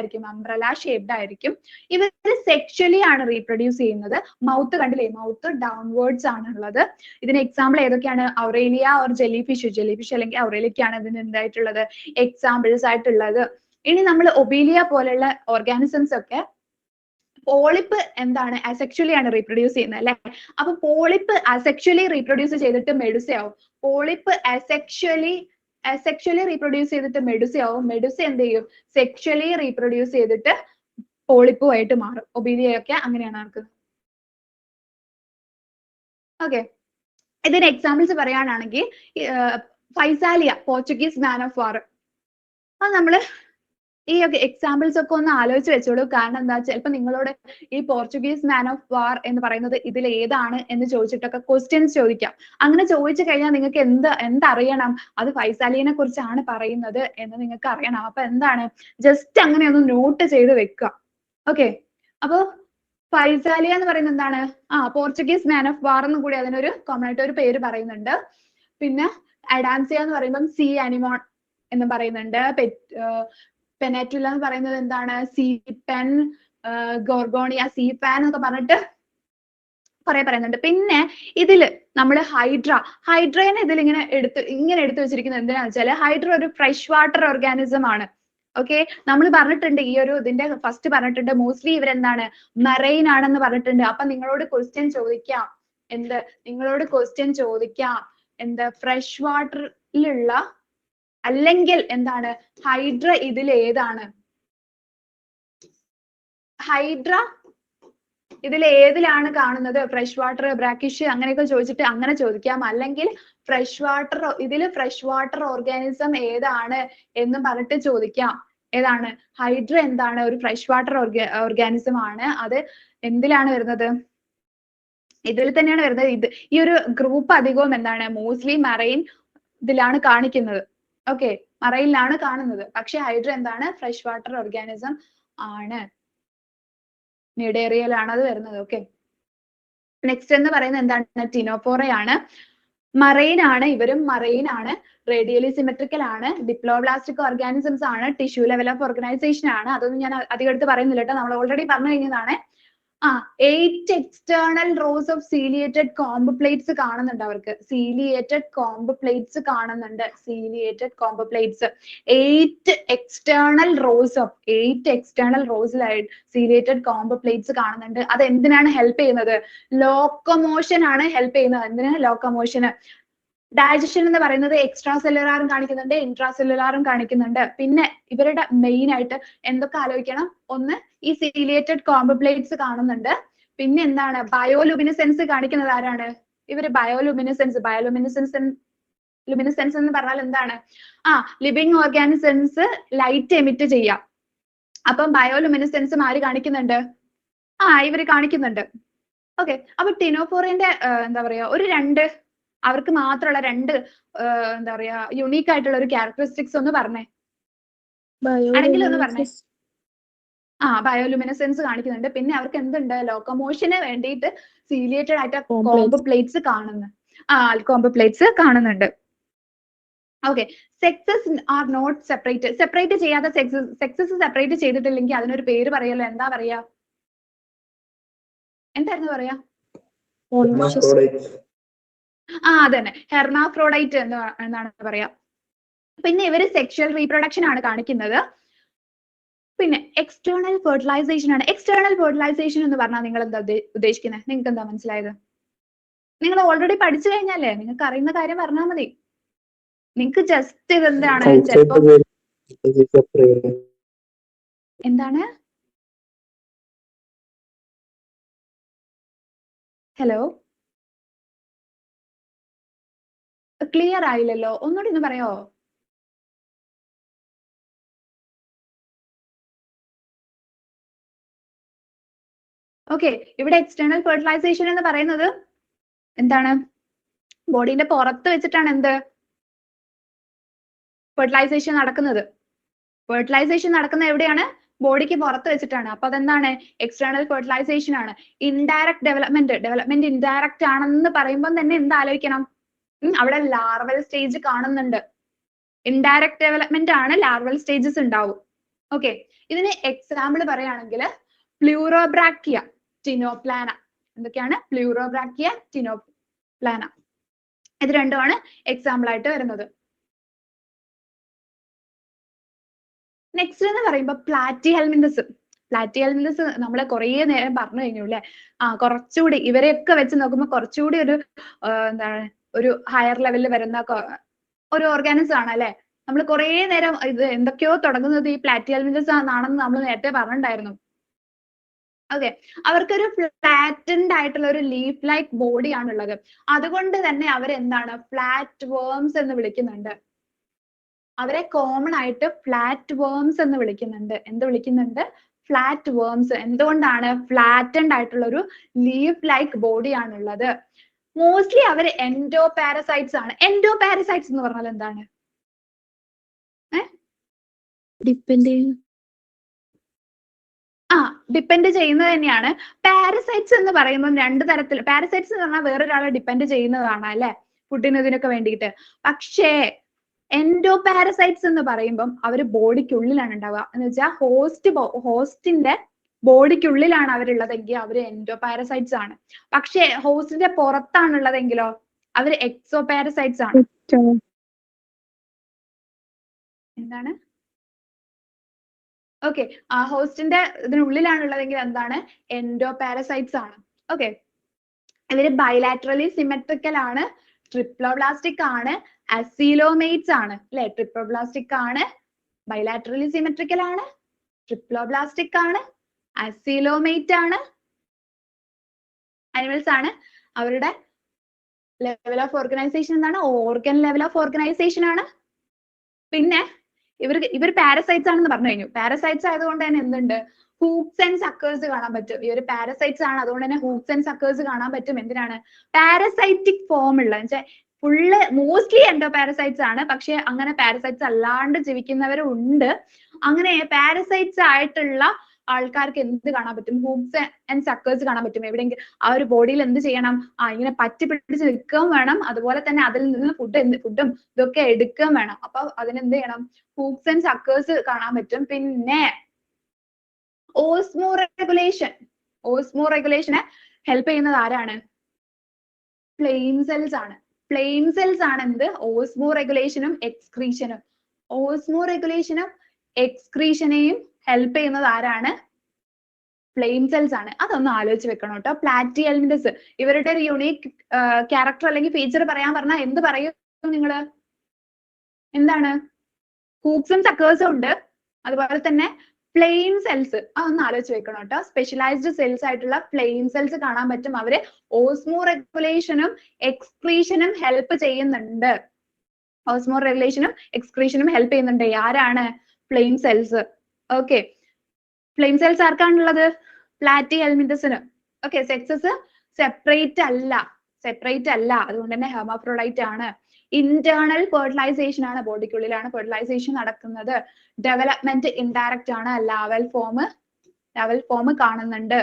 ആയിരിക്കും. ഇവര് സെക്ഷലി ആണ് റീപ്രൊഡ്യൂസ് ചെയ്യുന്നത്. മൗത്ത് കണ്ടില്ലേ, മൗത്ത് ഡൗൺവേർഡ്സ് ആണ് ഉള്ളത്. ഇതിന് എക്സാമ്പിൾ ഏതൊക്കെയാണ്, ഔറേലിയ ഓർ ജെല്ലി ഫിഷ് അല്ലെങ്കിൽ ഔറേലിയക്കാണ് ഇതിന് എന്തായിട്ടുള്ളത്, എക്സാമ്പിൾസ് ആയിട്ടുള്ളത്. ഇനി നമ്മൾ ഒബീലിയ പോലുള്ള ഓർഗാനിസംസ് ഒക്കെ, പോളിപ്പ് എന്താണ്, അസെക്ഷലി ആണ് റീപ്രൊഡ്യൂസ് ചെയ്യുന്നത് അല്ലെ. അപ്പൊ പോളിപ്പ് അസെക്ഷലി റീപ്രൊഡ്യൂസ് ചെയ്തിട്ട് മെഡുസയാവും, പോളിപ്പ് അസെക്ഷലി റീപ്രൊഡ്യൂസ് ചെയ്തിട്ട് മെഡുസയാവും, മെഡുസ എന്ത് ചെയ്യും, സെക്ഷലി റീപ്രൊഡ്യൂസ് ചെയ്തിട്ട് പോളിപ്പുമായിട്ട് മാറും. ഒബീലിയൊക്കെ അങ്ങനെയാണ് നടക്കുന്നത്. ഓക്കെ, ഇതിന് എക്സാമ്പിൾസ് പറയാനാണെങ്കിൽ ഫൈസാലിയ, പോർച്ചുഗീസ് മാൻ ഓഫ് വാർ. അത് നമ്മള് ഈ എക്സാമ്പിൾസ് ഒക്കെ ഒന്ന് ആലോചിച്ച് വെച്ചോളൂ. കാരണം എന്താ, ചിലപ്പോൾ നിങ്ങളോട് ഈ പോർച്ചുഗീസ് മാൻ ഓഫ് വാർ എന്ന് പറയുന്നത് ഇതിൽ ഏതാണ് എന്ന് ചോദിച്ചിട്ടൊക്കെ ക്വസ്റ്റ്യൻസ് ചോദിക്കാം. അങ്ങനെ ചോദിച്ചു കഴിഞ്ഞാൽ നിങ്ങൾക്ക് എന്തറിയണം, അത് ഫൈസാലിയെ കുറിച്ചാണ് പറയുന്നത് എന്ന് നിങ്ങൾക്ക് അറിയണം. അപ്പൊ എന്താണ്, ജസ്റ്റ് അങ്ങനെ ഒന്ന് നോട്ട് ചെയ്ത് വെക്കുക. ഓക്കെ, അപ്പൊ ഫൈസാലിയ എന്ന് പറയുന്നത് എന്താണ്, പോർച്ചുഗീസ് മാൻ ഓഫ് വാർ എന്നും കൂടി അതിനൊരു കോമൺ ആയിട്ട് ഒരു പേര് പറയുന്നുണ്ട്. പിന്നെ അഡാംസിയ എന്ന് പറയുമ്പം സീ അനിമോൺ എന്ന് പറയുന്നുണ്ട്. പെനറ്റുല എന്ന് പറയുന്നത് എന്താണ്, സീപെൻ, ഗോർഗോണിയ, സീപാൻ എന്നൊക്കെ പറഞ്ഞിട്ട് കുറെ പറയുന്നുണ്ട്. പിന്നെ ഇതില് നമ്മള് ഹൈഡ്രേനെ ഇതിൽ ഇങ്ങനെ എടുത്തു വെച്ചിരിക്കുന്നത് എന്തിനാന്ന് വെച്ചാല്, ഹൈഡ്ര ഒരു ഫ്രഷ് വാട്ടർ ഓർഗാനിസം ആണ്. ഓക്കെ, നമ്മൾ പറഞ്ഞിട്ടുണ്ട് ഈ ഒരു ഇതിന്റെ ഫസ്റ്റ് പറഞ്ഞിട്ടുണ്ട്, മോസ്റ്റ്ലി ഇവരെന്താണ്, മെറൈൻ ആണെന്ന് പറഞ്ഞിട്ടുണ്ട്. അപ്പൊ നിങ്ങളോട് ക്വസ്റ്റ്യൻ ചോദിക്കാം, ഫ്രഷ് വാട്ടറിലുള്ള അല്ലെങ്കിൽ എന്താണ്, ഹൈഡ്ര ഇതിൽ ഏതാണ്, ഹൈഡ്ര ഇതിൽ ഏതിലാണ് കാണുന്നത്, ഫ്രഷ് വാട്ടർ, ബ്രാക്കിഷ് അങ്ങനെയൊക്കെ ചോദിച്ചിട്ട് അങ്ങനെ ചോദിക്കാം. അല്ലെങ്കിൽ ഇതില് ഫ്രഷ് വാട്ടർ ഓർഗാനിസം ഏതാണ് എന്ന് പറഞ്ഞിട്ട് ചോദിക്കാം. ഏതാണ്, ഹൈഡ്ര എന്താണ്, ഒരു ഫ്രഷ് വാട്ടർ ഓർഗാനിസം ആണ്. അത് എന്തിലാണ് വരുന്നത്, ഇതിൽ തന്നെയാണ് വരുന്നത്. ഈ ഒരു ഗ്രൂപ്പ് അധികവും എന്താണ്, മോസ്റ്റ്ലി മറൈൻ ഇതിലാണ് കാണിക്കുന്നത്. ഓക്കെ, മറൈനിലാണ് കാണുന്നത്. പക്ഷെ ഹൈഡ്ര എന്താണ്? ഫ്രഷ് വാട്ടർ ഓർഗാനിസം ആണ്. നിഡേറിയയിലാണ് അത് വരുന്നത്. ഓക്കെ. നെക്സ്റ്റ് എന്ന് പറയുന്നത് എന്താണ്? ടിനോഫോറയാണ്. മറൈൻ ആണ്, ഇവരും മറൈൻ ആണ്. റേഡിയലി സിമെട്രിക്കൽ ആണ്. ഡിപ്ലോബ്ലാസ്റ്റിക് ഓർഗാനിസംസ് ആണ്. ടിഷ്യൂ ലെവൽ ഓഫ് ഓർഗനൈസേഷൻ ആണ്. അതൊന്നും ഞാൻ അധികം എടുത്ത് പറയുന്നില്ല കേട്ടോ, നമ്മൾ ഓൾറെഡി പറഞ്ഞു കഴിഞ്ഞതാണ്. 8 external rows of ciliated comb plates കാണുന്നുണ്ട് അവർക്ക്. ciliated comb plates കാണുന്നുണ്ട്. ciliated comb plates. 8 external rows ലായിട്ട് ciliated comb plates കാണുന്നുണ്ട്. അത് എന്തിനാണ് help ചെയ്യുന്നത്? locomotion ആണ് help ചെയ്യുന്നത്. എന്തിന്? locomotion. ഡൈജഷൻ എന്ന് പറയുന്നത് എക്സ്ട്രാ സെല്ലുലാറും കാണിക്കുന്നുണ്ട്, ഇൻട്രാ സെല്ലുലാറും കാണിക്കുന്നുണ്ട്. പിന്നെ ഇവരുടെ മെയിൻ ആയിട്ട് എന്തൊക്കെ ആലോചിക്കണം? ഒന്ന്, ഈ സീലിയേറ്റഡ് കോംബ് കാണുന്നുണ്ട്. പിന്നെ എന്താണ്? ബയോലുമിനിസെൻസ് കാണിക്കുന്നത് ആരാണ്? ഇവര് ബയോലുമിനിസെൻസ് എന്ന് പറഞ്ഞാൽ എന്താണ്? ലിവിങ് ഓർഗാനിസംസ് ലൈറ്റ് എമിറ്റ് ചെയ്യാം. അപ്പം ബയോലുമിനിസെൻസും ആര് കാണിക്കുന്നുണ്ട്? ഇവര് കാണിക്കുന്നുണ്ട്. ഓക്കെ. അപ്പൊ ടിനോഫോറിന്റെ എന്താ പറയാ, അവർക്ക് മാത്രമുള്ള രണ്ട് എന്താ പറയാ യുണീക്ക് ആയിട്ടുള്ള ഒരു ക്യാരക്ടറിസ്റ്റിക്സ് ഒന്ന് പറഞ്ഞേ. ആരെങ്കിലും ഒന്ന് പറഞ്ഞേ. ബയോലുമിനസെൻസ് കാണിക്കുന്നുണ്ട്. പിന്നെ അവർക്ക് എന്തുണ്ട്? ലോക്കോമോഷന് വേണ്ടിയിട്ട് സീലിയേറ്റഡ് ആയിട്ട് കോംബ് പ്ലേറ്റ്സ് കാണുന്നുണ്ട്. Okay. Sexes are not separate ചെയ്യാതെ സെക്സസ് സെപ്പറേറ്റ് ചെയ്തിട്ടില്ലെങ്കിൽ അതിനൊരു പേര് പറയല്ലോ. എന്താ പറയാ? എന്തായിരുന്നു പറയാ? അതന്നെ, ഹെർമാഫ്രോഡൈറ്റ് എന്നാണ് പറയാ. പിന്നെ ഇവര് സെക്ഷൽ റീപ്രൊഡക്ഷൻ ആണ് കാണിക്കുന്നത്. പിന്നെ എക്സ്റ്റേണൽ ഫെർട്ടിലൈസേഷൻ ആണ്. എക്സ്റ്റേണൽ ഫെർട്ടിലൈസേഷൻ എന്ന് പറഞ്ഞാൽ നിങ്ങൾ എന്താ ഉദ്ദേശിക്കുന്നത്? നിങ്ങൾക്ക് എന്താ മനസ്സിലായത്? നിങ്ങൾ ഓൾറെഡി പഠിച്ചു കഴിഞ്ഞാലേ നിങ്ങൾക്ക് അറിയുന്ന കാര്യം പറഞ്ഞാൽ മതി. നിങ്ങൾക്ക് ജസ്റ്റ് ഇതെന്താണ് ചിലപ്പോ എന്താണ്? ഹലോ, ക്ലിയർ ആയില്ലല്ലോ, ഒന്നുകൂടി ഒന്ന് പറയോ? ഓക്കെ. ഇവിടെ എക്സ്റ്റേണൽ ഫെർട്ടിലൈസേഷൻ എന്ന് പറയുന്നത് എന്താണ്? ബോഡിന്റെ പുറത്ത് വെച്ചിട്ടാണ് എന്ത് ഫെർട്ടിലൈസേഷൻ നടക്കുന്നത്. ഫെർട്ടിലൈസേഷൻ നടക്കുന്നത് എവിടെയാണ്? ബോഡിക്ക് പുറത്ത് വെച്ചിട്ടാണ്. അപ്പൊ അതെന്താണ്? എക്സ്റ്റേണൽ ഫെർട്ടിലൈസേഷൻ ആണ്. ഇൻഡയറക്റ്റ് ഡെവലപ്മെന്റ് ഇൻഡയറക്റ്റ് ആണെന്ന് പറയുമ്പോൾ തന്നെ എന്താ ആലോചിക്കണം? അവിടെ ലാർവൽ സ്റ്റേജ് കാണുന്നുണ്ട്. ഇൻഡയറക്റ്റ് ഡെവലപ്മെന്റ് ആണ്, ലാർവൽ സ്റ്റേജസ് ഉണ്ടാവും. ഓക്കെ. ഇതിന് എക്സാമ്പിൾ പറയുകയാണെങ്കിൽ പ്ലൂറോബ്രാക്കിയ, ടിനോപ്ലാന. എന്തൊക്കെയാണ്? പ്ലൂറോബ്രാക്കിയ, ടിനോപ്ലാന. ഇത് രണ്ടുമാണ് എക്സാമ്പിൾ ആയിട്ട് വരുന്നത്. നെക്സ്റ്റ് എന്ന് പറയുമ്പോൾ പ്ലാറ്റിഹെൽമിന്തസ്. പ്ലാറ്റിഹെൽമിന്തസ് നമ്മൾ കുറേ നേരം പറഞ്ഞു കഴിഞ്ഞു അല്ലെ? കുറച്ചുകൂടി ഇവരെയൊക്കെ വെച്ച് നോക്കുമ്പോൾ കുറച്ചുകൂടി ഒരു എന്താണ്, ഒരു ഹയർ ലെവലിൽ വരുന്ന ഒരു ഓർഗാനിസം ആണ് അല്ലെ? നമ്മൾ കുറേ നേരം ഇത് എന്തൊക്കെയോ തുടങ്ങുന്നത് ഈ പ്ലാറ്റിഹെൽമിന്തസ് ആണെന്ന് നമ്മൾ നേരത്തെ പറഞ്ഞിട്ടുണ്ടായിരുന്നു. ഓക്കെ. അവർക്കൊരു ഫ്ലാറ്റൻഡ് ആയിട്ടുള്ള ഒരു ലീഫ് ലൈക്ക് ബോഡി ആണുള്ളത്. അതുകൊണ്ട് തന്നെ അവരെന്താണ്? ഫ്ലാറ്റ് വേംസ് എന്ന് വിളിക്കുന്നുണ്ട്. അവരെ കോമൺ ആയിട്ട് ഫ്ലാറ്റ് വേംസ് എന്ന് വിളിക്കുന്നുണ്ട്. എന്ത് വിളിക്കുന്നുണ്ട്? Flat worms. എന്തുകൊണ്ടാണ്? ഫ്ലാറ്റൻഡ് ആയിട്ടുള്ള ഒരു ലീഫ് ലൈക്ക് ബോഡി ആണുള്ളത്. മോസ്റ്റ്ലി അവർ എൻഡോപാരസൈറ്റ്സ് ആണ്. എൻഡോപാരസൈറ്റ്സ് എന്ന് പറഞ്ഞാൽ എന്താണ്? ഡിപ്പെൻഡ് ചെയ്യുന്നത് തന്നെയാണ്. പാരസൈറ്റ്സ് എന്ന് പറയുമ്പോൾ രണ്ട് തരത്തിൽ. പാരസൈറ്റ്സ് എന്ന് പറഞ്ഞാൽ വേറൊരാളെ ഡിപ്പെൻഡ് ചെയ്യുന്നതാണ് അല്ലെ? ഫുഡിന് ഇതിനൊക്കെ വേണ്ടിയിട്ട്. പക്ഷേ എൻഡോപാരസൈറ്റ്സ് എന്ന് പറയുമ്പം അവര് ബോഡിക്കുള്ളിലാണ് ഉണ്ടാവുക. എന്ന് വെച്ചാൽ ഹോസ്റ്റിന്റെ ബോഡിക്കുള്ളിലാണ് അവരുള്ളതെങ്കിൽ അവര് എൻഡോപാരസൈറ്റ്സ് ആണ്. പക്ഷേ ഹോസ്റ്റിന്റെ പുറത്താണുള്ളതെങ്കിലോ അവര് എക്സോപാരസൈറ്റ്സ് ആണ്. എന്താണ്? ഓക്കെ. ഹോസ്റ്റിന്റെ ഇതിനുള്ളിലാണുള്ളതെങ്കിൽ എന്താണ്? എൻഡോപാരസൈറ്റ്സ് ആണ്. ഓക്കെ. ഇവര് ബൈലാറ്ററലി സിമെട്രിക്കൽ ആണ്, ട്രിപ്ലോബ്ലാസ്റ്റിക് ആണ്, അസീലോമേറ്റ്സ് ആണ് അല്ലെ? ട്രിപ്ലോബ്ലാസ്റ്റിക് ആണ്, ബൈലാറ്ററലി സിമെട്രിക്കൽ ആണ്, ട്രിപ്ലോബ്ലാസ്റ്റിക് ആണ്, അസീലോമേറ്റ് ആണ്. അനിമൽസ് ആണ്. അവരുടെ ലെവൽ ഓഫ് ഓർഗനൈസേഷൻ എന്താണ്? ഓർഗൻ ലെവൽ ഓഫ് ഓർഗനൈസേഷൻ ആണ്. പിന്നെ ഇവർ പാരസൈറ്റ്സ് ആണെന്ന് പറഞ്ഞു കഴിഞ്ഞു. പാരസൈറ്റ്സ് ആയതുകൊണ്ട് തന്നെ എന്തുണ്ട്? ഹൂക്സ് ആൻഡ് സക്കേഴ്സ് കാണാൻ പറ്റും. ഇവർ പാരസൈറ്റ്സ് ആണ്, അതുകൊണ്ട് തന്നെ ഹൂക്സ് ആൻഡ് സക്കേഴ്സ് കാണാൻ പറ്റും. എന്തിനാണ്? പാരസൈറ്റിക് ഫോം ഉള്ള ഫുള്ള് മോസ്റ്റ്ലി എൻഡോപാരസൈറ്റ്സ് ആണ്. പക്ഷെ അങ്ങനെ പാരസൈറ്റ്സ് അല്ലാണ്ട് ജീവിക്കുന്നവരും ഉണ്ട്. അങ്ങനെ പാരസൈറ്റ്സ് ആയിട്ടുള്ള ആൾക്കാർക്ക് എന്ത് കാണാൻ പറ്റും? ഹൂക്സ് ആൻഡ് സക്കേഴ്സ് കാണാൻ പറ്റും. എവിടെയെങ്കിലും ആ ഒരു ബോഡിയിൽ എന്ത് ചെയ്യണം? ഇങ്ങനെ പറ്റി പിടിച്ച് നിൽക്കുകയും വേണം. അതുപോലെ തന്നെ അതിൽ നിന്ന് ഫുഡും ഇതൊക്കെ എടുക്കുകയും വേണം. അപ്പൊ അതിനെന്ത് ചെയ്യണം? ഹൂക്സ് ആൻഡ് സക്കേഴ്സ് കാണാൻ പറ്റും. പിന്നെ ഓസ്മോ റെഗുലേഷനെ ഹെൽപ്പ് ചെയ്യുന്നത് ആരാണ്? ഫ്ലെയിം സെൽസ് ആണ്. ഫ്ലെയിം സെൽസ് ആണ് എന്ത്? ഓസ്മോ റെഗുലേഷനും എക്സ്ക്രീഷനും. ഓസ്മോ റെഗുലേഷനും എക്സ്ക്രീഷനെയും ഹെൽപ്പ് ചെയ്യുന്നത് ആരാണ്? ഫ്ലെയിം സെൽസ് ആണ്. അതൊന്ന് ആലോചിച്ച് വെക്കണം കേട്ടോ. പ്ലാറ്റിഹെൽമിന്തസ് ഇവരുടെ ഒരു യുണീക്ക് ക്യാരക്ടർ അല്ലെങ്കിൽ ഫീച്ചർ പറയാൻ പറഞ്ഞാൽ എന്ത് പറയും നിങ്ങള്? എന്താണ്? ഹൂക്സും സക്കേഴ്സും ഉണ്ട്. അതുപോലെ തന്നെ ഫ്ലെയിം സെൽസ് അതൊന്ന് ആലോചിച്ച് വെക്കണം കേട്ടോ. സ്പെഷ്യലൈസ്ഡ് സെൽസ് ആയിട്ടുള്ള ഫ്ലെയിം സെൽസ് കാണാൻ പറ്റും. അവര് ഓസ്മോ റെഗുലേഷനും എക്സ്ക്രീഷനും ഹെൽപ്പ് ചെയ്യുന്നുണ്ട്. ഓസ്മോ റെഗുലേഷനും എക്സ്ക്രീഷനും ഹെൽപ്പ് ചെയ്യുന്നുണ്ട്. ആരാണ്? Flame cells. Okay, flame cells ആർക്കാണുള്ളത്? പ്ലാറ്റിഹെൽമിന്തസിന്. ഓക്കെ, സെക്സസ് സെപ്പറേറ്റ് അല്ല. അതുകൊണ്ട് തന്നെ ഹെർമാഫ്രോഡൈറ്റ് ആണ്. ഇന്റേണൽ ഫെർട്ടിലൈസേഷൻ ആണ്. ബോഡിക്കുള്ളിലാണ് ഫെർട്ടിലൈസേഷൻ നടക്കുന്നത്. ഡെവലപ്മെന്റ് ഇൻഡയറക്റ്റ് ആണ്. ലാവൽ ഫോം കാണുന്നുണ്ട്.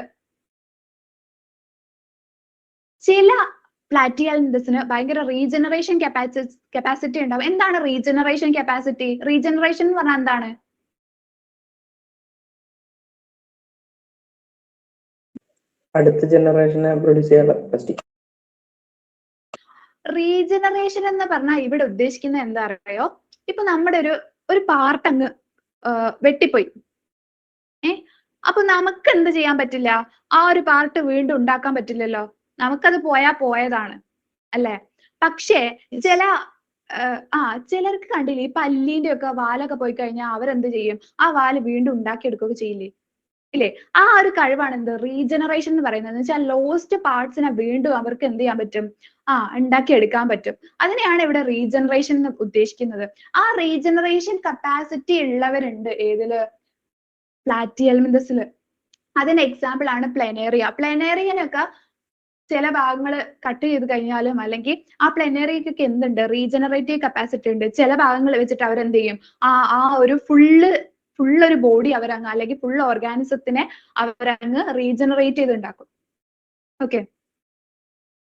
ചില പ്ലാറ്റിഹെൽമിന്തസിന് ഭയങ്കര റീജനറേഷൻ കപ്പാസിറ്റി ഉണ്ടാവും. എന്താണ് റീജനറേഷൻ കപ്പാസിറ്റി? റീജനറേഷൻ എന്ന് പറഞ്ഞാൽ എന്താണ്? അടുത്ത ജനറേഷനെ പ്രൊഡ്യൂസ് ചെയ്യാനുള്ള കപ്പാസിറ്റി. റീജനറേഷൻ എന്ന് പറഞ്ഞാൽ ഇവിടെ ഉദ്ദേശിക്കുന്നത് എന്താ അറിയോ? ഇപ്പൊ നമ്മുടെ ഒരു പാർട്ട് അങ്ങ് വെട്ടിപ്പോയി. അപ്പൊ നമുക്ക് എന്ത് ചെയ്യാൻ പറ്റില്ല? ആ ഒരു പാർട്ട് വീണ്ടും ഉണ്ടാക്കാൻ പറ്റില്ലല്ലോ. നമുക്കത് പോയതാണ് അല്ലെ? പക്ഷേ ചിലർക്ക് കണ്ടില്ലേ, ഈ പല്ലിന്റെ ഒക്കെ വാലൊക്കെ പോയി കഴിഞ്ഞാൽ അവരെന്ത് ചെയ്യും? ആ വാല് വീണ്ടും ഉണ്ടാക്കിയെടുക്കുകയൊക്കെ ചെയ്യില്ലേ? ഇല്ലേ? ആ ഒരു കഴിവാണ് എന്ത്? റീജനറേഷൻ എന്ന് പറയുന്നത്. എന്ന് വെച്ചാൽ ലോസ്റ്റ് പാർട്സിനെ വീണ്ടും അവർക്ക് എന്ത് ചെയ്യാൻ പറ്റും? ഉണ്ടാക്കിയെടുക്കാൻ പറ്റും. അതിനെയാണ് ഇവിടെ റീജനറേഷൻ എന്ന് ഉദ്ദേശിക്കുന്നത്. ആ റീജനറേഷൻ കപ്പാസിറ്റി ഉള്ളവരുണ്ട് ഏതില്? പ്ലാറ്റിഹെൽമിന്തസില്. അതിന് എക്സാമ്പിൾ ആണ് പ്ലനേറിയ. പ്ലനേറിയനൊക്കെ ചില ഭാഗങ്ങൾ കട്ട് ചെയ്ത് കഴിഞ്ഞാലും അല്ലെങ്കിൽ ആ പ്ലനേറിയക്കൊക്കെ എന്തുണ്ട്? റീജനറേറ്റീവ് കപ്പാസിറ്റി ഉണ്ട്. ചില ഭാഗങ്ങൾ വെച്ചിട്ട് അവരെന്ത് ചെയ്യും? ആ ഒരു ഫുൾ ഒരു ബോഡി അവരങ്ങ് അല്ലെങ്കിൽ ഫുൾ ഓർഗാനിസത്തിനെ അവരങ്ങ് റീജനറേറ്റ് ചെയ്തുണ്ടാക്കും. ഓക്കെ,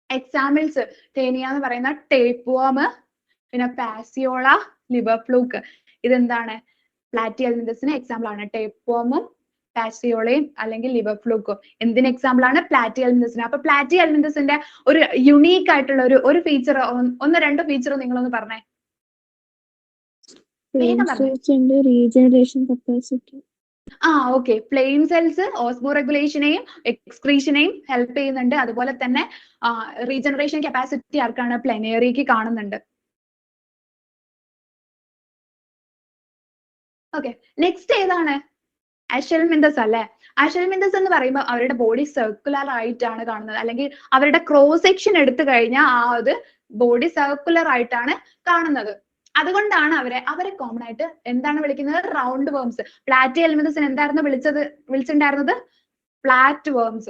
എക്സാമ്പിൾസ് ടേനിയ എന്ന് പറയുന്ന ടേപ്പ് വർം, പിന്നെ പാസിയോള, ലിവർ ഫ്ലൂക്ക്. ഇതെന്താണ്? പ്ലാറ്റിഹെൽമിന്തസിന് എക്സാമ്പിൾ ആണ്. ടേപ്പ് വർമും പാസിയോളയും അല്ലെങ്കിൽ ലിവർ ഫ്ലൂക്കും എന്തിന് എക്സാമ്പിൾ ആണ്? പ്ലാറ്റിഹെൽമിന്തസിന്. അപ്പൊ പ്ലാറ്റിഹെൽമിന്തസിന്റെ ഒരു യുണീക്ക് ആയിട്ടുള്ള ഒരു ഫീച്ചർ, ഒന്ന് രണ്ട് ഫീച്ചർ നിങ്ങളൊന്ന് പറഞ്ഞേ. Regeneration capacity. Okay, flame cells ഓസ്മോ റെഗുലേഷനെയും എക്സ്ക്രീഷനെയും ഹെൽപ്പ് ചെയ്യുന്നുണ്ട്. അതുപോലെ തന്നെ റീജനറേഷൻ കപ്പാസിറ്റി ആർക്കാണ്? പ്ലനേറിയക്ക് കാണുന്നുണ്ട്. ഓക്കെ, നെക്സ്റ്റ് ഏതാണ്? അഷെൽമിന്തസ് അല്ലെ? അഷെൽമിന്തസ് എന്ന് പറയുമ്പോൾ അവരുടെ ബോഡി സർക്കുലർ ആയിട്ടാണ് കാണുന്നത്. അല്ലെങ്കിൽ അവരുടെ ക്രോസ് സെക്ഷൻ എടുത്തു കഴിഞ്ഞാൽ അത് ബോഡി സർക്കുലർ ആയിട്ടാണ് കാണുന്നത്. അതുകൊണ്ടാണ് അവരെ കോമൺ ആയിട്ട് എന്താണ് വിളിക്കുന്നത്? Round worms. പ്ലാറ്റിഹെൽമിന്തസിന് എന്തായിരുന്നു വിളിച്ചിട്ടുണ്ടായിരുന്നത്? Flat worms.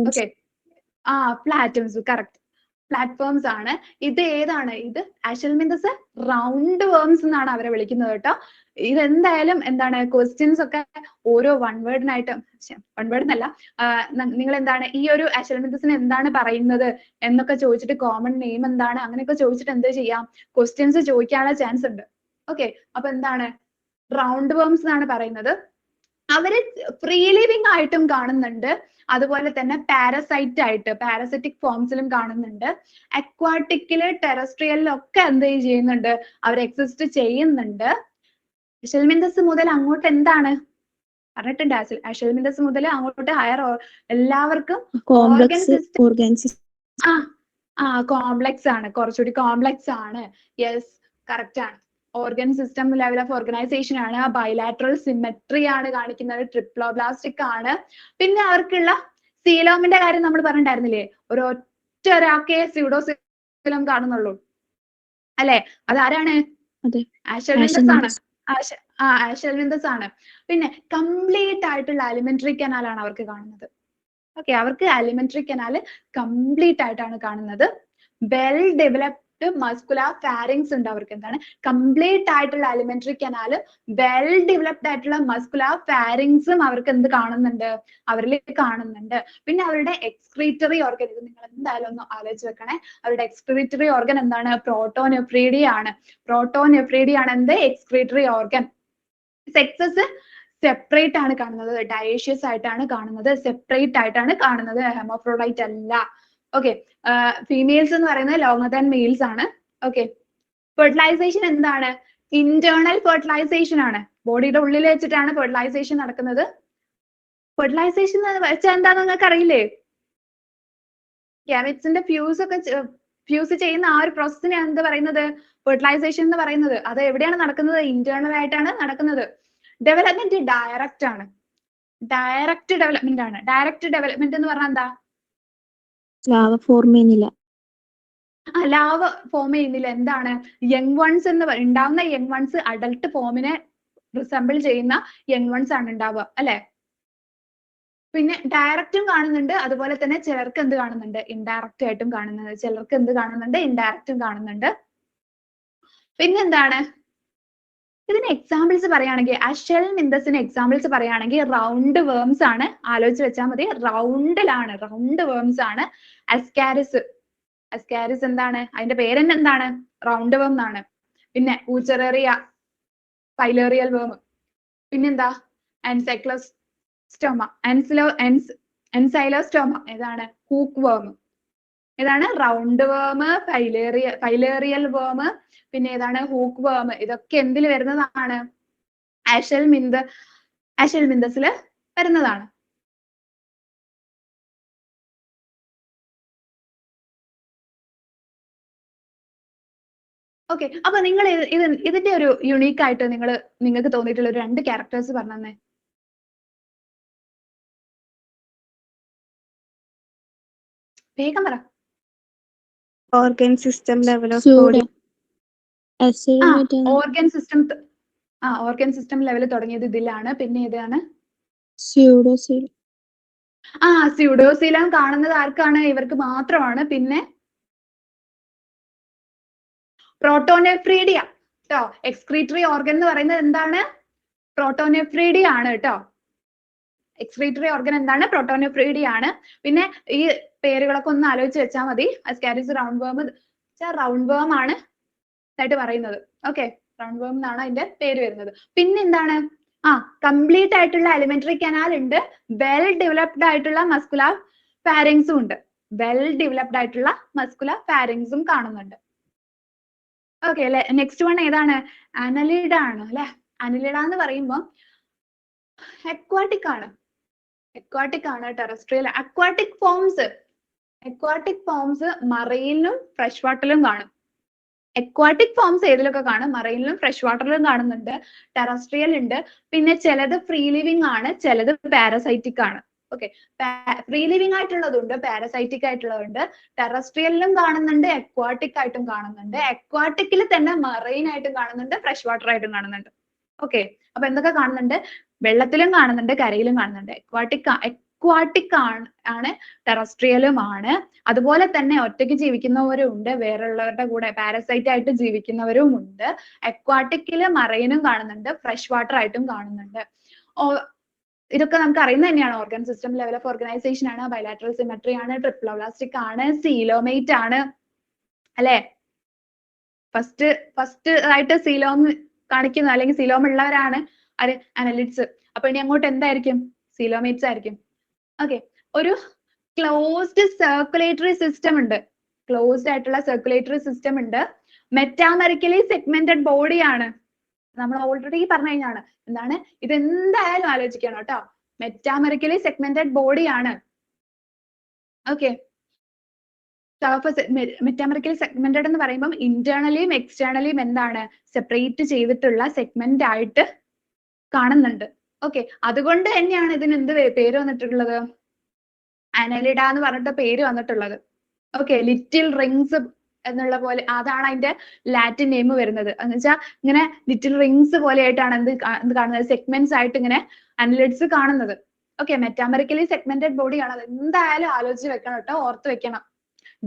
Okay, flatworms, correct. Platforms ആണ്. ഇത് ഏതാണ്? ഇത് അഷെൽമിന്തസ് റൗണ്ട് വേംസ് എന്നാണ് അവരെ വിളിക്കുന്നത് കേട്ടോ. ഇതെന്തായാലും എന്താണ് ക്വസ്റ്റ്യൻസ് ഒക്കെ ഓരോ വൺ വേർഡ് എന്നല്ല, നിങ്ങൾ എന്താണ് ഈ ഒരു അഷെൽമിന്തസിന് എന്താണ് പറയുന്നത് എന്നൊക്കെ ചോദിച്ചിട്ട് കോമൺ നെയിം എന്താണ് അങ്ങനെയൊക്കെ ചോദിച്ചിട്ട് എന്ത് ചെയ്യാം? ക്വസ്റ്റ്യൻസ് ചോദിക്കാനുള്ള ചാൻസ് ഉണ്ട്. ഓക്കെ, അപ്പൊ എന്താണ്? റൗണ്ട് വേംസ് എന്നാണ് പറയുന്നത്. അവര് ഫ്രീ ലിവിങ് ആയിട്ടും കാണുന്നുണ്ട്. അതുപോലെ തന്നെ പാരസൈറ്റിക് ഫോംസിലും കാണുന്നുണ്ട്. അക്വാട്ടിക്കില്, ടെറസ്ട്രിയലിലും ഒക്കെ എന്ത് ചെയ്യുന്നുണ്ട്? അവർ എക്സിസ്റ്റ് ചെയ്യുന്നുണ്ട്. അഷെൽമിന്തസ് മുതൽ അങ്ങോട്ട് എന്താണ് പറഞ്ഞിട്ടുണ്ട്? അഷെൽമിന്തസ് മുതൽ അങ്ങോട്ട് ഹയർ എല്ലാവർക്കും കോംപ്ലക്സ് ആണ്. കുറച്ചുകൂടി കോംപ്ലക്സ് ആണ്. യെസ്, കറക്റ്റ് ആണ്. Organ system level of organisation ആണ്. ബൈലാറ്ററൽ സിമെട്രി ആണ് കാണിക്കുന്നത്. ട്രിപ്ലോബ്ലാസ്റ്റിക് ആണ്. പിന്നെ അവർക്കുള്ള സീലോമിന്റെ കാര്യം നമ്മൾ പറഞ്ഞിട്ടുണ്ടായിരുന്നില്ലേ? ഒരാൾക്കേ സ്യൂഡോസീലം കാണുന്നുള്ളൂ അല്ലെ? അതാരാണ്? അഷെൽമിന്തസ് ആണ്. അഷെൽമിന്തസ് ആണ്. പിന്നെ കംപ്ലീറ്റ് ആയിട്ടുള്ള അലിമെന്ററി കനാൽ ആണ് അവർക്ക് കാണുന്നത്. ഓക്കെ, അവർക്ക് അലിമെന്ററി കനാൽ കംപ്ലീറ്റ് ആയിട്ടാണ് കാണുന്നത്. വെൽ ഡെവലപ്ഡ് മസ്കുലാർ ഫാരിങ്സ് ഉണ്ട് അവർക്ക്. എന്താണ്? കംപ്ലീറ്റ് ആയിട്ടുള്ള എലിമെന്ററി കനാല്, വെൽ ഡെവലപ്ഡ് ആയിട്ടുള്ള മസ്കുലാർ ഫാരിങ്സും അവർക്ക് എന്ത് കാണുന്നുണ്ട്? അവരിൽ കാണുന്നുണ്ട്. പിന്നെ അവരുടെ എക്സ്ക്രീറ്ററി ഓർഗൻ, ഇത് നിങ്ങൾ എന്തായാലും ഒന്ന് ആലോചിച്ച് വെക്കണേ. അവരുടെ എക്സ്ക്രീറ്ററി ഓർഗൻ എന്താണ്? പ്രോട്ടോനെഫ്രീഡിയ ആണ്. പ്രോട്ടോനെഫ്രീഡിയ ആണ് എന്ത്? Excretory organ. സെക്സസ് സെപ്പറേറ്റ് ആണ് കാണുന്നത്, ഡയേഷ്യസ് ആയിട്ടാണ് കാണുന്നത്, സെപ്പറേറ്റ് ആയിട്ടാണ് കാണുന്നത്, ഹെമോഫ്രോഡൈറ്റ് അല്ല. ഓക്കെ, ഫീമെയിൽസ് എന്ന് പറയുന്നത് ലോങ്ങർ ദാൻ മെയിൽസ് ആണ്. ഓക്കെ, ഫെർട്ടിലൈസേഷൻ എന്താണ്? ഇന്റേണൽ ഫെർട്ടിലൈസേഷൻ ആണ്. ബോഡിയുടെ ഉള്ളിൽ വെച്ചിട്ടാണ് ഫെർട്ടിലൈസേഷൻ നടക്കുന്നത്. ഫെർട്ടിലൈസേഷൻ എന്ന് വെച്ചാൽ എന്താന്ന് നിങ്ങൾക്ക് അറിയില്ലേ? ഗ്യാമെറ്റ്സിന്റെ ഫ്യൂസ് ചെയ്യുന്ന ആ ഒരു പ്രോസസ്സിനെ എന്താ പറയുന്നത്? ഫെർട്ടിലൈസേഷൻ എന്ന് പറയുന്നത്. അത് എവിടെയാണ് നടക്കുന്നത്? ഇന്റേണൽ ആയിട്ടാണ് നടക്കുന്നത്. ഡെവലപ്മെന്റ് ഡയറക്റ്റ് ആണ്. ഡയറക്റ്റ് ഡെവലപ്മെന്റ് ആണ്. ഡയറക്റ്റ് ഡെവലപ്മെന്റ് എന്ന് പറഞ്ഞാൽ എന്താ? ലാവ ഫോം ചെയ്യുന്നില്ല. ലാവ ഫോം ചെയ്യുന്നില്ല. എന്താണ്? യങ് വൺസ് ഉണ്ടാവുന്ന യങ് വൺസ് അഡൽട്ട് ഫോമിനെ റിസംബിൾ ചെയ്യുന്ന യങ് വൺസ് ആണ് ഉണ്ടാവുക, അല്ലെ? പിന്നെ ഡയറക്റ്റും കാണുന്നുണ്ട്, അതുപോലെ തന്നെ ചിലർക്ക് എന്ത് കാണുന്നുണ്ട്? ഇൻഡയറക്റ്റ് ആയിട്ടും കാണുന്നുണ്ട്. ചിലർക്ക് എന്ത് കാണുന്നുണ്ട്? ഇൻഡയറക്റ്റും കാണുന്നുണ്ട്. പിന്നെന്താണ്? ഇതിന് എക്സാമ്പിൾസ് പറയുകയാണെങ്കിൽ, അഷൽ മിന്തസിന് എക്സാമ്പിൾസ് പറയുകയാണെങ്കിൽ റൗണ്ട് വേംസ് ആണ്. ആലോചിച്ച് വെച്ചാൽ മതി. റൗണ്ടിലാണ്, റൗണ്ട് വേംസ് ആണ്. അസ്കാരിസ്, അസ്കാരിസ് എന്താണ്? അതിന്റെ പേര് തന്നെ എന്താണ്? റൗണ്ട് വേം എന്നാണ്. പിന്നെ ഊച്ചറേറിയ, പൈലേറിയൽ വേം. പിന്നെന്താ? എൻസൈക്ലോസ്റ്റോമ, എൻസൈലോസ്റ്റോമ ഏതാണ്? ഹൂക്ക് വേം. ഏതാണ്? റൗണ്ട് വേം, പൈലേറിയൽ വേം, പിന്നെ ഏതാണ്? ഹൂക്ക് വേം. ഇതൊക്കെ എന്തിൽ വരുന്നതാണ്? അഷൽ മിന്തസിൽ വരുന്നതാണ്. ഓക്കെ, അപ്പൊ നിങ്ങൾ ഇതിന്റെ ഒരു യുണീക്ക് ആയിട്ട് നിങ്ങൾക്ക് തോന്നിയിട്ടുള്ള ഒരു 2 ക്യാരക്ടേഴ്സ് പറഞ്ഞേ. വേഗം പറ. Organ system level of body. Organ system level തുടങ്ങിയത് ഇതിലാണ്. പിന്നെ ഏതാണ്? സ്യൂഡോസീലം. സ്യൂഡോസീലം കാണുന്നത് ആർക്കാണ്? ഇവർക്ക് മാത്രമാണ്. പിന്നെ പ്രോട്ടോനെഫ്രീഡിയ ട്ടോ. എക്സ്ക്രീറ്ററി ഓർഗൻ എന്ന് പറയുന്നത് എന്താണ്? പ്രോട്ടോനെഫ്രീഡിയ ആണ് ട്ടോ. എക്സ്ക്രീറ്ററി ഓർഗൻ എന്താണ്? പ്രോട്ടോനെഫ്രീഡിയ ആണ്. പിന്നെ ഈ പേരുകളൊക്കെ ഒന്ന് ആലോചിച്ച് വെച്ചാൽ മതി. അസ്കാരിസ് റൗണ്ട് വേം, റൗണ്ട് വേം ആണ് ആയിട്ട് പറയുന്നത്. ഓക്കെ, റൗണ്ട് വേം എന്നാണ് അതിന്റെ പേര് വരുന്നത്. പിന്നെ എന്താണ്? കംപ്ലീറ്റ് ആയിട്ടുള്ള എലിമെന്ററി കനാൽ ഉണ്ട്, വെൽ ഡെവലപ്ഡ് ആയിട്ടുള്ള മസ്കുലാർ ഫാരിങ്സും ഉണ്ട്. വെൽ ഡെവലപ്ഡ് ആയിട്ടുള്ള മസ്കുലാർ ഫാരിങ്സും കാണുന്നുണ്ട്. ഓക്കെ അല്ലെ? നെക്സ്റ്റ് വൺ ഏതാണ്? അനലിഡ ആണ് അല്ലെ? അനലിഡ എന്ന് പറയുമ്പോൾ അക്വാട്ടിക് ആണ്. അക്വാട്ടിക് ആണ്, ടെറസ്ട്രിയൽ. അക്വാട്ടിക് ഫോംസ് മറൈനിലും ഫ്രഷ് വാട്ടറിലും കാണും. അക്വാട്ടിക് ഫോംസ് ഏതിലൊക്കെ കാണും? മറൈനിലും ഫ്രഷ് വാട്ടറിലും കാണുന്നുണ്ട്. ടെറസ്ട്രിയൽ ഉണ്ട്. പിന്നെ ചിലത് ഫ്രീ ലിവിംഗ് ആണ്, ചിലത് പാരസൈറ്റിക് ആണ്. ഓക്കെ, ഫ്രീ ലിവിംഗ് ആയിട്ടുള്ളതുണ്ട്, പാരസൈറ്റിക് ആയിട്ടുള്ളതുണ്ട്. ടെറസ്ട്രിയലിലും കാണുന്നുണ്ട്, അക്വാട്ടിക് ആയിട്ടും കാണുന്നുണ്ട്. അക്വാട്ടിക്കിൽ തന്നെ മറൈൻ ആയിട്ടും കാണുന്നുണ്ട്, ഫ്രഷ് വാട്ടർ ആയിട്ടും കാണുന്നുണ്ട്. ഓക്കെ, അപ്പൊ എന്തൊക്കെ കാണുന്നുണ്ട്? വെള്ളത്തിലും കാണുന്നുണ്ട്, കരയിലും കാണുന്നുണ്ട്. അക്വാട്ടിക് ആണ്, ടെറസ്ട്രിയലും ആണ്. അതുപോലെ തന്നെ ഒറ്റയ്ക്ക് ജീവിക്കുന്നവരും ഉണ്ട്, വേറെയുള്ളവരുടെ കൂടെ പാരസൈറ്റ് ആയിട്ട് ജീവിക്കുന്നവരും ഉണ്ട്. അക്വാട്ടിക്കില് മറൈനും കാണുന്നുണ്ട്, ഫ്രഷ് വാട്ടർ ആയിട്ടും കാണുന്നുണ്ട്. ഇതൊക്കെ നമുക്ക് അറിയുന്നത് തന്നെയാണ്. Organ system level of organisation ആണ്, ബൈലാറ്ററൽ സിമെട്രി ആണ്, ട്രിപ്ലോബ്ലാസ്റ്റിക് ആണ്, സീലോമേറ്റ് ആണ്, അല്ലെ? ഫസ്റ്റ് ആയിട്ട് സീലോം കാണിക്കുന്ന അല്ലെങ്കിൽ സീലോം ഉള്ളവരാണ് അനലിഡ്സ്. അപ്പൊ ഇനി അങ്ങോട്ട് എന്തായിരിക്കും? സീലോമേറ്റ്സ് ആയിരിക്കും. ഓക്കെ, ഒരു ക്ലോസ്ഡ് സർക്കുലേറ്ററി സിസ്റ്റം ഉണ്ട്. ക്ലോസ്ഡ് ആയിട്ടുള്ള സർക്കുലേറ്ററി സിസ്റ്റം ഉണ്ട്. മെറ്റാമെറിക്കലി സെഗ്മെന്റഡ് ബോഡി ആണ്. നമ്മൾ ഓൾറെഡി പറഞ്ഞു കഴിഞ്ഞാണ്. എന്താണ്? ഇത് എന്തായാലും ആലോചിക്കണം കേട്ടോ. മെറ്റാമെറിക്കലി സെഗ്മെന്റഡ് ബോഡി ആണ്. ഓക്കെ, മെറ്റാമെറിക്കലി സെഗ്മെന്റഡ് എന്ന് പറയുമ്പോൾ ഇന്റേണലിയും എക്സ്റ്റേണലിയും എന്താണ്? സെപ്പറേറ്റ് ചെയ്തിട്ടുള്ള സെഗ്മെന്റ് ആയിട്ട് കാണുന്നുണ്ട്. ഓക്കെ, അതുകൊണ്ട് തന്നെയാണ് ഇതിന് എന്ത് പേര് വന്നിട്ടുള്ളത്? അനലിഡ എന്ന് പറഞ്ഞിട്ട് പേര് വന്നിട്ടുള്ളത്. ഓക്കെ, ലിറ്റിൽ റിങ്സ് എന്നുള്ള പോലെ, അതാണ് അതിന്റെ ലാറ്റിൻ നെയിം വരുന്നത്. എന്ന് വെച്ചാൽ ഇങ്ങനെ ലിറ്റിൽ റിങ്സ് പോലെ ആയിട്ടാണ് എന്ത് കാണുന്നത്? സെഗ്മെന്റ്സ് ആയിട്ട് ഇങ്ങനെ അനലിഡ്സ് കാണുന്നത്. ഓക്കെ, മെറ്റാമെറിക്കലി സെഗ്മെന്റഡ് ബോഡി ആണ്. അത് എന്തായാലും ആലോചിച്ച് വെക്കണം കേട്ടോ, ഓർത്ത് വെക്കണം.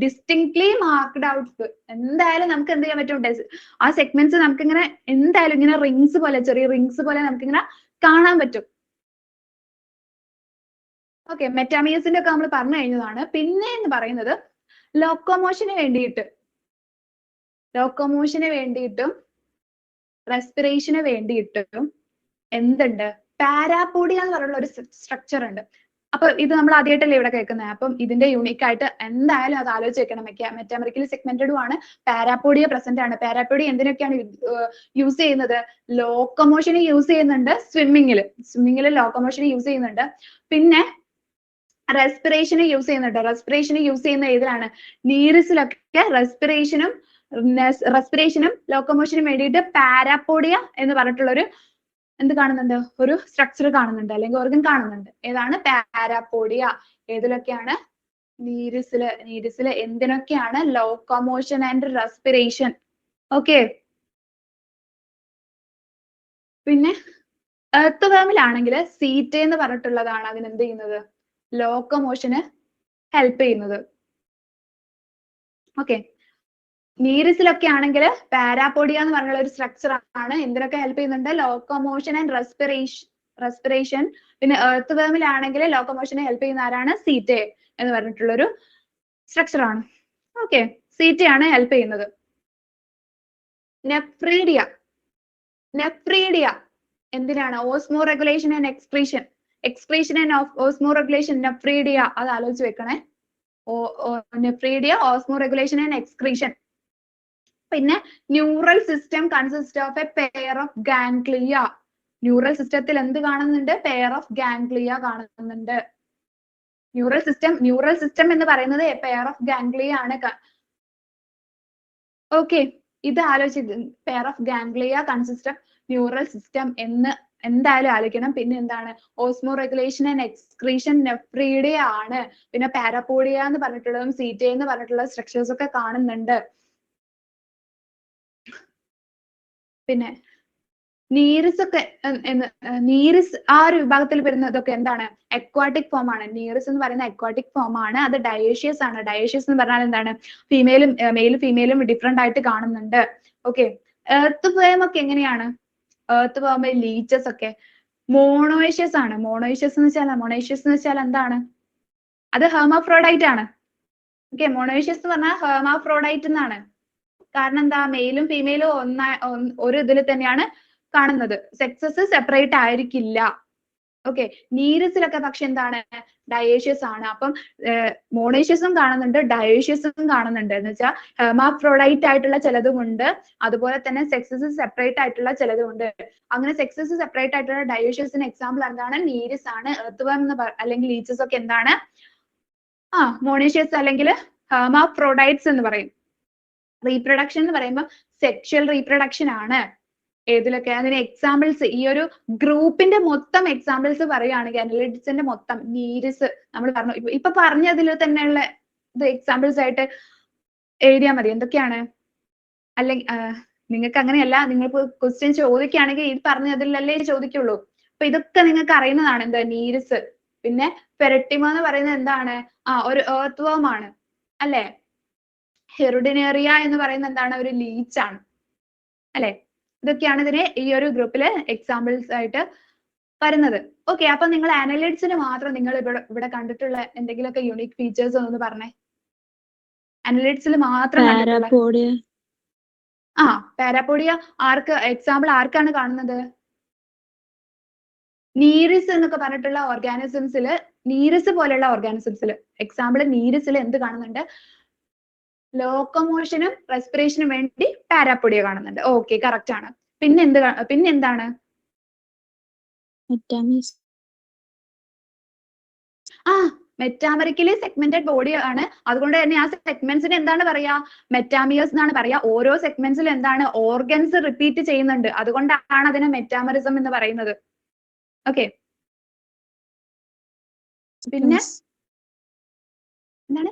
ഡിസ്റ്റിങ്ക്ട്ലി മാർക്ക്ഡ് ഔട്ട്. എന്തായാലും നമുക്ക് എന്ത് ചെയ്യാൻ പറ്റും, ആ സെഗ്മെന്റ്സ് നമുക്ക് ഇങ്ങനെ എന്തായാലും ഇങ്ങനെ റിങ്സ് പോലെ, ചെറിയ റിങ്സ് പോലെ നമുക്ക് ഇങ്ങനെ കാണാൻ പറ്റും. ഓക്കെ, മെറ്റാമിയസിന്റെ ഒക്കെ നമ്മൾ പറഞ്ഞു കഴിഞ്ഞതാണ്. പിന്നെ എന്ന് പറയുന്നത് ലോക്കോമോഷന് വേണ്ടിയിട്ടും റെസ്പിറേഷന് വേണ്ടിയിട്ടും എന്തുണ്ട്, പാരാപോഡിയ എന്ന് പറയുന്ന ഒരു സ്ട്രക്ചർ ഉണ്ട്. അപ്പൊ ഇത് നമ്മൾ ആദ്യമായിട്ടല്ലേ ഇവിടെ കേൾക്കുന്നത്. അപ്പം ഇതിന്റെ യൂണിക് ആയിട്ട് എന്തായാലും അത് ആലോചിച്ച് വെക്കണം. മെറ്റാമറിക്കലി സെഗ്മെന്റഡും ആണ്, പാരാപോഡിയ പ്രസന്റ് ആണ്. പാരാപോഡിയ എന്തിനൊക്കെയാണ് യൂസ് ചെയ്യുന്നത്? ലോക്കോമോഷന് യൂസ് ചെയ്യുന്നുണ്ട്, സ്വിമ്മിങ്ങിൽ ലോക്കോമോഷന് യൂസ് ചെയ്യുന്നുണ്ട്. പിന്നെ റെസ്പിറേഷന് യൂസ് ചെയ്യുന്നുണ്ട്. റെസ്പിറേഷന് യൂസ് ചെയ്യുന്ന ഏതിലാണ്? നീറിസിലൊക്കെ റെസ്പിറേഷനും ലോക്കോമോഷനും വേണ്ടിയിട്ട് പാരാപോഡിയ എന്ന് പറഞ്ഞിട്ടുള്ള ഒരു എന്ത് കാണുന്നുണ്ട്, ഒരു സ്ട്രക്ചർ കാണുന്നുണ്ട്, അല്ലെങ്കിൽ ഓർഗൻ കാണുന്നുണ്ട്. ഏതാണ്? പാരാപോഡിയ. ഏതിലൊക്കെയാണ്? നീരിസില് എന്തിനൊക്കെയാണ്? Locomotion and respiration. ഓക്കെ, പിന്നെ എർത്ത് വേമിലാണെങ്കിൽ സീറ്റ എന്ന് പറഞ്ഞിട്ടുള്ളതാണ് അതിന് എന്ത് ചെയ്യുന്നത്, ലോക്കോമോഷന് ഹെൽപ്പ് ചെയ്യുന്നത്. ഓക്കെ, നീരിസിലൊക്കെ ആണെങ്കിൽ പാരാപോഡിയ എന്ന് പറഞ്ഞുള്ള ഒരു സ്ട്രക്ചർ ആണ് എന്തിനൊക്കെ ഹെൽപ്പ് ചെയ്യുന്നുണ്ട്? Locomotion and respiration. പിന്നെ എർത്ത് വേമിലാണെങ്കിൽ ലോക്കോമോഷനെ ഹെൽപ്പ് ചെയ്യുന്ന ആരാണ്? സീറ്റ എന്ന് പറഞ്ഞിട്ടുള്ള ഒരു സ്ട്രക്ചർ ആണ്. ഓക്കെ, സീറ്റയാണ് ഹെൽപ്പ് ചെയ്യുന്നത്. നെഫ്രീഡിയ എന്തിനാണ്? Osmoregulation and excretion and osmoregulation. Nephridia അത് ആലോചിച്ച് വെക്കണേ. Nephridia, osmoregulation and excretion. പിന്നെ neural system consist of a pair of ganglia. Neural സിസ്റ്റത്തിൽ എന്ത് കാണുന്നുണ്ട്? പെയർ ഓഫ് ഗാംഗ്ലിയ കാണുന്നുണ്ട്. ന്യൂറൽ സിസ്റ്റം എന്ന് പറയുന്നത് പെയർ ഓഫ് ഗാംഗ്ലിയ ആണ്. ഓക്കെ, ഇത് ആലോചിച്ച്, pair of ganglia consist of neural system എന്ന് എന്തായാലും ആലോചിക്കണം. പിന്നെ എന്താണ്? Osmo regulation and excretion nephridia ആണ്. പിന്നെ പാരാപോഡിയ എന്ന് പറഞ്ഞിട്ടുള്ളതും സീറ്റ എന്ന് പറഞ്ഞിട്ടുള്ള സ്ട്രക്ചേഴ്സ് ഒക്കെ കാണുന്നുണ്ട്. പിന്നെ നീറിസ് ആ ഒരു വിഭാഗത്തിൽ വരുന്നതൊക്കെ എന്താണ്? അക്വാട്ടിക് ഫോം ആണ്. നീറിസ് എന്ന് പറയുന്ന അക്വാട്ടിക് ഫോം ആണ്. അത് ഡയേഷ്യസ് ആണ്. ഡയേഷ്യസ് എന്ന് പറഞ്ഞാൽ എന്താണ്? മെയിലും ഫീമെയിലും ഡിഫറെന്റ് ആയിട്ട് കാണുന്നുണ്ട്. ഓക്കെ, എർത്ത് വേം ഒക്കെ എങ്ങനെയാണ്? എർത്ത് വേം, ലീച്ചസ് ഒക്കെ മോണോയിഷ്യസ് ആണ്. മോണോയിഷ്യസ് എന്ന് വെച്ചാൽ എന്താണ്? അത് ഹെർമാഫ്രോഡൈറ്റ് ആണ്. ഓക്കെ, മോണോയിഷ്യസ് എന്ന് പറഞ്ഞാൽ ഹെർമാഫ്രോഡൈറ്റ് എന്നാണ്. കാരണം എന്താ? മെയിലും ഫീമെയിലും ഒരു ഇതിൽ തന്നെയാണ് കാണുന്നത്. സെക്സസ് സെപ്പറേറ്റ് ആയിരിക്കില്ല. ഓക്കെ, നീരിസിലൊക്കെ പക്ഷെ എന്താണ്? ഡയേഷ്യസ് ആണ്. അപ്പം മോണേഷ്യസും കാണുന്നുണ്ട്, ഡയേഷ്യസും കാണുന്നുണ്ട്. എന്ന് വെച്ചാൽ ഹെർമാഫ്രോഡൈറ്റ് ആയിട്ടുള്ള ചിലതുമുണ്ട്, അതുപോലെ തന്നെ സെക്സസ് സെപ്പറേറ്റ് ആയിട്ടുള്ള ചിലതുമുണ്ട്. അങ്ങനെ സെക്സസ് സെപ്പറേറ്റ് ആയിട്ടുള്ള ഡയേഷ്യസിന് എക്സാമ്പിൾ എന്താണ്? നീരിസ് ആണ്. എർത്ത് അല്ലെങ്കിൽ ലീച്ചസ് ഒക്കെ എന്താണ്? മോണേഷ്യസ് അല്ലെങ്കിൽ ഹെർമാഫ്രോഡൈറ്റ്സ് എന്ന് പറയും. റീപ്രൊഡക്ഷൻ എന്ന് പറയുമ്പോൾ സെക്ഷൽ റീപ്രൊഡക്ഷൻ ആണ്. ഏതിലൊക്കെ? അതിന് എക്സാമ്പിൾസ്, ഈ ഒരു ഗ്രൂപ്പിന്റെ മൊത്തം എക്സാമ്പിൾസ് പറയുകയാണെങ്കിൽ അനലിറ്റിക്സിന്റെ മൊത്തം നീരിസ് നമ്മൾ പറഞ്ഞു, ഇപ്പൊ പറഞ്ഞതിൽ തന്നെയുള്ള ഇത് എക്സാമ്പിൾസ് ആയിട്ട് എഴുതിയാൽ മതി. എന്തൊക്കെയാണ്? അല്ലെങ്കിൽ നിങ്ങൾക്ക് അങ്ങനെയല്ല, നിങ്ങൾക്ക് ക്വസ്റ്റ്യൻ ചോദിക്കുകയാണെങ്കിൽ ഈ പറഞ്ഞതിലല്ലേ ചോദിക്കുള്ളൂ. അപ്പൊ ഇതൊക്കെ നിങ്ങൾക്ക് അറിയുന്നതാണ്. എന്താ? നീരിസ്. പിന്നെ പെരട്ടിമ എന്ന് പറയുന്നത് എന്താണ്? ഒരു എർത്ത് വേം ആണ് അല്ലെ? ഹെറുഡിനേറിയ എന്ന് പറയുന്നത് എന്താണ്? ഒരു ലീച്ച് ആണ് അല്ലെ? ഇതൊക്കെയാണ് ഇതിന് ഈ ഒരു ഗ്രൂപ്പില് എക്സാമ്പിൾസ് ആയിട്ട് വരുന്നത്. ഓക്കെ, അപ്പൊ നിങ്ങൾ അനലിറ്റ്സിന് മാത്രം നിങ്ങൾ ഇവിടെ കണ്ടിട്ടുള്ള എന്തെങ്കിലുമൊക്കെ യൂണിക് ഫീച്ചേഴ്സ് ഒന്ന് പറഞ്ഞേ. അനലിറ്റ്സിൽ മാത്രം പാരാപോഡിയ എക്സാമ്പിൾ ആർക്കാണ് കാണുന്നത്? നീരിസ് എന്നൊക്കെ പറഞ്ഞിട്ടുള്ള ഓർഗാനിസംസില്, നീരിസ് പോലെയുള്ള ഓർഗാനിസംസിൽ എക്സാമ്പിൾ നീരിസിൽ എന്ത് കാണുന്നുണ്ട്? ലോക്കോമോഷനും റെസ്പിറേഷനും വേണ്ടി പാരാപോഡിയ കാണുന്നുണ്ട്. ഓക്കെ, കറക്റ്റ് ആണ്. പിന്നെന്താണ്? മെറ്റാമറിക്കലി സെഗ്മെന്റഡ് ബോഡി ആണ്. അതുകൊണ്ട് തന്നെ ആ സെഗ്മെന്റ്സിന് എന്താണ് പറയാ? മെറ്റാമിയേഴ്സ് എന്നാണ് പറയാ. ഓരോ സെഗ്മെന്റ്സിലും എന്താണ്? ഓർഗൻസ് റിപ്പീറ്റ് ചെയ്യുന്നുണ്ട്. അതുകൊണ്ടാണ് അതിനെ മെറ്റാമറിസം എന്ന് പറയുന്നത്. ഓക്കെ, പിന്നെ എന്താണ്?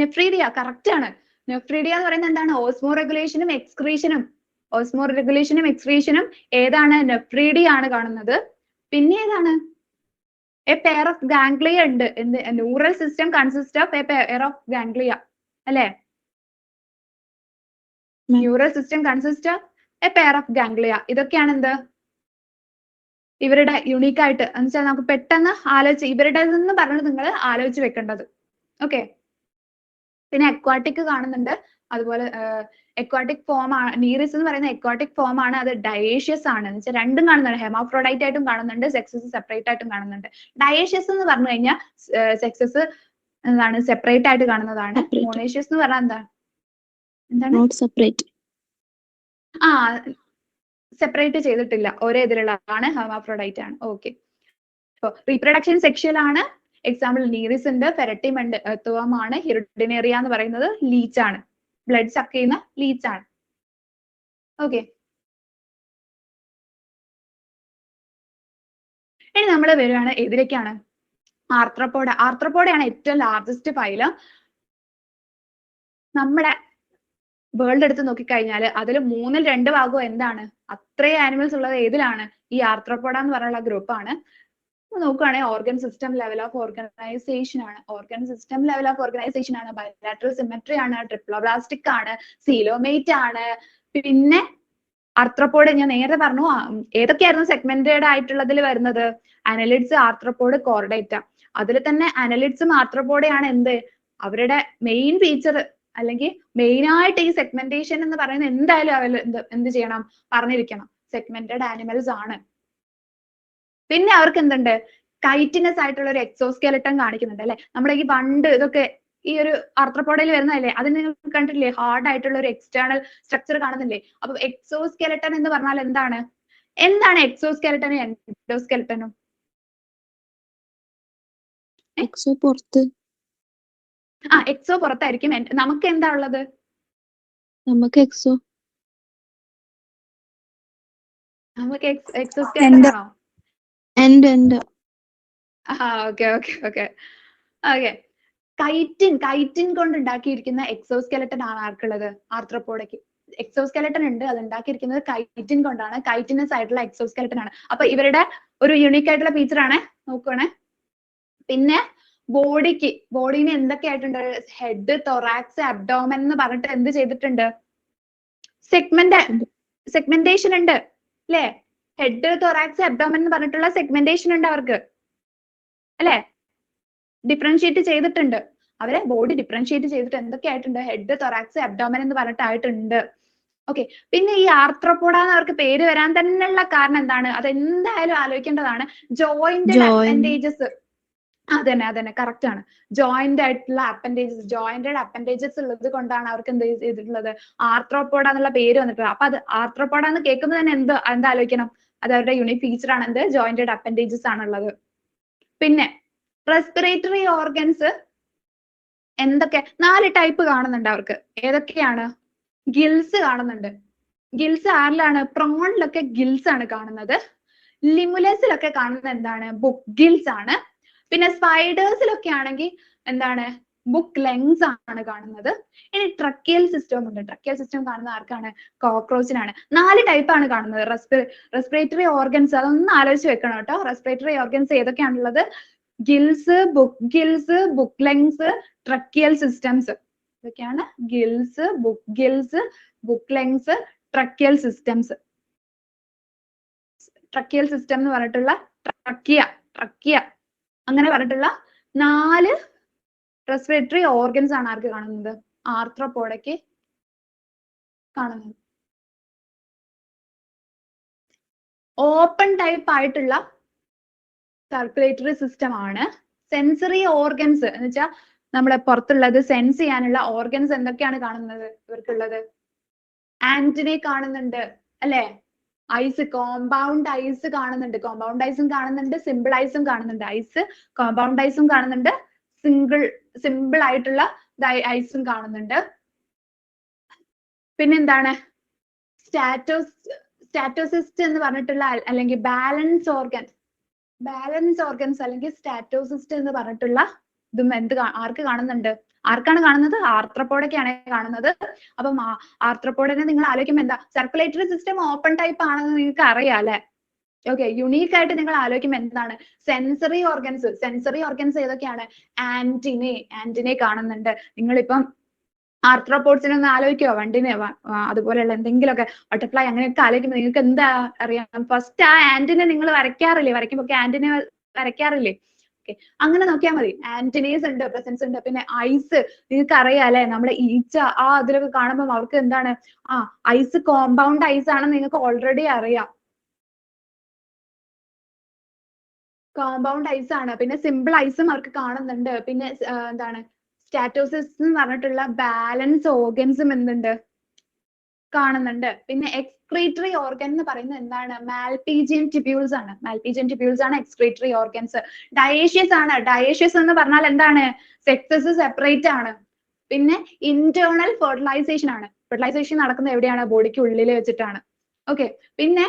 നെഫ്രീഡിയ കറക്റ്റ് ആണ്. നെഫ്രീഡിയ എന്ന് പറയുന്നത് എന്താണ്? ഓസ്മോ റെഗുലേഷനും എക്സ്ക്രീഷനും ഏതാണ്? നെഫ്രീഡിയ ആണ് കാണുന്നത്. പിന്നെ ഏതാണ്? എ പെയർ ഓഫ് ഗാംഗ്ലിയ ഉണ്ട്. എന്ത് neural system consist of a pair of ganglia അല്ലെ? Neural system consist of a pair of ganglia. ഇതൊക്കെയാണ് എന്ത് ഇവരുടെ യുണീക്ക് ആയിട്ട് എന്ന് വെച്ചാൽ നമുക്ക് പെട്ടെന്ന് ആലോചിച്ച് ഇവരുടെ നിന്ന് പറഞ്ഞത് നിങ്ങൾ ആലോചിച്ച് വെക്കേണ്ടത്. ഓക്കെ. പിന്നെ അക്വാട്ടിക് കാണുന്നുണ്ട്. അതുപോലെ എക്വാട്ടിക് ഫോം ആണ് നീറിസ് എന്ന് പറയുന്ന എക്വാട്ടിക് ഫോം ആണ്. അത് ഡയേഷ്യസ് ആണ് എന്ന് വെച്ചാൽ രണ്ടും കാണുന്നുണ്ട്. ഹെമോഫ്രോഡൈറ്റ് ആയിട്ടും കാണുന്നുണ്ട്, സെക്സസ് സെപ്പറേറ്റ് ആയിട്ടും കാണുന്നുണ്ട്. ഡയേഷ്യസ് എന്ന് പറഞ്ഞു കഴിഞ്ഞാൽ സെക്സസ് എന്താണ് സെപ്പറേറ്റ് ആയിട്ട് കാണുന്നതാണ്. മോണേഷ്യസ് എന്ന് പറഞ്ഞാൽ എന്താണ് ആ സെപ്പറേറ്റ് ചെയ്തിട്ടില്ല, ഒരേ ഇതിലുള്ളതാണ്, ഹെർമാഫ്രോഡൈറ്റ് ആണ്. ഓക്കെ. അപ്പൊ റീപ്രൊഡക്ഷൻ സെക്ഷൽ ആണ്. എക്സാമ്പിൾ നീറിസ് ഉണ്ട്, ഫെരട്ടിം ഉണ്ട്, എർത്തുവാം ആണ്. ഹിറുഡിനേറിയ എന്ന് പറയുന്നത് ലീച്ച് ആണ്, ബ്ലഡ് സക്ക് ചെയ്യുന്ന ലീച്ച് ആണ്. ഓക്കെ. ഇനി നമ്മൾ വരികയാണ് ഏതിലേക്കാണ്? ആർത്രോപോഡ. ആർത്രോപോഡയാണ് ഏറ്റവും ലാർജസ്റ്റ് ഫൈലം. നമ്മുടെ വേൾഡ് എടുത്ത് നോക്കിക്കഴിഞ്ഞാൽ അതിൽ 2/3 ഭാഗവും എന്താണ്? അത്രയും ആനിമൽസ് ഉള്ളത് ഏതിലാണ്? ഈ ആർത്രോപോഡ എന്ന് പറയുന്ന ഗ്രൂപ്പാണ്. നോക്കുകയാണെങ്കിൽ organ system level of organisation ആണ്. Organ system level of organisation ആണ്. ബൈലാറ്ററൽ സിമെട്രി ആണ്, ട്രിപ്ലോബ്ലാസ്റ്റിക് ആണ്, സീലോമേറ്റ് ആണ്. പിന്നെ ആർത്രോപോഡ് ഞാൻ നേരത്തെ പറഞ്ഞു. ഏതൊക്കെയായിരുന്നു സെഗ്മെന്റഡ് ആയിട്ടുള്ളതിൽ വരുന്നത്? Annelids, arthropod, Chordata. അതിൽ തന്നെ അനലിഡ്സും ആർത്രോപോഡയാണ് എന്ത് അവരുടെ മെയിൻ ഫീച്ചർ അല്ലെങ്കിൽ മെയിൻ ആയിട്ട് ഈ സെഗ്മെന്റേഷൻ എന്ന് പറയുന്നത് എന്തായാലും അവർ എന്ത് ചെയ്യണം? പറഞ്ഞിരിക്കണം. സെഗ്മെന്റഡ് ആനിമൽസ് ആണ്. പിന്നെ അവർക്ക് എന്തുണ്ട്? കൈറ്റിനസ് ആയിട്ടുള്ള ഒരു എക്സോസ്കെലട്ടൺ കാണിക്കുന്നുണ്ട് അല്ലെ? നമ്മുടെ ഈ വണ്ട് ഇതൊക്കെ ഈ ഒരു ആർത്രോപോഡയിൽ വരുന്നതല്ലേ? അത് നിങ്ങൾ കണ്ടിട്ടില്ലേ? ഹാർഡ് ആയിട്ടുള്ള ഒരു എക്സ്റ്റേണൽ സ്ട്രക്ചർ കാണുന്നില്ലേ? അപ്പൊ എക്സോസ്കെലട്ടൺ എന്ന് പറഞ്ഞാൽ എന്താണ്? എന്താണ് എക്സോസ്കെലട്ടനും എൻഡോസ്കെലട്ടനും? എക്സോ പുറത്ത്. എക്സോ പുറത്തായിരിക്കും. നമുക്ക് എന്താ ഉള്ളത്? നമുക്ക് എക്സോ. നമുക്ക് എക്സോസ്കെലട്ടൺ ആണോ? ഓക്കെ. കൈറ്റിൻ കൊണ്ട് ഉണ്ടാക്കിയിരിക്കുന്ന എക്സോസ്കെലട്ടൺ ആണ് ആർക്കുള്ളത്? ആർത്രോപോഡയ്ക്ക്. എക്സോസ്കെലട്ടൺ ഉണ്ട്, അത് ഉണ്ടാക്കിയിരിക്കുന്നത് കൈറ്റിൻ കൊണ്ടാണ്. കൈറ്റിനസ് ആയിട്ടുള്ള എക്സോസ്കെലട്ടൺ ആണ്. അപ്പൊ ഇവരുടെ ഒരു യുണീക്ക് ആയിട്ടുള്ള ഫീച്ചർ ആണ്. നോക്കുവാണേ. പിന്നെ ബോഡിന് എന്തൊക്കെ ആയിട്ടുണ്ട്? ഹെഡ്, തൊറാക്സ്, അബ്ഡോമൻ എന്ന് പറഞ്ഞിട്ട് എന്ത് ചെയ്തിട്ടുണ്ട്? സെഗ്മെന്റേഷൻ ഉണ്ട് അല്ലെ? ഹെഡ്, തൊറാക്സ്, അബ്ഡോമൻ എന്ന് പറഞ്ഞിട്ടുള്ള സെഗ്മെന്റേഷൻ ഉണ്ട് അവർക്ക് അല്ലെ? ഡിഫറൻഷിയേറ്റ് ചെയ്തിട്ടുണ്ട്. അവരെ ബോഡി ഡിഫറൻഷിയേറ്റ് ചെയ്തിട്ട് എന്തൊക്കെ ആയിട്ടുണ്ട്? ഹെഡ്, തൊറാക്സ്, അബ്ഡോമൻ എന്ന് പറഞ്ഞിട്ടായിട്ടുണ്ട്. ഓക്കെ. പിന്നെ ഈ ആർത്രോപോഡ എന്ന് അവർക്ക് പേര് വരാൻ തന്നെയുള്ള കാരണം എന്താണ്? അത് എന്തായാലും ആലോചിക്കേണ്ടതാണ്. Jointed appendages. അതന്നെ കറക്റ്റ് ആണ്. ജോയിന്റ് ആയിട്ടുള്ള ജോയിന്റഡ് അപ്പൻഡേജസ് ഉള്ളത് കൊണ്ടാണ് അവർക്ക് എന്ത് ചെയ്തിട്ടുള്ളത്? ആർത്രോപോഡ എന്നുള്ള പേര് വന്നിട്ടുള്ളത്. അപ്പൊ അത് ആർത്രോപോഡ എന്ന് കേൾക്കുമ്പോൾ തന്നെ എന്താ ആലോചിക്കണം? അത് അവരുടെ യൂണിക് ഫീച്ചർ ആണ്. എന്ത്? ജോയിന്റഡ് അപ്പൻഡേജസ് ആണുള്ളത്. പിന്നെ റെസ്പിറേറ്ററി ഓർഗൻസ് എന്തൊക്കെ? 4 ടൈപ്പ് കാണുന്നുണ്ട് അവർക്ക്. ഏതൊക്കെയാണ്? ഗിൽസ് കാണുന്നുണ്ട്. ഗിൽസ് ആരിലാണ്? പ്രോണിലൊക്കെ ഗിൽസ് ആണ് കാണുന്നത്. ലിമുലസിലൊക്കെ കാണുന്നത് എന്താണ്? ബുക്ക് ഗിൽസ് ആണ്. പിന്നെ സ്പൈഡേഴ്സിലൊക്കെ ആണെങ്കിൽ എന്താണ്? ബുക്ക് ലെങ്സ് ആണ് കാണുന്നത്. ഇനി ട്രക്കിയൽ സിസ്റ്റം ഉണ്ട്. ട്രക്കിയൽ സിസ്റ്റം കാണുന്ന ആർക്കാണ്? കോക്രോച്ചിനാണ്. 4 ടൈപ്പ് ആണ് കാണുന്നത് റെസ്പിറേറ്ററി ഓർഗൻസ്. അതൊന്ന് ആലോചിച്ച് വെക്കണം കേട്ടോ. റെസ്പിറേറ്ററി ഓർഗൻസ് ഏതൊക്കെയാണുള്ളത്? Gills, book gills, book lungs, tracheal systems. ഇതൊക്കെയാണ് gills, book lungs, tracheal systems. Tracheal system എന്ന് പറഞ്ഞിട്ടുള്ള ട്രക്കിയ അങ്ങനെ പറഞ്ഞിട്ടുള്ള 4 റെസ്പിറേറ്ററി ഓർഗൻസ് ആണ് ആർക്ക് കാണുന്നത്? ആർത്രോപോഡയ്ക്ക് കാണുന്നത്. ഓപ്പൺ ടൈപ്പ് ആയിട്ടുള്ള സർക്കുലേറ്ററി സിസ്റ്റം ആണ്. സെൻസറി ഓർഗൻസ് എന്ന് വെച്ചാൽ നമ്മുടെ പുറത്തുള്ളത് സെൻസ് ചെയ്യാനുള്ള ഓർഗൻസ് എന്തൊക്കെയാണ് കാണുന്നത് ഇവർക്കുള്ളത്? ആന്റിനെ കാണുന്നുണ്ട് അല്ലെ? ഐസ്, കോമ്പൗണ്ട് ഐസ് കാണുന്നുണ്ട്. കോമ്പൗണ്ട് ഐസും കാണുന്നുണ്ട്, സിമ്പിൾ ഐസും കാണുന്നുണ്ട്. ഐസ്, കോമ്പൗണ്ട് ഐസും കാണുന്നുണ്ട്, സിമ്പിൾ ആയിട്ടുള്ള ഐസും കാണുന്നുണ്ട്. പിന്നെന്താണ്? സ്റ്റാറ്റോസിസ്റ്റ് എന്ന് പറഞ്ഞിട്ടുള്ള അല്ലെങ്കിൽ ബാലൻസ് ഓർഗൻസ് അല്ലെങ്കിൽ സ്റ്റാറ്റോസിസ്റ്റ് എന്ന് പറഞ്ഞിട്ടുള്ള ഇതും ആർക്ക് കാണുന്നുണ്ട്? ആർക്കാണ് കാണുന്നത്? ആർത്രോപോഡയ്ക്കാണ് കാണുന്നത്. അപ്പം ആർത്രോപോഡിനെ നിങ്ങൾ ആലോചിക്കുമ്പോൾ എന്താ? സർക്കുലേറ്ററി സിസ്റ്റം ഓപ്പൺ ടൈപ്പ് ആണെന്ന് നിങ്ങൾക്ക് അറിയാം അല്ലെ? ഓക്കെ, യുണീക്ക് ആയിട്ട് നിങ്ങൾ ആലോചിക്കുമ്പോൾ എന്താണ് സെൻസറി ഓർഗൻസ് ഏതൊക്കെയാണ്? ആന്റിനെ കാണുന്നുണ്ട്. നിങ്ങളിപ്പം ആർത്രോപോഡ്സിനെ ഒന്ന് ആലോചിക്കോ? വണ്ടിനെ അതുപോലെയുള്ള എന്തെങ്കിലുമൊക്കെ ബട്ടർഫ്ലൈ അങ്ങനെയൊക്കെ ആലോചിക്കുമ്പോൾ നിങ്ങൾക്ക് എന്താ അറിയാം? ഫസ്റ്റ് ആ ആന്റിനെ നിങ്ങൾ വരയ്ക്കാറില്ലേ? വരയ്ക്കുമ്പോൾ ആന്റിനെ വരയ്ക്കാറില്ലേ? ഓക്കെ, അങ്ങനെ നോക്കിയാൽ മതി. ആന്റിനീസ് ഉണ്ട്, പ്രസൻസ് ഉണ്ട്. പിന്നെ ഐസ്, നിങ്ങൾക്ക് അറിയാം അല്ലെ, നമ്മുടെ ഈച്ച അതിലൊക്കെ കാണുമ്പോൾ അവർക്ക് എന്താണ് ഐസ് കോമ്പൗണ്ട് ഐസ് ആണെന്ന് നിങ്ങൾക്ക് ഓൾറെഡി അറിയാം. കോമ്പൗണ്ട് ഐസ് ആണ്. പിന്നെ സിമ്പിൾ ഐസും അവർക്ക് കാണുന്നുണ്ട്. പിന്നെ എന്താണ് സ്റ്റാറ്റോസിസ് എന്ന് പറഞ്ഞിട്ടുള്ള ബാലൻസ് ഓർഗൻസും എന്തുണ്ട് കാണുന്നുണ്ട്. പിന്നെ എക്സ്ക്രീറ്ററി ഓർഗൻ എന്ന് പറയുന്നത് എന്താണ്? മാൽപീജിയൻ ട്യൂബ്യൂൾസ് ആണ്. Excretory organs. ഡയേഷ്യസ് എന്ന് പറഞ്ഞാൽ എന്താണ്? സെക്സസ് സെപ്പറേറ്റ് ആണ്. പിന്നെ ഇന്റേണൽ ഫെർട്ടിലൈസേഷൻ ആണ്. ഫെർട്ടിലൈസേഷൻ നടക്കുന്നത് എവിടെയാണ്? ബോഡിക്ക് ഉള്ളിൽ വെച്ചിട്ടാണ്. ഓക്കെ, പിന്നെ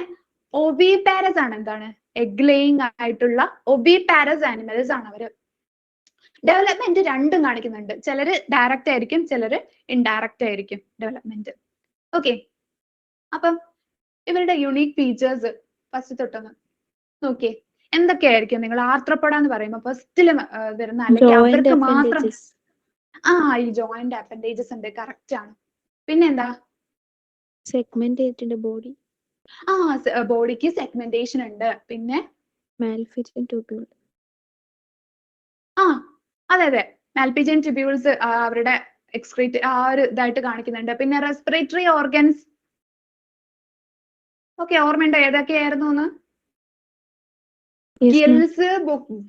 ഒവിപാരസ് ആണ്. എന്താണ്? എഗ് ലേയിങ് ആയിട്ടുള്ള ഒവിപാരസ് ആനിമൽസ് ആണ് അവര്. ഡെവലപ്മെന്റ് രണ്ടും കാണിക്കുന്നുണ്ട്. ചിലര് ഡയറക്റ്റ് ആയിരിക്കും, ചിലര് ഇൻഡയറക്റ്റ് ആയിരിക്കും ഡെവലപ്മെന്റ്. ഓക്കെ, അപ്പം ഇവരുടെ യുണീക് ഫീച്ചേഴ്സ് ഫസ്റ്റ് തൊട്ടൊന്ന് നോക്കിയേ. എന്തൊക്കെയായിരിക്കും? നിങ്ങൾ ആർത്രോപോഡ എന്ന് പറയുമ്പോൾ ഫസ്റ്റില് വരുന്ന അല്ലെങ്കിൽ അവർക്ക് മാത്രം ഈ ജോയിന്റ് അപ്പൻഡേജസ് ഉണ്ട്. കറക്റ്റ് ആണ്. പിന്നെന്താ? സെഗ്മെന്റേറ്റഡ് ബോഡി. ബോഡിക്ക് സെഗ്മെന്റേഷൻ ഉണ്ട്. പിന്നെ മാൽപിജിയൻ ട്യൂബ്യൂൾ. അതെ, മാൽപിജിയൻ ട്യൂബ്യൂൾസ് അവരുടെ എക്സ്ക്രീറ്റ് ഒരു ഇതായിട്ട് കാണിക്കുന്നുണ്ട്. പിന്നെ റെസ്പിറേറ്ററി ഓർഗൻസ്. ഓക്കെ, ഓർമ്മയുണ്ടോ ഏതൊക്കെയായിരുന്നു എന്ന്? Gills, book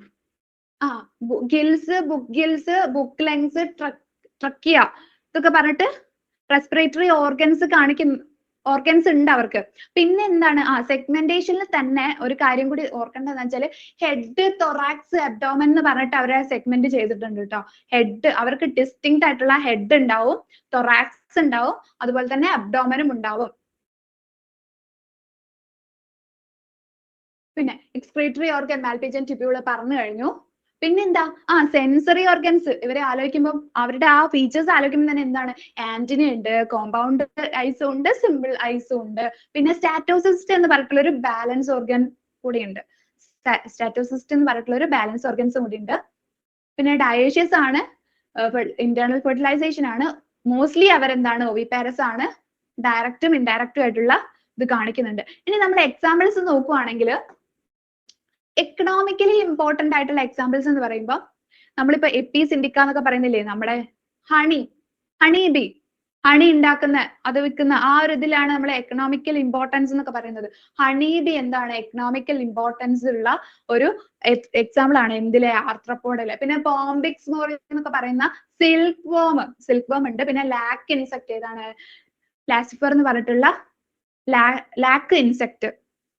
gills, book lengths, trachea, ഇതൊക്കെ പറഞ്ഞിട്ട് റെസ്പിറേറ്ററി ഓർഗൻസ് ഉണ്ട് അവർക്ക്. പിന്നെ എന്താണ്? സെഗ്മെന്റേഷനിൽ തന്നെ ഒരു കാര്യം കൂടി ഓർക്കേണ്ടതെന്ന് വെച്ചാൽ ഹെഡ്, തൊറാക്സ്, അബ്ഡോമൻ എന്ന് പറഞ്ഞിട്ട് അവരെ സെഗ്മെന്റ് ചെയ്തിട്ടുണ്ട് കേട്ടോ. ഹെഡ്, അവർക്ക് ഡിസ്റ്റിങ്ക്റ്റ് ആയിട്ടുള്ള ഹെഡ് ഉണ്ടാവും, തൊറാക്സ് ഉണ്ടാവും, അതുപോലെ തന്നെ അബ്ഡോമനും ഉണ്ടാവും. പിന്നെ എക്സ്ക്രീറ്ററി ഓർഗൻ, മാൽപിജിയൻ ട്യൂബ്യൂൾ പറഞ്ഞു കഴിഞ്ഞു. പിന്നെന്താ? Sensory organs. ഇവരെ ആലോചിക്കുമ്പോൾ അവരുടെ ആ ഫീച്ചേഴ്സ് ആലോചിക്കുമ്പോൾ തന്നെ എന്താണ്? ആന്റിന ഉണ്ട്, കോമ്പൗണ്ട് ഐസും ഉണ്ട്, സിമ്പിൾ ഐസും ഉണ്ട്. പിന്നെ സ്റ്റാറ്റോസിസ്റ്റ് എന്ന് പറഞ്ഞിട്ടുള്ള ഒരു ബാലൻസ് ഓർഗൻ കൂടിയുണ്ട്. കൂടി ഉണ്ട്. പിന്നെ ഡയേഷ്യസ് ആണ്, ഇന്റേണൽ ഫെർട്ടിലൈസേഷൻ ആണ്. മോസ്റ്റ്ലി അവരെന്താണ്? ഒവിപാരസ് ആണ്. ഡയറക്റ്റും ഇൻഡയറക്റ്റും ആയിട്ടുള്ള ഇത് കാണിക്കുന്നുണ്ട്. ഇനി നമ്മൾ എക്സാമ്പിൾസ് നോക്കുവാണെങ്കിൽ എക്കണോമിക്കലി ഇമ്പോർട്ടന്റ് ആയിട്ടുള്ള എക്സാമ്പിൾസ് എന്ന് പറയുമ്പോൾ നമ്മളിപ്പോ എപ്പീസ് ഇൻഡിക്ക എന്നൊക്കെ പറയുന്നില്ലേ, നമ്മുടെ ഹണി ബി, ഹണി ഉണ്ടാക്കുന്ന അത് വിൽക്കുന്ന ആ ഒരു ഇതിലാണ് നമ്മൾ എക്കണോമിക്കൽ ഇമ്പോർട്ടൻസ് എന്നൊക്കെ പറയുന്നത്. ഹണി ബി എന്താണ്? എക്കണോമിക്കൽ ഇമ്പോർട്ടൻസ് ഉള്ള ഒരു എക്സാമ്പിൾ ആണ്. എന്തിലെ? ആർത്രോപോഡിലെ. പിന്നെ ബോംബിക്സ് മോറി എന്നൊക്കെ പറയുന്ന സിൽക്ക് വോം ഉണ്ട്. പിന്നെ ലാക്ക് ഇൻസെക്ട് ഏതാണ്? ലാസിഫർ എന്ന് പറഞ്ഞിട്ടുള്ള ലാക്ക് ഇൻസെക്ട്.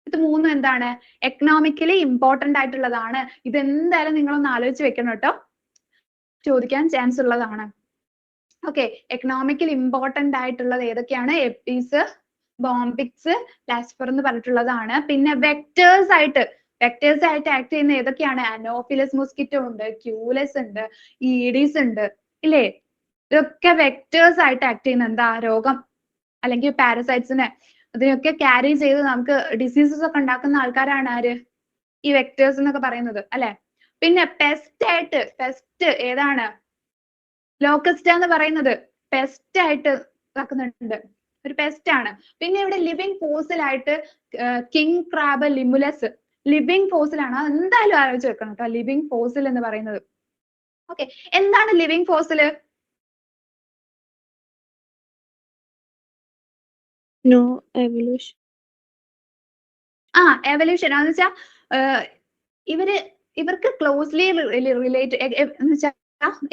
ഇത് മൂന്നും എന്താണ്? എക്കണോമിക്കലി ഇമ്പോർട്ടന്റ് ആയിട്ടുള്ളതാണ്. ഇത് എന്തായാലും നിങ്ങളൊന്ന് ആലോചിച്ച് വെക്കണം കേട്ടോ, ചോദിക്കാൻ ചാൻസ് ഉള്ളതാണ്. ഓക്കെ, എക്കണോമിക്കലി ഇമ്പോർട്ടന്റ് ആയിട്ടുള്ളത് ഏതൊക്കെയാണ്? എപ്പീസ്, ബോംബിക്സ്, ലാസിഫർ എന്ന് പറഞ്ഞിട്ടുള്ളതാണ്. പിന്നെ വെക്ടേഴ്സ് ആയിട്ട് ആക്ട് ചെയ്യുന്ന ഏതൊക്കെയാണ്? അനോഫിലസ് മോസ്കിറ്റോ ഉണ്ട്, ക്യൂലസ് ഉണ്ട്, ഈഡീസ് ഉണ്ട്, ഇല്ലേ? ഇതൊക്കെ വെക്ടേഴ്സ് ആയിട്ട് ആക്ട് ചെയ്യുന്ന എന്താ? രോഗം അല്ലെങ്കിൽ പാരസൈറ്റ്സിനെ അതിനൊക്കെ ക്യാരി ചെയ്ത് നമുക്ക് ഡിസീസസ് ഒക്കെ ഉണ്ടാക്കുന്ന ആൾക്കാരാണ് ആര്? ഈ വെക്ടേഴ്സ് എന്നൊക്കെ പറയുന്നത്, അല്ലെ? പിന്നെ പെസ്റ്റ് ഏതാണ്? ലോക്കസ്റ്റ എന്ന് പറയുന്നത് പെസ്റ്റ് ആയിട്ട് ഇതാക്കുന്നുണ്ട്, ഒരു പെസ്റ്റ് ആണ്. പിന്നെ ഇവിടെ ലിവിങ് ഫോസിലായിട്ട് കിങ് ക്രാബ്, ലിമുലസ് ലിവിങ് ഫോസിലാണ്. അത് എന്തായാലും ആലോചിച്ച് വെക്കണം കേട്ടോ, ലിവിങ് ഫോസിൽ എന്ന് പറയുന്നത്. ഓക്കെ, എന്താണ് living fossil? No evolution. Evolution എന്ന് വെച്ചാൽ ഇവർക്ക് ക്ലോസ്ലി റിലേറ്റ് എന്ന് വെച്ചാൽ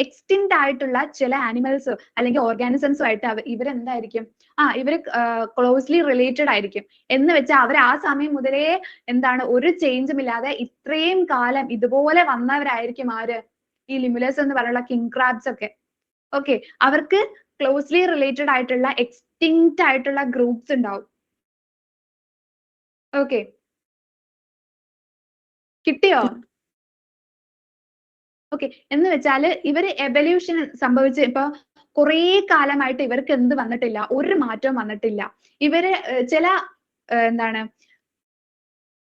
എക്സ്റ്റിൻഡ് ആയിട്ടുള്ള ചില ആനിമൽസ് അല്ലെങ്കിൽ ഓർഗാനിസംസും ആയിട്ട് ഇവരെന്തായിരിക്കും? ഇവര് ക്ലോസ്ലി റിലേറ്റഡ് ആയിരിക്കും. എന്ന് വെച്ചാൽ അവർ ആ സമയം മുതലേ എന്താണ്? ഒരു ചേഞ്ചും ഇല്ലാതെ ഇത്രയും കാലം ഇതുപോലെ വന്നവരായിരിക്കും ആര്? ഈ ലിമുലസ് എന്ന് പറയുന്ന കിങ് ക്രാബ്സ് ഒക്കെ. ഓക്കെ, അവർക്ക് ക്ലോസ്ലി റിലേറ്റഡ് ആയിട്ടുള്ള എക്സ്റ്റിങ്ക്റ്റ് ആയിട്ടുള്ള ഗ്രൂപ്പ്സ് ഉണ്ടാവും. ഓക്കെ, കിട്ടിയോ? ഓക്കെ, എന്ന് വെച്ചാല് ഇവര് എവല്യൂഷൻ സംഭവിച്ച് ഇപ്പൊ കുറേ കാലമായിട്ട് ഇവർക്ക് എന്ത് വന്നിട്ടില്ല? ഒരു മാറ്റവും വന്നിട്ടില്ല. ഇവര് ചില എന്താണ്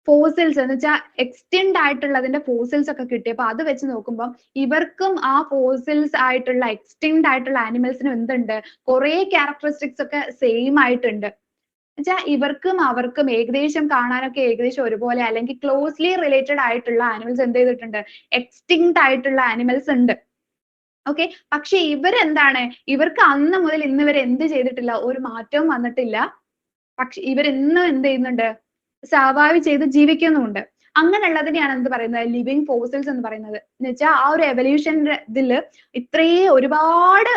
ഫോസിൽസ് എന്ന് വെച്ചാൽ എക്സ്റ്റെൻഡ് ആയിട്ടുള്ളതിന്റെ ഫോസിൽസ് ഒക്കെ കിട്ടിയപ്പോൾ അത് വെച്ച് നോക്കുമ്പോൾ ഇവർക്കും ആ ഫോസിൽസ് ആയിട്ടുള്ള എക്സ്റ്റെൻഡ് ആയിട്ടുള്ള ആനിമൽസിനും എന്തുണ്ട്, കുറെ ക്യാരക്ടറിസ്റ്റിക്സ് ഒക്കെ സെയിം ആയിട്ടുണ്ട്. എന്നുവെച്ചാൽ ഇവർക്കും അവർക്കും ഏകദേശം കാണാനൊക്കെ ഏകദേശം ഒരുപോലെ അല്ലെങ്കിൽ ക്ലോസ്ലി റിലേറ്റഡ് ആയിട്ടുള്ള ആനിമൽസ് എന്ത് ചെയ്തിട്ടുണ്ട്, എക്സ്റ്റിങ്ക്ട് ആയിട്ടുള്ള ആനിമൽസ് ഉണ്ട്. ഓക്കെ, പക്ഷെ ഇവരെന്താണ്, ഇവർക്ക് അന്ന് മുതൽ ഇന്ന് വരെ എന്ത് ചെയ്തിട്ടില്ല, ഒരു മാറ്റവും വന്നിട്ടില്ല. പക്ഷെ ഇവരിന്നും എന്ത് ചെയ്യുന്നുണ്ട്, സർവൈവ് ചെയ്ത് ജീവിക്കുന്നുമുണ്ട്. അങ്ങനെയുള്ളതിനെയാണ് എന്ത് പറയുന്നത്, ലിവിങ് ഫോസിൽസ് എന്ന് പറയുന്നത്. എന്ന് വെച്ചാൽ ആ ഒരു എവല്യൂഷന്റെ ഇതില് ഇത്രയും ഒരുപാട്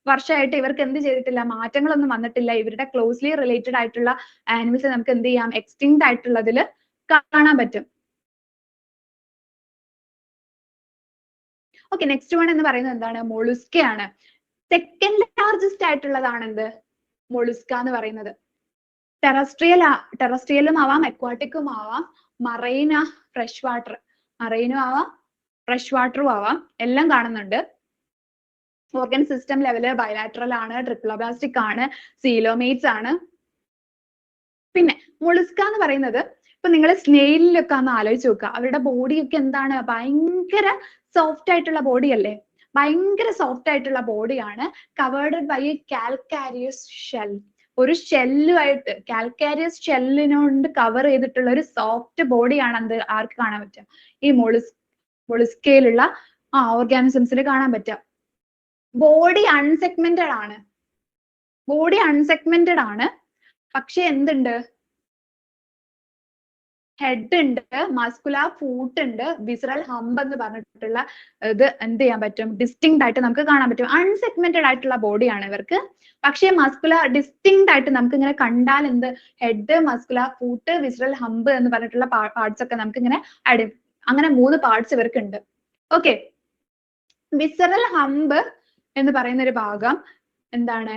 വർഷമായിട്ട് ഇവർക്ക് എന്ത് ചെയ്തിട്ടില്ല, മാറ്റങ്ങളൊന്നും വന്നിട്ടില്ല. ഇവരുടെ ക്ലോസ്ലി റിലേറ്റഡ് ആയിട്ടുള്ള ആനിമൽസ് നമുക്ക് എന്ത് ചെയ്യാം, എക്സ്റ്റിങ്ക്ട് ആയിട്ടുള്ളതിൽ കാണാൻ പറ്റും. ഓക്കെ, നെക്സ്റ്റ് വൺ എന്ന് പറയുന്നത് എന്താണ്, മൊളുസ്ക ആണ്. സെക്കൻഡ് ലാർജസ്റ്റ് ആയിട്ടുള്ളതാണ് എന്ത്, മൊളുസ്ക എന്ന് പറയുന്നത്. ടെറസ്ട്രിയലും ആവാം, അക്വാട്ടിക്കും ആവാം, മറൈന, ഫ്രഷ് വാട്ടർ, മറൈനും ആവാം, ഫ്രഷ് വാട്ടറും ആവാം, എല്ലാം കാണുന്നുണ്ട്. ഓർഗൻ സിസ്റ്റം ലെവല് ബയലാറ്ററൽ ആണ്, ട്രിപ്ലോബ്ലാസ്റ്റിക് ആണ്, സീലോമേറ്റ്സ് ആണ്. പിന്നെ മൊളുസ്ക എന്ന് പറയുന്നത് ഇപ്പൊ നിങ്ങൾ സ്നെയിലിലൊക്കെ ഒന്ന് ആലോചിച്ച് നോക്കുക, അവരുടെ ബോഡിയൊക്കെ എന്താണ്, ഭയങ്കര സോഫ്റ്റ് ആയിട്ടുള്ള ബോഡി അല്ലേ, ഭയങ്കര സോഫ്റ്റ് ആയിട്ടുള്ള ബോഡിയാണ്. Covered by a calcareous shell, ഒരു ഷെല്ലുമായിട്ട് കാൽക്കാരിയസ് ഷെല്ലിനോണ്ട് കവർ ചെയ്തിട്ടുള്ള ഒരു സോഫ്റ്റ് ബോഡിയാണ് എന്ത്, ആർക്ക് കാണാൻ പറ്റുക, ഈ മൊളുസ്കയിലുള്ള ഓർഗാനിസംസിൽ കാണാൻ പറ്റുക. ബോഡി അൺസെഗ്മെന്റഡ് ആണ്, ബോഡി അൺസെഗ്മെന്റഡ് ആണ്. പക്ഷെ എന്തുണ്ട്, ഹെഡ് ഉണ്ട്, മസ്കുലാർ ഫൂട്ട് ഉണ്ട്, വിസറൽ ഹംബ് എന്ന് പറഞ്ഞിട്ടുള്ള ഇത് എന്ത് ചെയ്യാൻ പറ്റും, ഡിസ്റ്റിങ്ക്ട് ആയിട്ട് നമുക്ക് കാണാൻ പറ്റും. അൺസെഗ്മെന്റഡ് ആയിട്ടുള്ള ബോഡിയാണ് ഇവർക്ക്. പക്ഷേ മസ്കുലാർ ഡിസ്റ്റിങ്ക്ട് ആയിട്ട് നമുക്ക് ഇങ്ങനെ കണ്ടാൽ എന്ത്, head, muscular foot, visceral hump എന്ന് പറഞ്ഞിട്ടുള്ള പാർട്സ് ഒക്കെ നമുക്ക് ഇങ്ങനെ അങ്ങനെ 3 പാർട്സ് ഇവർക്ക് ഉണ്ട്. ഓക്കെ, വിസറൽ ഹംബ് എന്ന് പറയുന്ന ഒരു ഭാഗം എന്താണ്,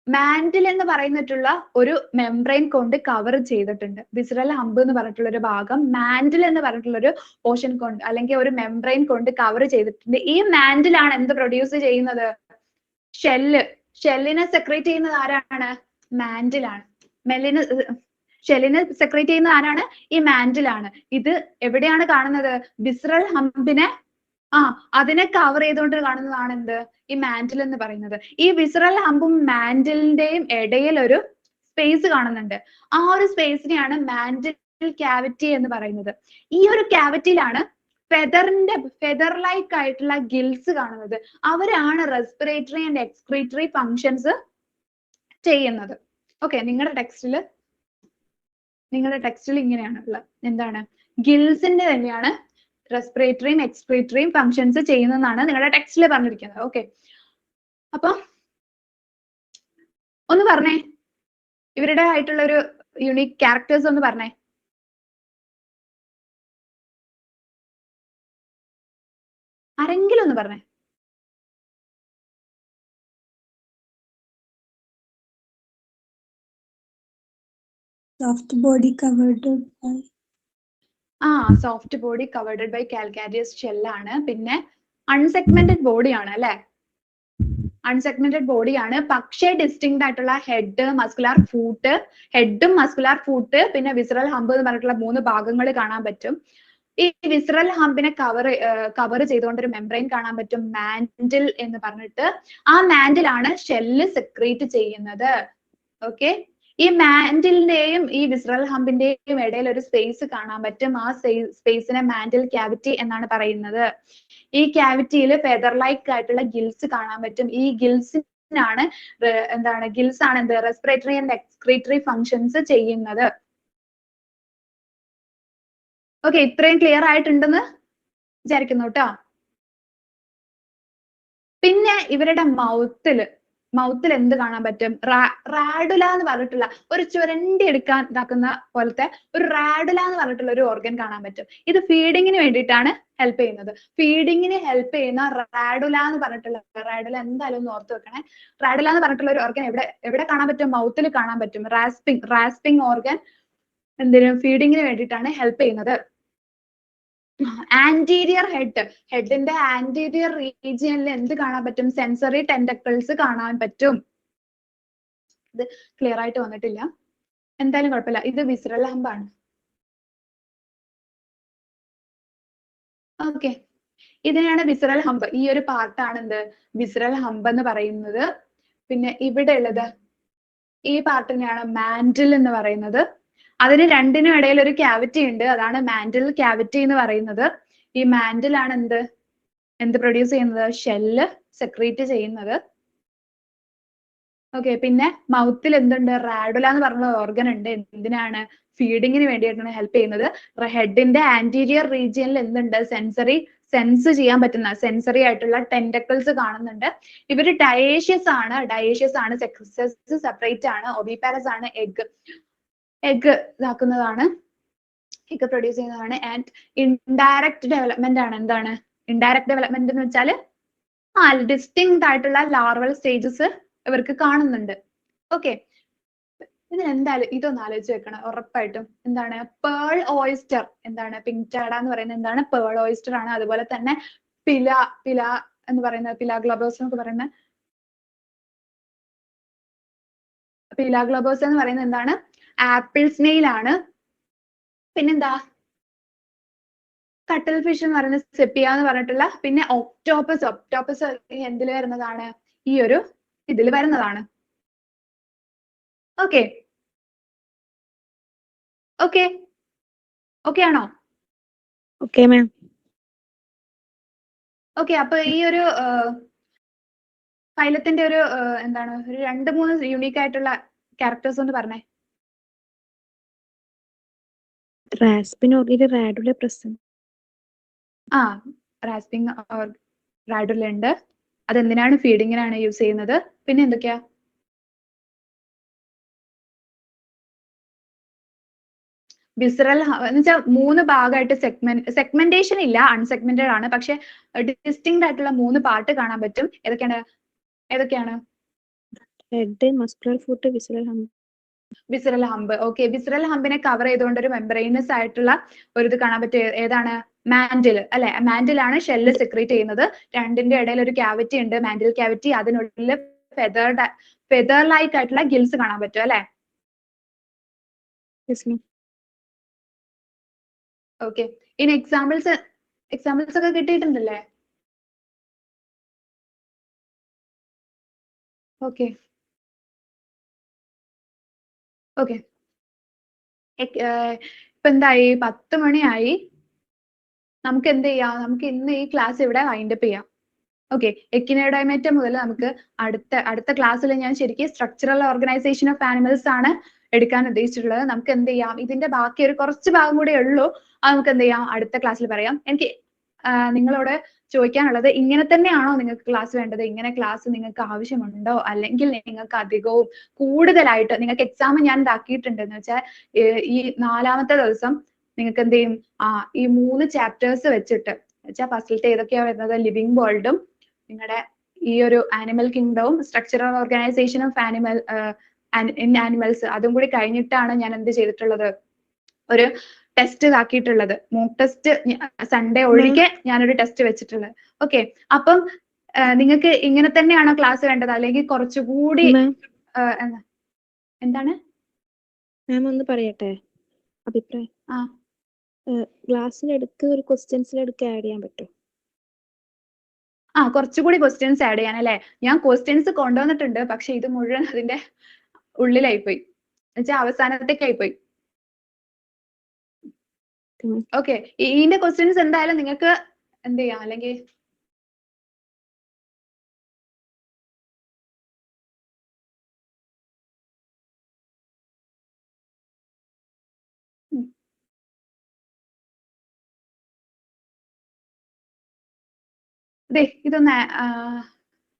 മാന്റിൽ എന്ന് പറയുന്നിട്ടുള്ള ഒരു മെംബ്രെയിൻ കൊണ്ട് കവർ ചെയ്തിട്ടുണ്ട്. വിസറൽ ഹംബ് എന്ന് പറഞ്ഞിട്ടുള്ള ഒരു ഭാഗം മാന്റിൽ എന്ന് പറഞ്ഞിട്ടുള്ള ഒരു പോർഷൻ കൊണ്ട് അല്ലെങ്കിൽ ഒരു മെംബ്രെയിൻ കൊണ്ട് കവർ ചെയ്തിട്ടുണ്ട്. ഈ മാന്റിലാണ് എന്ത് പ്രൊഡ്യൂസ് ചെയ്യുന്നത്, ഷെല്ലിനെ സെക്രേറ്റ് ചെയ്യുന്നത് ആരാണ്, മാന്റിലാണ്. ഷെല്ലിനെ സെക്രേറ്റ് ചെയ്യുന്നത് ആരാണ്, ഈ മാന്റിലാണ്. ഇത് എവിടെയാണ് കാണുന്നത്, വിസറൽ ഹംബിനെ അതിനെ കവർ ചെയ്തുകൊണ്ട് കാണുന്നതാണ് എന്ത്, ഈ മാന്റിൽ എന്ന് പറയുന്നത്. ഈ വിസറൽ ഹംബും മാന്റിലിന്റെയും ഇടയിൽ ഒരു സ്പേസ് കാണുന്നുണ്ട്. ആ ഒരു സ്പേസിനെയാണ് മാന്റിൽ ക്യാവിറ്റി എന്ന് പറയുന്നത്. ഈ ഒരു ക്യാവിറ്റിയിലാണ് ഫെദർ ലൈക്ക് ആയിട്ടുള്ള ഗിൽസ് കാണുന്നത്. അവരാണ് റെസ്പിറേറ്ററി ആൻഡ് എക്സ്ക്രീറ്ററി ഫങ്ഷൻസ് ചെയ്യുന്നത്. ഓക്കെ, നിങ്ങളുടെ ടെക്സ്റ്റിൽ ഇങ്ങനെയാണുള്ളത്. എന്താണ്, ഗിൽസിന്റെ തന്നെയാണ് റെസ്പിറേറ്ററിയും എക്സ്ക്രീറ്ററിയും ഫങ്ഷൻസ് ചെയ്യുന്നതാണ് നിങ്ങളുടെ ടെക്സ്റ്റിൽ പറഞ്ഞിരിക്കുന്നത്. ഓക്കെ, അപ്പൊ ഒന്ന് പറഞ്ഞേ, ഇവരുടെ ആയിട്ടുള്ള ഒരു യുണീക് ക്യാരക്ടേഴ്സ് ഒന്ന് പറഞ്ഞേ. ആരെങ്കിലും ഒന്ന് പറഞ്ഞേ. Soft body covered by soft body covered by calcareous shell ആണ്. പിന്നെ അൺസെഗ്മെന്റഡ് ബോഡി ആണ് അല്ലെ, അൺസെഗ്മെന്റഡ് ബോഡിയാണ്. പക്ഷേ ഡിസ്റ്റിങ്ക്ട് ആയിട്ടുള്ള ഹെഡ്, മസ്കുലാർ ഫൂട്ട്, ഹെഡും മസ്കുലാർ ഫൂട്ട്, പിന്നെ വിസറൽ ഹംബ് എന്ന് പറഞ്ഞിട്ടുള്ള 3 ഭാഗങ്ങൾ കാണാൻ പറ്റും. ഈ വിസറൽ ഹംബിനെ കവർ ചെയ്തുകൊണ്ട് ഒരു മെംബ്രെയിൻ കാണാൻ പറ്റും, മാന്റിൽ എന്ന് പറഞ്ഞിട്ട്. ആ മാന്റിലാണ് ഷെല്ല് സെക്രീറ്റ് ചെയ്യുന്നത്. ഓക്കെ, ഈ മാന്റിലിന്റെയും ഈ വിസറൽ ഹംബിന്റെയും ഇടയിൽ ഒരു സ്പേസ് കാണാൻ പറ്റും. ആ സ്പേസിനെ മാന്റിൽ ക്യാവിറ്റി എന്നാണ് പറയുന്നത്. ഈ ക്യാവിറ്റിയിൽ ഫെദർ ലൈക്ക് ആയിട്ടുള്ള ഗിൽസ് കാണാൻ പറ്റും. ഈ ഗിൽസിനാണ് എന്താണ്, ഗിൽസ് ആണ് എന്ത്, റെസ്പിറേറ്ററി ആൻഡ് എക്സ്ക്രീറ്ററി ഫങ്ഷൻസ് ചെയ്യുന്നത്. ഓക്കെ, ഇത്രയും ക്ലിയർ ആയിട്ടുണ്ടെന്ന് വിചാരിക്കുന്നു കേട്ടോ. പിന്നെ ഇവരുടെ മൗത്തിൽ എന്ത് കാണാൻ പറ്റും, റാഡുല എന്ന് പറഞ്ഞിട്ടുള്ള ഒരു ചുരണ്ടി എടുക്കാൻ ഇതാക്കുന്ന പോലത്തെ ഒരു റാഡുല എന്ന് പറഞ്ഞിട്ടുള്ള ഒരു ഓർഗൻ കാണാൻ പറ്റും. ഇത് ഫീഡിങ്ങിന് വേണ്ടിയിട്ടാണ് ഹെൽപ്പ് ചെയ്യുന്നത്. ഫീഡിങ്ങിന് ഹെൽപ്പ് ചെയ്യുന്ന റാഡുല എന്ന് പറഞ്ഞിട്ടുള്ള, റാഡുല എന്തായാലും ഒന്ന് ഓർത്ത് വെക്കണേ. റാഡുല എന്ന് പറഞ്ഞിട്ടുള്ള ഒരു ഓർഗൻ എവിടെ കാണാൻ പറ്റും, മൗത്തിൽ കാണാൻ പറ്റും. റാസ്പിംഗ് ഓർഗൻ എന്തിനും ഫീഡിങ്ങിന് വേണ്ടിയിട്ടാണ് ഹെൽപ്പ് ചെയ്യുന്നത്. ആന്റീരിയർ ഹെഡിന്റെ ആന്റീരിയർ റീജിയനിൽ എന്ത് കാണാൻ പറ്റും, സെൻസറി ടെന്റക്കിൾസ് കാണാൻ പറ്റും. ഇത് ക്ലിയർ ആയിട്ട് വന്നിട്ടില്ല, എന്തായാലും കുഴപ്പമില്ല. ഇത് വിസറൽ ഹംബാണ്. ഓക്കെ, ഇതിനെയാണ് വിസറൽ ഹമ്പ്. ഈ ഒരു പാർട്ടാണ് എന്ത് വിസറൽ ഹമ്പ് എന്ന് പറയുന്നത്. പിന്നെ ഇവിടെ ഉള്ളത് ഈ പാർട്ടിനെയാണ് മാൻഡിൽ എന്ന് പറയുന്നത്. അതിന് രണ്ടിനും ഇടയിൽ ഒരു ക്യാവിറ്റി ഉണ്ട്, അതാണ് മാൻഡിൽ ക്യാവിറ്റി എന്ന് പറയുന്നത്. ഈ മാൻഡിലാണ് എന്ത് പ്രൊഡ്യൂസ് ചെയ്യുന്നത്, ഷെല്ല് സെക്രീറ്റ് ചെയ്യുന്നത്. ഓക്കെ, പിന്നെ മൗത്തിൽ എന്തുണ്ട്, റാഡുല എന്ന് പറഞ്ഞ ഓർഗൻ ഉണ്ട്. എന്തിനാണ്, ഫീഡിങ്ങിന് വേണ്ടിയിട്ടാണ് ഹെൽപ്പ് ചെയ്യുന്നത്. ഹെഡിന്റെ ആന്റീരിയർ റീജിയനിൽ എന്തുണ്ട്, സെൻസ് ചെയ്യാൻ പറ്റുന്ന സെൻസറി ആയിട്ടുള്ള ടെന്റക്കിൾസ് കാണുന്നുണ്ട്. ഇവര് ഡയേഷ്യസ് ആണ്, സെക്സസ് സെപ്പറേറ്റ് ആണ്, ഒവിപാരസ് ആണ്, എഗ് ഇതാക്കുന്നതാണ്, എഗ് പ്രൊഡ്യൂസ് ചെയ്യുന്നതാണ്. ആൻഡ് ഇൻഡയറക്റ്റ് ഡെവലപ്മെന്റ് ആണ്. എന്താണ് ഇൻഡയറക്റ്റ് ഡെവലപ്മെന്റ് എന്ന് വെച്ചാൽ ഡിസ്റ്റിങ്ക്ട് ആയിട്ടുള്ള ലാർവൽ സ്റ്റേജസ് ഇവർക്ക് കാണുന്നുണ്ട്. ഓക്കെ, ഇതിനെന്തായാലും ഇതൊന്ന് ആലോചിച്ച് വെക്കണം ഉറപ്പായിട്ടും. എന്താണ് പേൾ ഓയിസ്റ്റർ, എന്താണ് പിങ്ടാഡ എന്ന് പറയുന്നത് എന്താണ് പേൾ ഓയിസ്റ്റർ ആണ്. അതുപോലെ തന്നെ പില എന്ന് പറയുന്നത് പിലാഗ്ലോബോസ് എന്ന് പറയുന്നത് എന്താണ് ആപ്പിൾ സ്നെയിൽ ആണ്. പിന്നെന്താ കട്ടൽ ഫിഷ് എന്ന് പറയുന്നത് സെപ്പിയ എന്ന് പറഞ്ഞിട്ടുള്ള, പിന്നെ ഒക്ടോപ്പസ് എന്തിൽ വരുന്നതാണ്, ഈ ഒരു ഇതിൽ വരുന്നതാണ്. ഓക്കെ ആണോ? Okay ma'am. ഓക്കെ, അപ്പൊ ഈ ഒരു ഫൈലത്തിന്റെ ഒരു എന്താണ് ഒരു 2-3 യൂണീക്ക് ആയിട്ടുള്ള ക്യാരക്ടേഴ്സ് ഒന്ന് പറഞ്ഞേ. റാസ്പിൻ ഓർഗിഡ് റാഡുല പ്രസന്റ്. റാസ്പിംഗ് റാഡുല ഉണ്ട്. അതെന്തിനാണ്, ഫീഡിങ്ങിനാണ് യൂസ് ചെയ്യുന്നത്. പിന്നെ എന്തൊക്കെയാ, വിസറൽ എന്ന് വെച്ചാൽ 3 ഭാഗമായിട്ട് സെഗ്മെന്റേഷൻ ഇല്ല, അൺസെഗ്മെന്റഡ് ആണ്. പക്ഷെ ഡിസ്റ്റിങ്ക്ട് ആയിട്ടുള്ള 3 പാർട്ട് കാണാൻ പറ്റും. ഏതൊക്കെയാണ് head, muscular foot, visceral hump. Visceral hump. Okay, visceral ഹമ്പിനെ കവർ ചെയ്തുകൊണ്ട് ഒരു മെംബ്രെയിനസ് ആയിട്ടുള്ള ഒരു ഇത് കാണാൻ പറ്റും. ഏതാണ്, മാൻഡിൽ അല്ലെ. മാൻഡിലാണ് ഷെല്ല് സെക്രീറ്റ് ചെയ്യുന്നത്. രണ്ടിന്റെ ഇടയിൽ ഒരു ക്യാവിറ്റി ഉണ്ട്, മാൻഡിൽ ക്യാവിറ്റി. അതിനുള്ളിൽ ഫെദർ ലൈക്ക് ആയിട്ടുള്ള ഗിൽസ് കാണാൻ പറ്റും അല്ലെ. ഓക്കെ, ഇനി എക്സാമ്പിൾസ് ഒക്കെ കിട്ടിയിട്ടുണ്ടല്ലേ? ഓക്കെ ഇപ്പൊ എന്തായി, 10 മണിയായി. നമുക്ക് എന്ത് ചെയ്യാം, നമുക്ക് ഇന്ന് ഈ ക്ലാസ് ഇവിടെ വൈൻഡപ്പ് ചെയ്യാം. ഓക്കെ, എക്കിനോഡൈമേറ്റ മുതൽ നമുക്ക് അടുത്ത ക്ലാസ്സിൽ ഞാൻ ശരിക്കും സ്ട്രക്ചറൽ ഓർഗനൈസേഷൻ ഓഫ് ആനിമൽസ് ആണ് എടുക്കാൻ ഉദ്ദേശിച്ചിട്ടുള്ളത്. നമുക്ക് എന്ത് ചെയ്യാം, ഇതിന്റെ ബാക്കി ഒരു കുറച്ച് ഭാഗം കൂടെ ഉള്ളൂ. അത് നമുക്ക് എന്ത് ചെയ്യാം, അടുത്ത ക്ലാസ്സിൽ പറയാം. എനിക്ക് നിങ്ങളോട് ചോദിക്കാനുള്ളത്, ഇങ്ങനെ തന്നെയാണോ നിങ്ങൾക്ക് ക്ലാസ് വേണ്ടത്? ഇങ്ങനെ ക്ലാസ് നിങ്ങൾക്ക് ആവശ്യമുണ്ടോ? അല്ലെങ്കിൽ നിങ്ങൾക്ക് അധികവും കൂടുതലായിട്ട് നിങ്ങൾക്ക് എക്സാം ഞാൻ ഇതാക്കിയിട്ടുണ്ട് എന്ന് വെച്ചാൽ ഈ 4ാമത്തെ ദിവസം നിങ്ങൾക്ക് എന്ത് ചെയ്യും, ഈ 3 ചാപ്റ്റേഴ്സ് വെച്ചിട്ട് വെച്ചാൽ ഫസ്റ്റിലത്തെ ഏതൊക്കെയാ വരുന്നത്, ലിവിങ് വേൾഡും നിങ്ങളുടെ ഈ ഒരു ആനിമൽ കിങ്ഡവും സ്ട്രക്ചറൽ ഓർഗനൈസേഷൻ ഓഫ് ആനിമൽസ് അതും കൂടി കഴിഞ്ഞിട്ടാണ് ഞാൻ എന്ത് ചെയ്തിട്ടുള്ളത്, ഒരു ടെസ്റ്റ് ഇതാക്കിയിട്ടുള്ളത്. മോക്ക് ടെസ്റ്റ് സൺഡേ ഒഴികെ ഞാനൊരു ടെസ്റ്റ് വെച്ചിട്ടുള്ളത്. ഓക്കെ, അപ്പം നിങ്ങൾക്ക് ഇങ്ങനെ തന്നെയാണോ ക്ലാസ് വേണ്ടത്, അല്ലെങ്കിൽ കുറച്ചുകൂടി എന്താണ് മാം ഒന്ന് പറയട്ടെ അഭിപ്രായം? ക്ലാസ്സിലെടുക്ക് ഒരു ക്വസ്റ്റ്യൻസിലെടുക്ക് ആഡ് ചെയ്യാൻ പറ്റും? കുറച്ചുകൂടി ക്വസ്റ്റ്യൻസ് ആഡ് ചെയ്യാൻ അല്ലെ. ഞാൻ ക്വസ്റ്റ്യൻസ് കൊണ്ടുവന്നിട്ടുണ്ട്, പക്ഷെ ഇത് മുഴുവൻ അതിന്റെ ഉള്ളിലായിപ്പോയി, എന്നുവെച്ചാൽ അവസാനത്തേക്കായി പോയി. ഓക്കെ, ഇതിന്റെ ക്വസ്റ്റ്യൻസ് എന്തായാലും നിങ്ങൾക്ക് എന്ത് ചെയ്യാം, അല്ലെങ്കിൽ ഇതൊന്ന്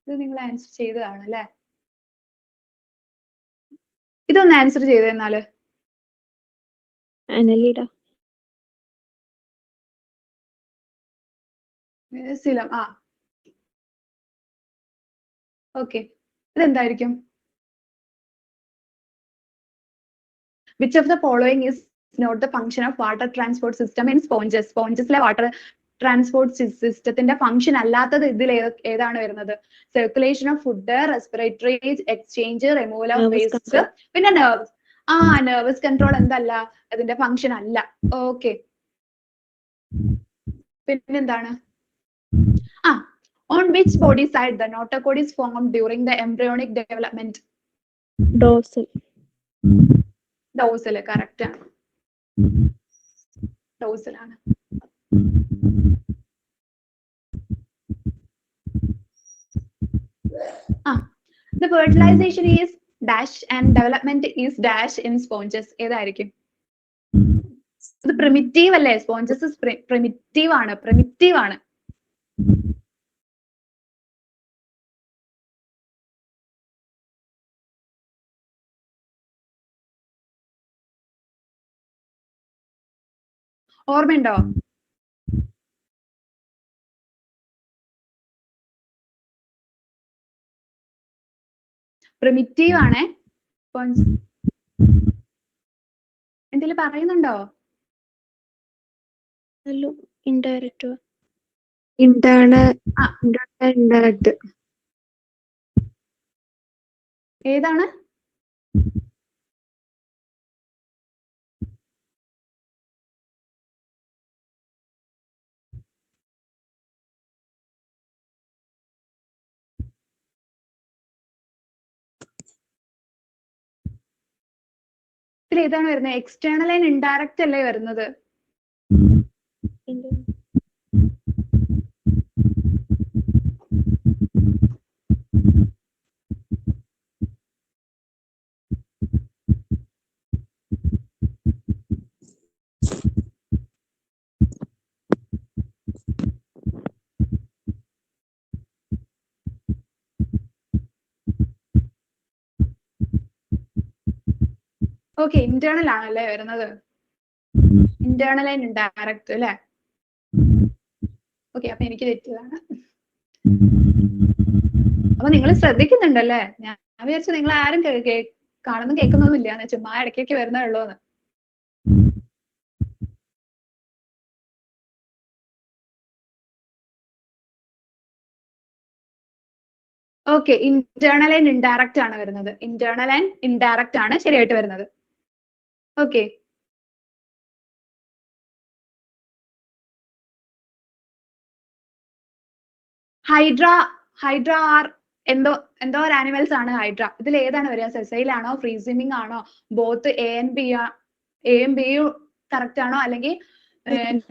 ഇത് നിങ്ങൾ ആൻസർ ചെയ്തതാണ് അല്ലെ. ഇതൊന്ന് ആൻസർ ചെയ്ത് തന്നാല്. സിലം okay, ഇതെന്തായിരിക്കും? Which of the following is not the function of water transport system in sponges? Spongesലെ വാട്ടർ ട്രാൻസ്പോർട്ട് സിസ്റ്റത്തിന്റെ ഫംഗ്ഷൻ അല്ലാത്തത് ഇതിൽ ഏതാണ് വരുന്നത്? Circulation of food, respiratory exchange, removal of waste, പിന്നെ നെർവ്സ്. നെർവസ് കൺട്രോൾ എന്തല്ല, അതിന്റെ ഫംഗ്ഷൻ അല്ല. ഓക്കെ, പിന്നെന്താണ്? On which body side the notochord is formed during the embryonic development? Dorsal. Dorsal, correct ആണ്. Dorsal ആണ്. The fertilization is dash and development is dash in sponges. ഏതായിരിക്കും? ഇത് primitive അല്ലേ? Sponges primitive ആണ്. Primitive ആണ്. ഓർമ്മയുണ്ടോ? പ്രിമിറ്റീവ് ആണേ. എന്തെങ്കിലും പറയുന്നുണ്ടോ? Indirect. Internal. Indirect. ഏതാണ്? ഏതാണ് വരുന്നത്? എക്സ്റ്റേണൽ ആൻഡ് ഇൻഡയറക്റ്റ് അല്ലേ വരുന്നത്? ഓക്കെ, ഇന്റേണൽ ആണല്ലേ വരുന്നത്? ഇന്റേണൽ ആൻഡ് ഇൻഡയറക്റ്റ് അല്ലേ? ഓക്കെ, അപ്പൊ എനിക്ക് തെറ്റിയതാണ്. അപ്പൊ നിങ്ങൾ ശ്രദ്ധിക്കുന്നുണ്ടല്ലേ? ഞാൻ വിചാരിച്ചു നിങ്ങൾ ആരും കാണുന്നു കേൾക്കുന്നൊന്നുമില്ല, ചുമ്മാ ഇടയ്ക്കൊക്കെ വരുന്നേ ഉള്ളൂന്ന്. ഓക്കെ, ഇന്റേണൽ ആൻഡ് ഇൻഡയറക്റ്റ് ആണ് വരുന്നത്. ഇന്റേണൽ ആൻഡ് ഇൻഡയറക്റ്റ് ആണ് ശരിയായിട്ട് വരുന്നത്. ഓക്കെ, ഹൈഡ്ര ആർ എന്തോ ഒരു ആനിമൽസ് ആണ് ഹൈഡ്ര. ഇതിൽ ഏതാണ് വരിക? സെസൈൽ ആണോ, ഫ്രീ സ്വിമ്മിംഗ് ആണോ, ബോത്ത് എയും ബിയും കറക്റ്റ് ആണോ, അല്ലെങ്കിൽ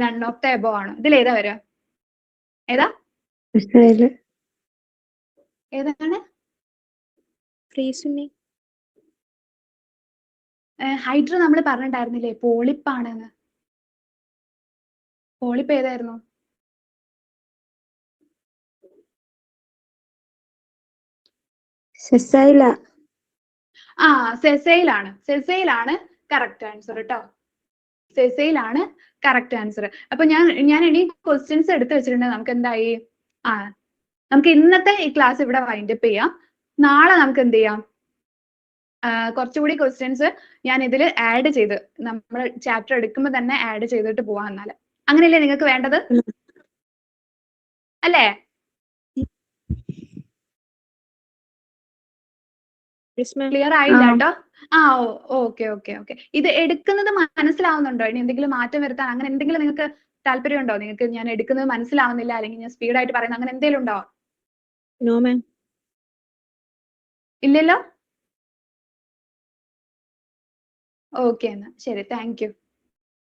നൺ ഓഫ് ദ എബോവ് ആണോ? ഇതിൽ ഏതാ വരിക? ഏതാ? ഏതാണ്? Free swimming. ഹൈഡ്ര നമ്മൾ പറഞ്ഞിട്ടുണ്ടായിരുന്നില്ലേ പോളിപ്പാണെന്ന്? പോളിപ്പ് ഏതായിരുന്നു? Sessile. സെസൈൽ ആണ്. സെസൈൽ ആണ് കറക്റ്റ് ആൻസർ കേട്ടോ. സെസൈൽ ആണ് കറക്റ്റ് ആൻസർ. അപ്പൊ ഞാൻ ഇനി ക്വസ്റ്റ്യൻസ് എടുത്തു വെച്ചിട്ടുണ്ട്. നമുക്ക് എന്തായി? നമുക്ക് ഇന്നത്തെ ഈ ക്ലാസ് ഇവിടെ വൈൻഡപ്പ് ചെയ്യാം. നാളെ നമുക്ക് എന്ത് ചെയ്യാം? കുറച്ചുകൂടി ക്വസ്റ്റ്യൻസ് ഞാൻ ഇതിൽ ആഡ് ചെയ്ത് നമ്മൾ ചാപ്റ്റർ എടുക്കുമ്പോൾ തന്നെ ആഡ് ചെയ്തിട്ട് പോവാം. എന്നാല് അങ്ങനെയല്ലേ നിങ്ങൾക്ക് വേണ്ടത്? അല്ലേ? ക്ലിയർ ആയില്ല കേട്ടോ? ഓക്കെ. ഇത് എടുക്കുന്നത് മനസ്സിലാവുന്നുണ്ടോ? ഇനി എന്തെങ്കിലും മാറ്റം വരുത്താൻ അങ്ങനെ എന്തെങ്കിലും നിങ്ങൾക്ക് താല്പര്യമുണ്ടോ? നിങ്ങൾക്ക് ഞാൻ എടുക്കുന്നത് മനസ്സിലാവുന്നില്ല, അല്ലെങ്കിൽ ഞാൻ സ്പീഡായിട്ട് പറയുന്നത്, അങ്ങനെ എന്തെങ്കിലും ഉണ്ടോ? No, ma'am. ഇല്ലല്ലോ? ഓക്കെ, എന്നാ ശരി, താങ്ക് യു.